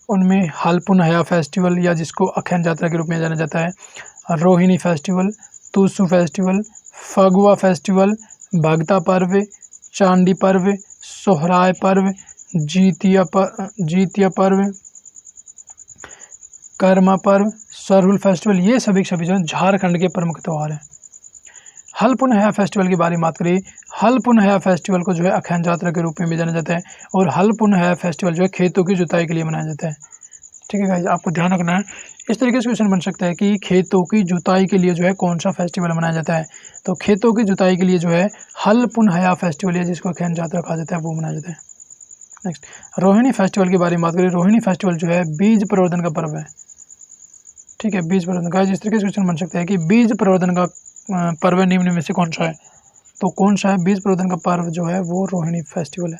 उनमें हल पुनहया फेस्टिवल, या जिसको अखैन जात्रा के रूप में जाना जाता है, Rohini festival, Tusu festival, Phagua festival, भगता पर्व, चांडी पर्व, सोहराय पर्व, जीतिया पर्व, कर्मा पर्व, सरहुल फेस्टिवल, ये सभी जो है झारखंड के प्रमुख त्यौहार हैं। हल पुनहया फेस्टिवल की बारे में बात करें। हल पुनहया फेस्टिवल को जो है अखैन जात्रा के रूप में भी जाना जाता है, और हल पुनहया फेस्टिवल जो है खेतों की जुताई के लिए मनाया जाता है। ठीक है गाइस, आपको ध्यान रखना है। इस तरीके से क्वेश्चन बन सकता है कि खेतों की जुताई के लिए जो है कौन सा फेस्टिवल मनाया जाता है। तो खेतों की जुताई के लिए जो है हल पुनहया फेस्टिवल, या जिसको अखैन जात्रा कहा जाता है, वो मनाया जाता है। नेक्स्ट, रोहिणी फेस्टिवल की बारे में बात करें। रोहिणी फेस्टिवल जो है बीज प्रवर्धन का पर्व है। ठीक है, बीज प्रवर्धन का इस तरीके से क्वेश्चन बन सकता है कि बीज प्रवर्धन का पर्व निम्न में से कौन सा है। तो कौन सा है? बीज प्रवर्धन का पर्व जो है वो रोहिणी फेस्टिवल है।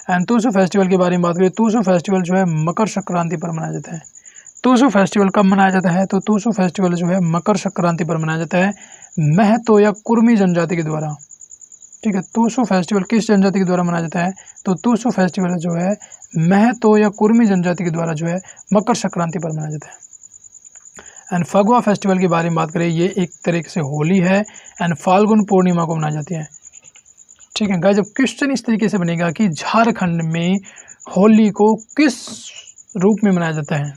एंड टूसू फेस्टिवल के बारे में बात करें। टूसू फेस्टिवल जो है मकर संक्रांति पर मनाया जाता है। टूसू फेस्टिवल कब मनाया जाता है? तो टूसू फेस्टिवल जो है मकर संक्रांति पर मनाया जाता है, महतो या कुर्मी जनजाति के द्वारा। ठीक है, टूसू फेस्टिवल किस जनजाति के द्वारा मनाया जाता है? तो टूसू फेस्टिवल जो है महतो या कुर्मी जनजाति के द्वारा जो है मकर संक्रांति पर मनाया जाता है। एंड फगुआ फेस्टिवल के बारे में बात करें, ये एक तरीके से होली है एंड फाल्गुन पूर्णिमा को मनाई जाती है। ठीक है गाइस, जब क्वेश्चन इस तरीके से बनेगा कि झारखंड में होली को किस रूप में मनाया जाता है,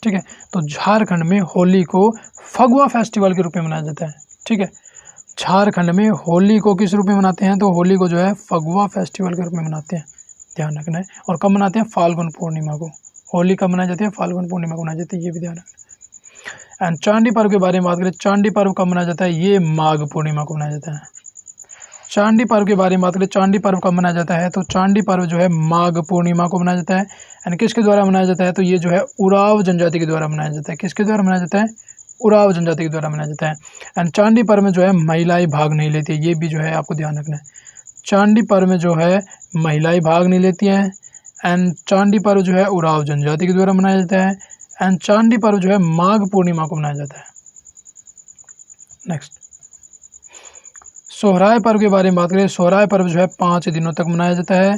ठीक है, तो झारखंड में होली को फगुआ फेस्टिवल के रूप में मनाया जाता है। ठीक है, झारखंड में होली को किस रूप में मनाते हैं? तो होली को जो है फगुआ फेस्टिवल के रूप में मनाते हैं, ध्यान रखना है। और कब मनाते हैं? फाल्गुन पूर्णिमा को। होली कब मनाई जाती है? फाल्गुन पूर्णिमा को मनाई जाती है, ये भी ध्यान रखना है। एंड चांडी पर्व के बारे में बात करें। चांडी पर्व कब मनाया जाता है? ये माघ पूर्णिमा को मनाया जाता है। चांडी पर्व के बारे में बात करें, चांडी पर्व कब मनाया जाता है? तो चांडी पर्व जो है माघ पूर्णिमा को मनाया जाता है। एंड किसके द्वारा मनाया जाता है? तो ये जो है उराव जनजाति के द्वारा मनाया जाता है। किसके द्वारा मनाया जाता है? उराव जनजाति के द्वारा मनाया जाता है। एंड चांडी पर्व में जो है महिलाएं भाग नहीं लेती है, ये भी जो है आपको ध्यान रखना है। चांडी पर्व में जो है महिलाएं भाग नहीं लेती हैं। एंड चांदी पर्व जो है उराव जनजाति के द्वारा मनाया जाता है। एंड चांदी पर्व जो है माघ पूर्णिमा को मनाया जाता है। नेक्स्ट, सोहराय पर्व के बारे में बात करें। सोहराय पर्व जो है 5 दिनों तक मनाया जाता है।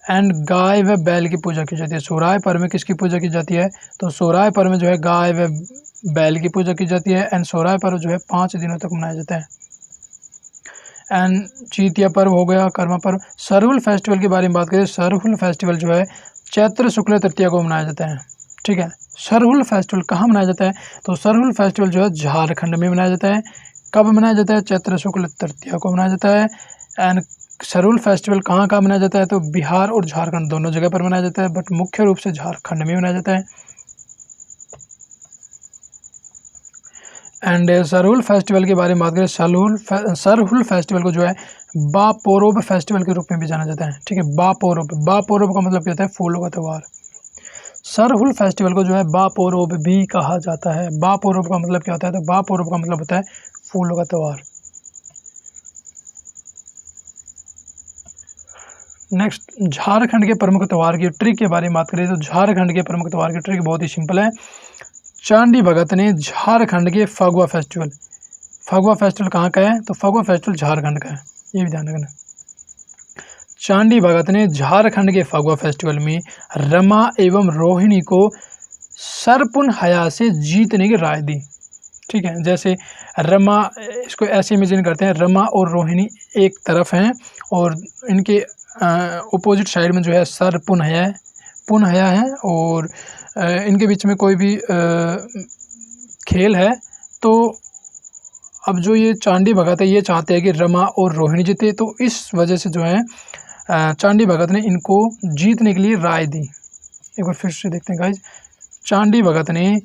एंड गाय व बैल की पूजा की जाती है। सोहराय पर्व में किसकी पूजा की जाती है? तो सोहराय पर्व में जो है गाय व बैल की पूजा की जाती है। एंड सोहराय पर्व जो है 5 दिनों तक मनाया जाता है। एंड जीतिया पर्व हो गया, कर्मा पर्व। सरहुल फेस्टिवल के बारे में बात करें। सरहुल फेस्टिवल जो है चैत्र शुक्ल तृतीया को मनाया जाता है। ठीक है, सरहुल फेस्टिवल कहाँ मनाया जाता है? तो सरहुल फेस्टिवल जो है झारखंड में मनाया जाता है। कब मनाया जाता है? चैत्र शुक्ल तृतीया को मनाया जाता है। एंड सरहुल फेस्टिवल कहाँ कहाँ मनाया जाता है? तो बिहार और झारखंड दोनों जगह पर मनाया जाता है, बट मुख्य रूप से झारखंड में मनाया जाता है। एंड सरहुल फेस्टिवल के बारे में बात करें। सरहुल फेस्टिवल को जो है बापोरोब फेस्टिवल के रूप में भी जाना जाता है। ठीक है, बापोरोब का मतलब क्या होता है? फूलों का त्यौहार। सरहुल फेस्टिवल को जो है बापोरोब भी कहा जाता है। बापोरोब का मतलब क्या होता है? तो बापोरोब का मतलब होता है फूलों का त्यौहार। नेक्स्ट, झारखंड के प्रमुख त्यौहार की ट्रिक के बारे में बात करें तो झारखंड के प्रमुख त्यौहार की ट्रिक बहुत ही सिंपल है। चांडी भगत ने झारखंड के फगुआ फेस्टिवल कहाँ का है? तो फगुआ फेस्टिवल झारखंड का है, ये भी ध्यान रखना। चांडी भगत ने झारखंड के फगुआ फेस्टिवल में रमा एवं रोहिणी को सरपुन हया से जीतने की राय दी। ठीक है, जैसे रमा, इसको ऐसे इमेजिन करते हैं, रमा और रोहिणी एक तरफ हैं और इनके अपोजिट साइड में जो है सरपुन हया है और इनके बीच में कोई भी खेल है। तो अब जो ये चांडी भगत है ये चाहते हैं कि रमा और रोहिणी जीते, तो इस वजह से जो है चांडी भगत ने इनको जीतने के लिए राय दी। एक बार फिर से देखते हैं गाइज, चांडी भगत ने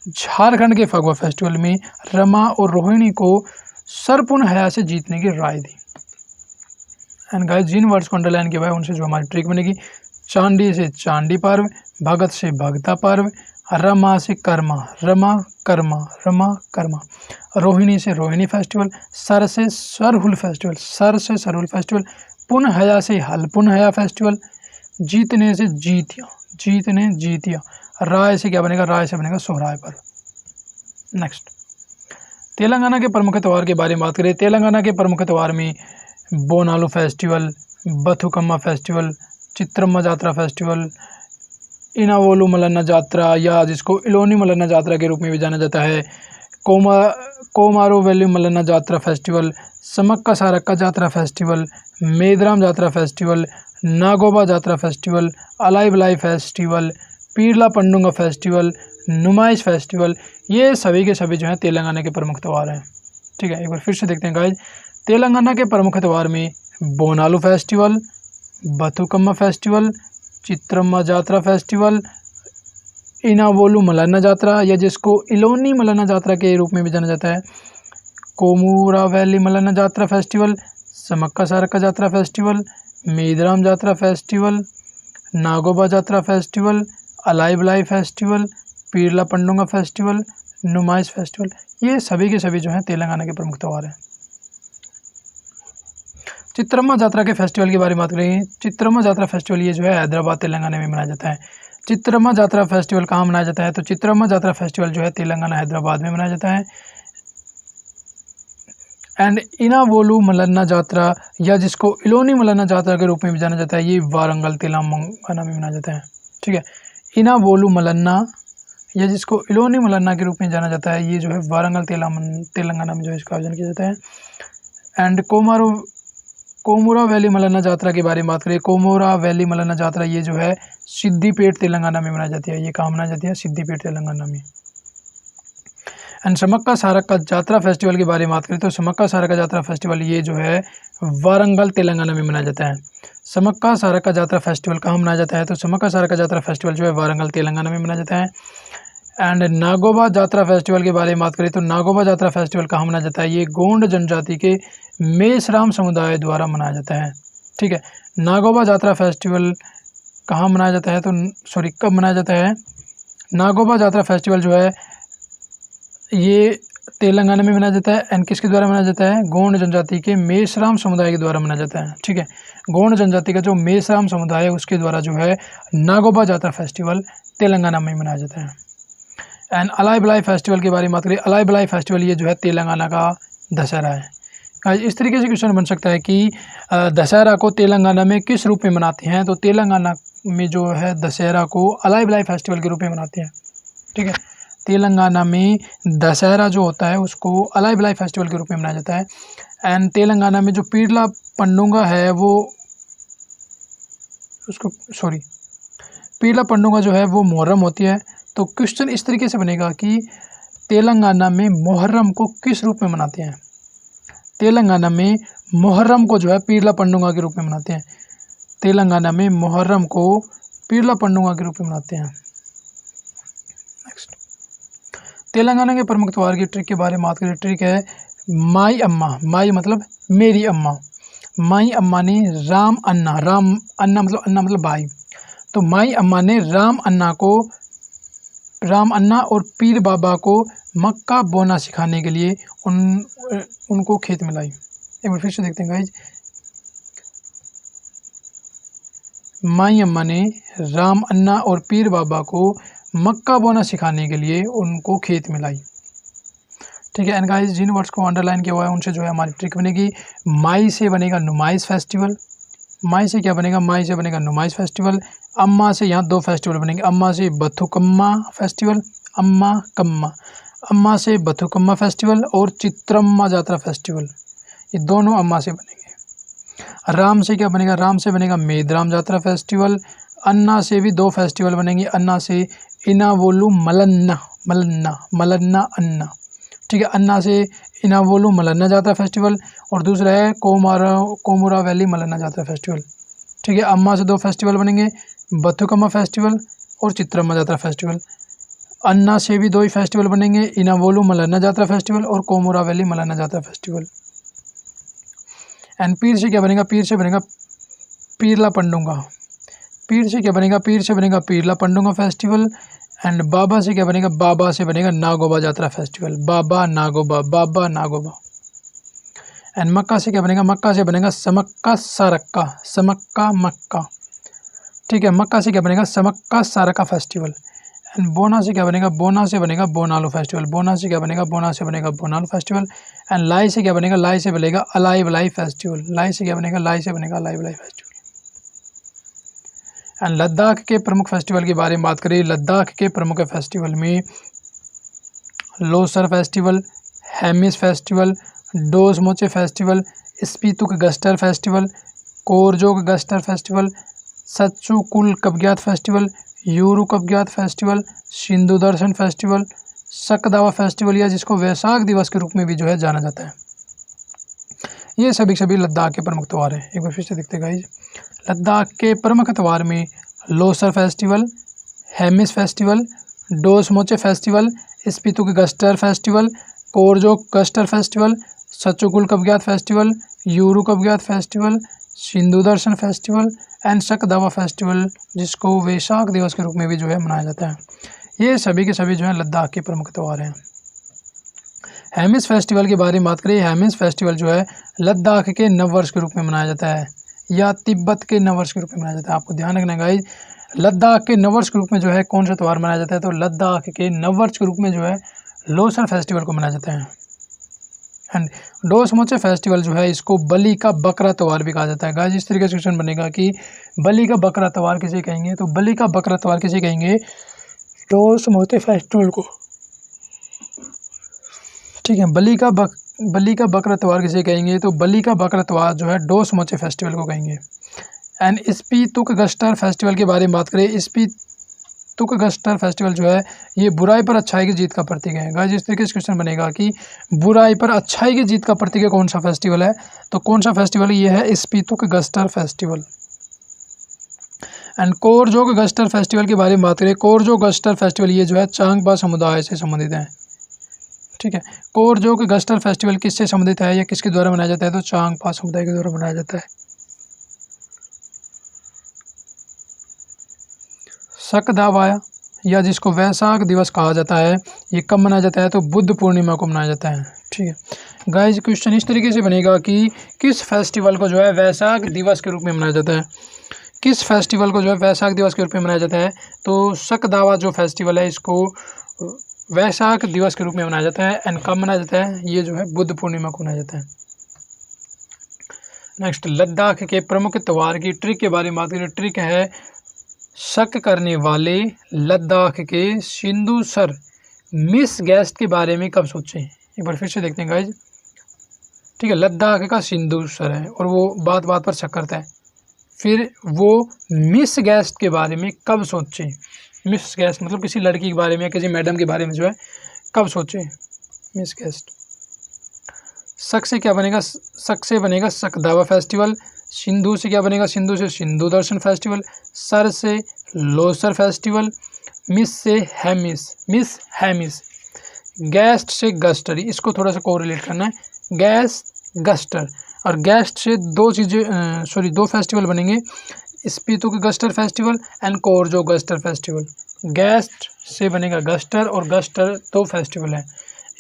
झारखंड के फगुआ फेस्टिवल में रमा और रोहिणी को सरपुन हया से जीतने की राय दी। एंड गाइज, जिन वर्ड्स को अंडरलाइन किया हुआ है उनसे जो हमारी ट्रिक बनेगी, चांडी से चांडी पर्व, भगत से भगता पर्व, रमा से कर्मा रमा कर्मा, रोहिणी से रोहिणी फेस्टिवल, सर से सरहुल फेस्टिवल, पुन हया से हलपुन हया फेस्टिवल, जीतने से जीतिया, राय से क्या बनेगा? राय से बनेगा सोहराय पर्व। नेक्स्ट, तेलंगाना के प्रमुख त्यौहार के बारे में बात करें। तेलंगाना के प्रमुख त्यौहार में बोनालू फेस्टिवल, बथुकम्मा फेस्टिवल, चित्रम्मा जात्रा फेस्टिवल, इनावोलू मलन्ना जात्रा या जिसको इलोनी मलन्ना जात्रा के रूप में भी जाना जाता है, कोमारो वैली मलन्ना जात्रा फेस्टिवल, समक्का सारक्का जात्रा फेस्टिवल, मेदराम जात्रा फेस्टिवल, नागोबा जात्रा फेस्टिवल, अलाई बलाई फेस्टिवल, पीरला पंडुंगा फेस्टिवल, नुमाइश फेस्टिवल, ये सभी के सभी जो हैं तेलंगाना के प्रमुख त्यौहार हैं। ठीक है, एक बार फिर से देखते हैं गाइज, तेलंगाना के प्रमुख त्यौहार में बोनालू फेस्टिवल, बथुकम्मा फेस्टिवल, चित्रम्मा जात्रा फेस्टिवल, इनावोलू मलन्ना जात्रा या जिसको इलोनी मलन्ना जात्रा के रूप में भी जाना जाता है, कोमुरा वैली मलन्ना जात्रा फेस्टिवल, समक्का सारक्का जात्रा फेस्टिवल, मेदराम जात्रा फेस्टिवल, नागोबा जात्रा फेस्टिवल, अलाई बलाई फेस्टिवल, पीरला पंडुंगा फेस्टिवल, नुमाइश फेस्टिवल, ये सभी के सभी जो हैं तेलंगाना के प्रमुख त्यौहार हैं। चित्रम्मा जात्रा के फेस्टिवल के बारे में बात करें। चित्रम्मा जात्रा फेस्टिवल ये जो है हैदराबाद तेलंगाना में मनाया जाता है। चित्रम्मा जात्रा फेस्टिवल कहाँ मनाया जाता है? तो चित्रम्मा जात्रा फेस्टिवल जो है तेलंगाना हैदराबाद में मनाया जाता है। एंड इनावोलू मलन्ना जात्रा या जिसको इलोनी मलन्ना जात्रा के रूप में भी जाना जाता है, ये वारंगल तेलंगाना में मनाया जाता है। ठीक है, इनावोलू मलन्ना या जिसको इलोनी मलन्ना के रूप में जाना जाता है, ये जो है वारंगल तेलंगाना में जो है इसका आयोजन किया जाता है। एंड कोमुरा वैली मलन्ना जात्रा के बारे में बात करें। कोमुरा वैली मलन्ना जात्रा ये जो है सिद्दीपेट तेलंगाना में मनाई जाती है। ये कहाँ मनाई जाती है? सिद्दीपेट तेलंगाना में। And Sammakka Sarakka Jatra festival के बारे में बात करें तो समक्का सारक्का जात्रा फेस्टिवल ये जो है वारंगल तेलंगाना में मनाया जाता है। समक्का सारक्का जात्रा फेस्टिवल कहाँ मनाया जाता है? तो समक्का सारक्का जात्रा फेस्टिवल जो है वारंगल तेलंगाना में मनाया जाता है। एंड नागोबा जात्रा फेस्टिवल के बारे में बात करें तो नागोबा जात्रा फेस्टिवल कहाँ मनाया जाता है? ये गोंड जनजाति के मेषराम समुदाय द्वारा मनाया जाता है। ठीक है, नागोबा जात्रा फेस्टिवल कहाँ मनाया जाता है? तो कब मनाया जाता है? नागोबा जात्रा फेस्टिवल जो है ये तेलंगाना में मनाया जाता है। एंड किसके द्वारा मनाया जाता है? गोंड जनजाति के मेषराम समुदाय के द्वारा मनाया जाता है। ठीक है, गोंड जनजाति का जो मेषराम समुदाय है उसके द्वारा जो है नागोबा जात्रा फेस्टिवल तेलंगाना में मनाया जाता है। एंड अलाई बलाई फेस्टिवल के बारे में बात करें। अलाई बलाई फेस्टिवल ये जो है तेलंगाना का दशहरा है। इस तरीके से क्वेश्चन बन सकता है कि दशहरा को तेलंगाना में किस रूप में मनाते हैं? तो तेलंगाना में जो है दशहरा को अलाई बलाई फेस्टिवल के रूप में मनाते हैं। ठीक है, तेलंगाना में दशहरा जो होता है उसको अलाई बलाई फेस्टिवल के रूप में मनाया जाता है। एंड तेलंगाना में जो पीरला पंडुंगा है वो पीरला पंडुंगा जो है वो मुहर्रम होती है। तो क्वेश्चन इस तरीके से बनेगा कि तेलंगाना में मुहर्रम को किस रूप में मनाते हैं? तेलंगाना में मुहर्रम को जो है पीरला पंडुंगा के रूप में मनाते हैं। तेलंगाना में मुहर्रम को पीरला पंडुंगा के रूप में मनाते हैं। नेक्स्ट, तेलंगाना के प्रमुख त्यौहार की ट्रिक के बारे में बात करें। ट्रिक है माई अम्मा। माई मतलब मेरी अम्मा। माई अम्मा ने राम अन्ना मतलब भाई, तो माई अम्मा ने राम अन्ना और पीर बाबा को मक्का बोना सिखाने के लिए उनको खेत में लाई। एक बार फिर से देखते हैं गाइज। माई अम्मा ने राम अन्ना और पीर बाबा को मक्का बोना सिखाने के लिए उनको खेत में लाई। ठीक है। एंड गाइज जिन वर्ड्स को अंडरलाइन किया हुआ है उनसे जो है हमारी ट्रिक बनेगी। माई से बनेगा नुमाइश फेस्टिवल। माई से क्या बनेगा? माई से बनेगा नुमाइश फेस्टिवल। अम्मा से यहाँ दो फेस्टिवल बनेंगे। अम्मा से बथुकम्मा फेस्टिवल, अम्मा कम्मा। अम्मा से बथुकम्मा फेस्टिवल और चित्रम्मा जात्रा फेस्टिवल, ये दोनों अम्मा से बनेंगे। राम से क्या बनेगा? राम से बनेगा मेदराम जात्रा फेस्टिवल। अन्ना से भी दो फेस्टिवल बनेंगे। अन्ना से इनावोलू मलन्ना, मलन्ना मलन्ना अन्ना। ठीक है। अन्ना से इनावोलू मलन्ना जात्रा फेस्टिवल और दूसरा है कोमुरा वैली मलन्ना जात्रा फेस्टिवल। ठीक है। अम्मा से दो फेस्टिवल बनेंगे, बथुकम्मा फेस्टिवल और चित्रम्मा जात्रा फेस्टिवल। अन्ना से भी दो ही फेस्टिवल बनेंगे, इनावोलू मलन्ना जात्रा फेस्टिवल और कोमुरा वैली मलन्ना जात्रा फेस्टिवल। एंड पीर से क्या बनेगा? पीर से बनेगा पीरला पंडुंगा। पीर से क्या बनेगा? पीर से बनेगा पीरला पंडुंगा फेस्टिवल। एंड बाबा से क्या बनेगा? बाबा से बनेगा नागोबा जात्रा फेस्टिवल। बाबा नागोबा, बाबा नागोबा। एंड मक्का से क्या बनेगा? मक्का से बनेगा समक्का सारक्का, समक्का मक्का। ठीक है। मक्का से क्या बनेगा? समक्का सारका फेस्टिवल। एंड बोना से क्या बनेगा? बोना से बनेगा बोनालू फेस्टिवल। बोना से क्या बनेगा? बोना से बनेगा बोनालू फेस्टिवल। एंड लाई से क्या बनेगा? लाई से बनेगा अलाई बलाई फेस्टिवल। लाई से क्या बनेगा? लाई से बनेगा अलाई बलाई फेस्टिवल। एंड लद्दाख के प्रमुख फेस्टिवल के बारे में बात करें। लद्दाख के प्रमुख फेस्टिवल में Losar festival, Hemis festival, Dosmoche festival, Spituk Gustor festival, Korzok Gustor festival, Sachukul Kabgyat festival, Yuru Kabgyat festival, Sindhu Darshan festival, Saka Dawa festival या जिसको वैशाख दिवस के रूप में भी जो है जाना जाता है। ये सभी लद्दाख के प्रमुख त्यौहार हैं। एक बार फिर से देखते गाइज। लद्दाख के प्रमुख त्यौहार में Losar festival, Hemis festival, Dosmoche festival, Spituk Gustor festival, Korzok Gustor festival, Sachukul Kabgyat festival, Yuru Kabgyat festival, Sindhu Darshan festival and Saka Dawa festival जिसको वैशाख दिवस के रूप में भी जो है मनाया जाता है। ये सभी के सभी जो है लद्दाख के प्रमुख त्यौहार हैं। हेमिस फेस्टिवल के बारे में बात करें। हेमिस फेस्टिवल जो है लद्दाख के नववर्ष के रूप में मनाया जाता है या तिब्बत के नववर्ष के रूप में मनाया जाता है। आपको ध्यान रखना गाइज, लद्दाख के नववर्ष के रूप में जो है कौन सा त्यौहार मनाया जाता है? तो लद्दाख के नववर्ष के रूप में जो है लोसर फेस्टिवल को मनाया जाता है। एंड डोस मोचे फेस्टिवल जो है इसको बलि का बकरा त्यौहार भी कहा जाता है। गाइज इस तरीके से क्वेश्चन बनेगा कि बलि का बकरा त्यौहार किसे कहेंगे? तो बलि का बकरा त्यौहार किसे कहेंगे? डोस मोचे फेस्टिवल को। ठीक है। बलि का बकरा त्यौहार किसे कहेंगे? तो बलि का बकरा त्यौहार जो है डोस मोचे फेस्टिवल को कहेंगे। एंड स्पीतुक गस्टर फेस्टिवल के बारे में बात करें। स्पीतुक गस्टर फेस्टिवल जो है ये बुराई पर अच्छाई की जीत का प्रतीक है। गाइस इस तरीके से क्वेश्चन बनेगा कि बुराई पर अच्छाई की जीत का प्रतीक है कौन सा फेस्टिवल है? तो कौन सा फेस्टिवल? ये है Spituk Gustor festival. And Korzok Gustor festival के बारे में बात करें। कोरजोग गस्टर फेस्टिवल ये जो है चांगबा समुदाय से संबंधित है। ठीक है। कोरजोग गस्टर फेस्टिवल किससे संबंधित है या किसके द्वारा मनाया जाता है? तो चांगपा समुदाय के द्वारा मनाया जाता है। सकदावा या जिसको वैशाख दिवस कहा जाता है ये कब मनाया जाता है? तो बुद्ध पूर्णिमा को मनाया जाता है। ठीक है। गाइस क्वेश्चन इस तरीके से बनेगा कि किस फेस्टिवल को जो है वैशाख दिवस के रूप में मनाया जाता है? किस फेस्टिवल को जो है वैशाख दिवस के रूप में मनाया जाता है? तो सकदावा जो फेस्टिवल है इसको वैशाख दिवस के रूप में मनाया जाता है। एंड कब मनाया जाता है? ये जो है बुद्ध पूर्णिमा को मनाया जाता है। नेक्स्ट लद्दाख के प्रमुख त्यौहार की ट्रिक के बारे में बात करें। ट्रिक है शक करने वाले लद्दाख के सिंधु सर मिस गेस्ट के बारे में कब सोचें? एक बार फिर से देखते हैं गाइज। ठीक है। लद्दाख का सिंधु सर है और वो बात बात पर शक करता है। फिर वो मिस गेस्ट के बारे में कब सोचें? मिस गेस्ट मतलब किसी लड़की के बारे में, किसी मैडम के बारे में जो है कब सोचें? Miss guest. शक से क्या बनेगा? शक से बनेगा सकदावा फेस्टिवल। सिंधु से क्या बनेगा? सिंधु से सिंधु दर्शन फेस्टिवल। सर से लोसर फेस्टिवल। मिस से हेमिस, मिस हेमिस। गेस्ट से गस्टर, इसको थोड़ा सा कोरिलेट करना है। गेस्ट गस्टर और गेस्ट से दो फेस्टिवल बनेंगे। Spituk Gustor festival and Korzok Gustor festival. Guest से बनेगा गस्टर और गस्टर दो फेस्टिवल है,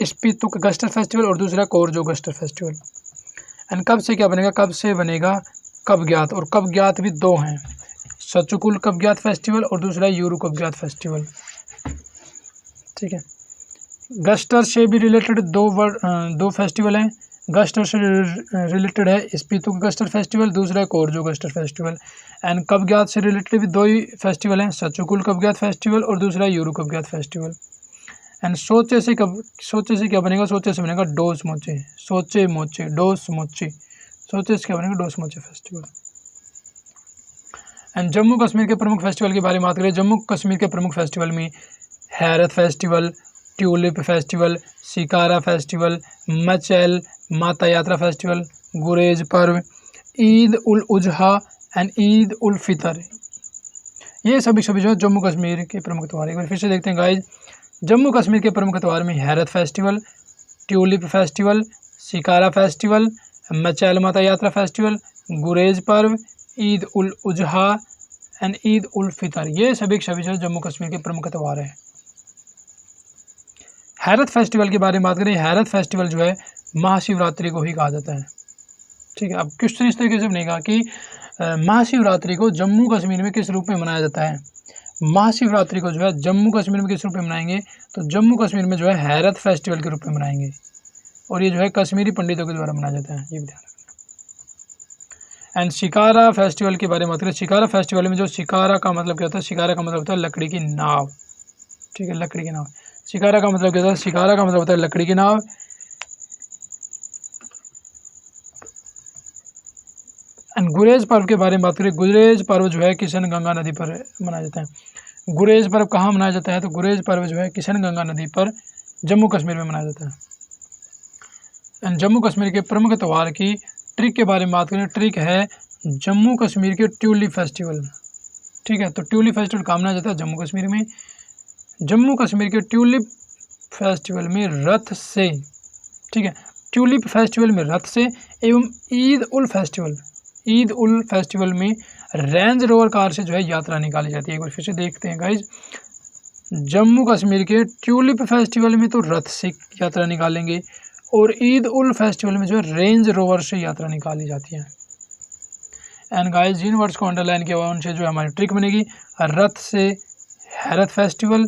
स्पीतुक गस्टर फेस्टिवल और दूसरा कोरजो गस्टर फेस्टिवल। एंड कब से क्या बनेगा, कब से बनेगा कब ज्ञात, और कब ज्ञात भी दो हैं, सचुकुल कब ज्ञात फेस्टिवल और दूसरा यूरू कब ज्ञात फेस्टिवल। ठीक है, गस्टर से भी रिलेटेड दो फेस्टिवल हैं, गस्टर से रिलेटेड है स्पीतुक गस्टर फेस्टिवल, दूसरा है कोरजो गस्टर फेस्टिवल। एंड कब ज्ञात से रिलेटेड भी दो ही फेस्टिवल हैं, सचुकुल कब ज्ञात फेस्टिवल और दूसरा यूरू कब ज्ञात फेस्टिवल। एंड सोचे से क्या बनेगा, सोचे से बनेगा डोस मोचे, सोचे मोचे डोस मोचे, सोचे से क्या बनेगा डोस मोचे फेस्टिवल। एंड जम्मू कश्मीर के प्रमुख फेस्टिवल के बारे में बात करें, जम्मू कश्मीर के प्रमुख फेस्टिवल में हैरत festival, tulip festival, shikara festival, Machail Mata यात्रा फेस्टिवल, गुरेज पर्व, ईद उल उजहा एंड ईद उल फितर, ये सभी जो है जम्मू कश्मीर के प्रमुख त्यौहार। एक बार फिर से देखते हैं गाइज, जम्मू कश्मीर के प्रमुख त्यौहार में हैरत festival, tulip festival, shikara festival, Machail Mata यात्रा फेस्टिवल, गुरेज पर्व, ईद उल उजहा एंड ईद उल फितर, ये सभी जो है जम्मू कश्मीर के प्रमुख त्यौहार है। हैरत फेस्टिवल के बारे में बात करें, हैरत फेस्टिवल जो है महाशिवरात्रि को ही कहा जाता है। ठीक है, अब क्वेश्चन इस तरीके से बनेगा कि महाशिवरात्रि को जम्मू कश्मीर में किस रूप में मनाया जाता है। महाशिवरात्रि को जो है जम्मू कश्मीर में किस रूप में मनाएंगे, तो जम्मू कश्मीर में जो है हैरत फेस्टिवल के रूप में मनाएंगे, और ये जो है कश्मीरी पंडितों के द्वारा मनाया जाता है, ये भी ध्यान रखना। एंड शिकारा फेस्टिवल के बारे में बात करें, शिकारा फेस्टिवल में जो शिकारा का मतलब क्या होता है, शिकारा का मतलब होता है लकड़ी की नाव। ठीक है, लकड़ी की नाव, शिकारा का मतलब क्या होता है, शिकारा का मतलब होता है लकड़ी की नाव। एंड गुरेज पर्व के बारे में बात करें, गुरेज पर्व जो है किशन गंगा नदी पर मनाया जाता है। गुरेज पर्व कहाँ मनाया जाता है, तो गुरेज पर्व जो है किशन गंगा नदी पर जम्मू कश्मीर में मनाया जाता है। एंड जम्मू कश्मीर के प्रमुख त्यौहार की ट्रिक के बारे में बात करें, ट्रिक है जम्मू कश्मीर के ट्यूलिप फेस्टिवल। ठीक है, तो ट्यूलिप फेस्टिवल कहाँ मनाया जाता है, जम्मू कश्मीर में। जम्मू कश्मीर के ट्यूलिप फेस्टिवल में रथ से, ठीक है, ट्यूलिप फेस्टिवल में रथ से एवं ईद उल फेस्टिवल में रेंज रोवर कार से जो है यात्रा निकाली जाती है। एक बार फिर से देखते हैं गाइज, जम्मू कश्मीर के ट्यूलिप फेस्टिवल में तो रथ से यात्रा निकालेंगे, और ईद उल फेस्टिवल में जो है रेंज रोवर से यात्रा निकाली जाती है। एंड गाइज जिन वर्ड्स को अंडरलाइन किया हुआ उनसे जो है हमारी ट्रिक बनेगी, रथ से हैरत फेस्टिवल,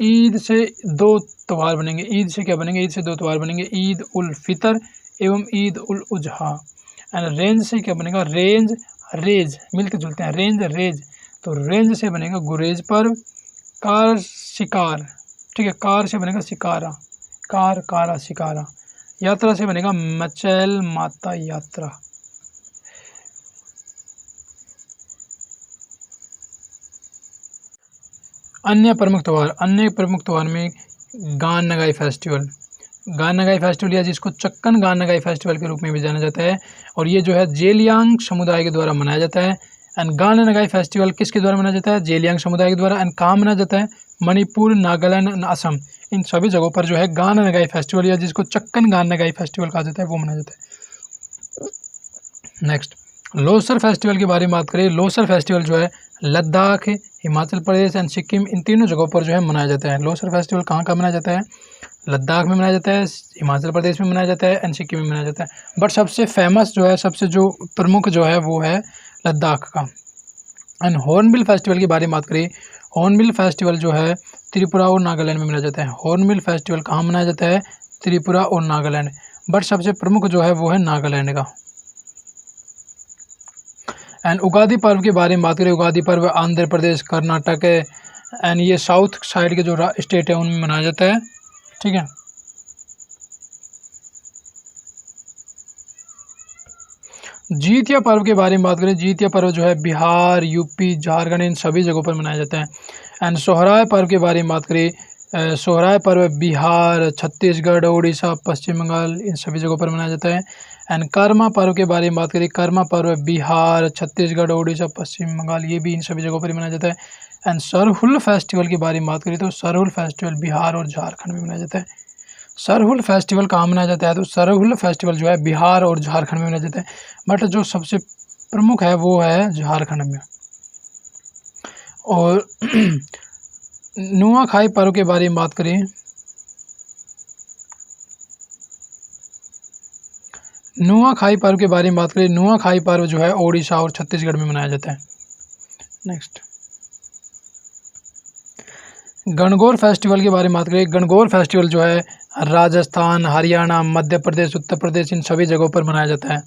ईद से दो त्यौहार बनेंगे, ईद से क्या बनेंगे, ईद से दो त्यौहार बनेंगे, ईद उल फितर एवं ईद उल उजहा। एंड रेंज से क्या बनेगा, रेंज रेज, मिलते जुलते हैं, रेंज रेज, तो रेंज से बनेगा गुरेज पर्व, कार शिकार, ठीक है, कार से बनेगा शिकारा, कार कारा शिकारा, यात्रा से बनेगा मचैल माता यात्रा। अन्य प्रमुख त्यौहार में गान नगाई फेस्टिवल, गान नगाई फेस्टिवल या जिसको चक्कन गान नगाई फेस्टिवल के रूप में भी जाना जाता है, और ये जो है जेलियांग समुदाय के द्वारा मनाया जाता है। एंड गान नगाई फेस्टिवल किसके द्वारा मनाया जाता है, जेलियांग समुदाय के द्वारा। एंड कहाँ मनाया जाता है, मणिपुर, नागालैंड, असम, इन सभी जगहों पर जो है गान नगाई फेस्टिवल या जिसको चक्कन गान नगाई फेस्टिवल कहा जाता है वो मनाया जाता है। नेक्स्ट लोसर फेस्टिवल के बारे में बात करें, लोसर फेस्टिवल जो है लद्दाख, हिमाचल प्रदेश एंड सिक्किम, इन तीनों जगहों पर जो है मनाया जाता है। लोसर फेस्टिवल कहाँ कहाँ मनाया जाता है, लद्दाख में मनाया जाता है, हिमाचल प्रदेश में मनाया जाता है एंड सिक्किम में मनाया जाता है। बट सबसे फेमस जो है, सबसे जो प्रमुख जो है वो है लद्दाख का। एंड हॉर्नबिल फेस्टिवल की बारे में बात करें, हॉर्नबिल फेस्टिवल जो है त्रिपुरा और नागालैंड में मनाया जाता है। हॉर्नबिल फेस्टिवल कहाँ मनाया जाता है, त्रिपुरा और नागालैंड, बट सबसे प्रमुख जो है वो है नागालैंड का। एंड उगादी पर्व के बारे में बात करें, उगादी पर्व आंध्र प्रदेश, कर्नाटक एंड ये साउथ साइड के जो स्टेट है उनमें मनाया जाता है। ठीक है, जीतिया पर्व के बारे में बात करें, जीतिया पर्व जो है बिहार, यूपी, झारखंड, इन सभी जगहों पर मनाया जाता है। एंड सोहराय पर्व के बारे में बात करें, सोहराय पर्व बिहार, छत्तीसगढ़, उड़ीसा, पश्चिम बंगाल, इन सभी जगहों पर मनाया जाता है। एंड कर्मा पर्व के बारे में बात करें, कर्मा पर्व बिहार, छत्तीसगढ़, उड़ीसा, पश्चिम बंगाल, ये भी इन सभी जगहों पर मनाया जाता है। एंड सरहुल फेस्टिवल की बारे में बात करें तो सरहुल फेस्टिवल बिहार और झारखंड में मनाया जाता है। सरहुल फेस्टिवल कहाँ मनाया जाता है, तो सरहुल फेस्टिवल जो है बिहार और झारखंड में मनाया जाता है, बट जो सबसे प्रमुख है वो है झारखंड में। और नुआखाई पर्व के बारे में बात करें, नुआखाई पर्व के बारे में बात करें, नुआखाई पर्व जो है ओडिशा और छत्तीसगढ़ में मनाया जाता है। नेक्स्ट, गणगौर फेस्टिवल के बारे में बात करें, गणगौर फेस्टिवल जो है राजस्थान, हरियाणा, मध्य प्रदेश, उत्तर प्रदेश, इन सभी जगहों पर मनाया जाता है।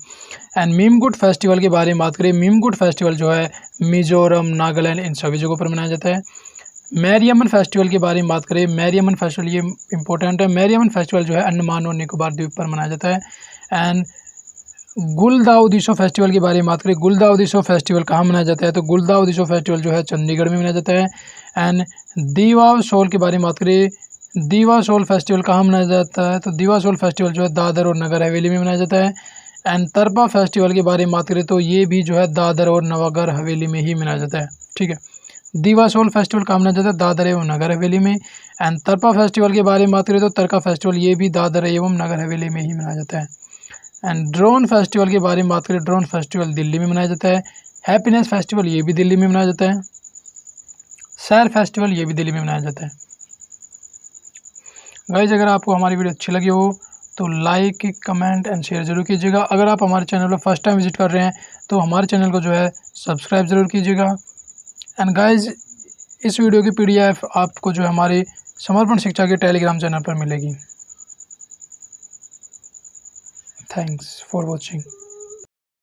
एंड मीमगुट फेस्टिवल के बारे में बात करें, मीमगुट फेस्टिवल जो है मिजोरम, नागालैंड, इन सभी जगहों पर मनाया जाता है। मैरियमन फेस्टिवल के बारे में बात करें, मैरियमन फेस्टिवल ये इंपॉर्टेंट है। मैरियमन फेस्टिवल जो है अंडमान और निकोबार द्वीप पर मनाया जाता है। एंड गुलदाउदिसो फेस्टिवल के बारे में बात करें, गुलदाउदिसो फेस्टिवल कहाँ मनाया जाता है, तो गुलदाउदिसो फेस्टिवल जो है चंडीगढ़ में मनाया जाता है। एंड दीवासोल के बारे में बात करें, दीवासोल फेस्टिवल कहाँ मनाया जाता है, तो दीवासोल फेस्टिवल जो है दादर और नगर हवेली में मनाया जाता है। एंड तरपा फेस्टिवल के बारे में बात करें तो ये भी जो है दादर और नगर हवेली में ही मनाया जाता है। ठीक है, दीवासोल फेस्टिवल कहाँ मनाया जाता है, दादर एवं नगर हवेली में। एंड तरपा फेस्टिवल के बारे में बात करें तो तरका फेस्टिवल ये भी दादर एवं नगर हवेली में ही मनाया जाता है। एंड ड्रोन फेस्टिवल के बारे में बात करें, ड्रोन फेस्टिवल दिल्ली में मनाया जाता है। हैप्पीनेस फेस्टिवल ये भी दिल्ली में मनाया जाता है। सैर फेस्टिवल ये भी दिल्ली में मनाया जाता है। गाइस, अगर आपको हमारी वीडियो अच्छी लगी हो तो लाइक, कमेंट एंड शेयर जरूर कीजिएगा। अगर आप हमारे चैनल पर फर्स्ट टाइम विजिट कर रहे हैं तो हमारे चैनल को जो है सब्सक्राइब ज़रूर कीजिएगा। एंड गाइस, इस वीडियो की PDF आपको जो है हमारे समर्पण शिक्षा के टेलीग्राम चैनल पर मिलेगी। Thanks for watching.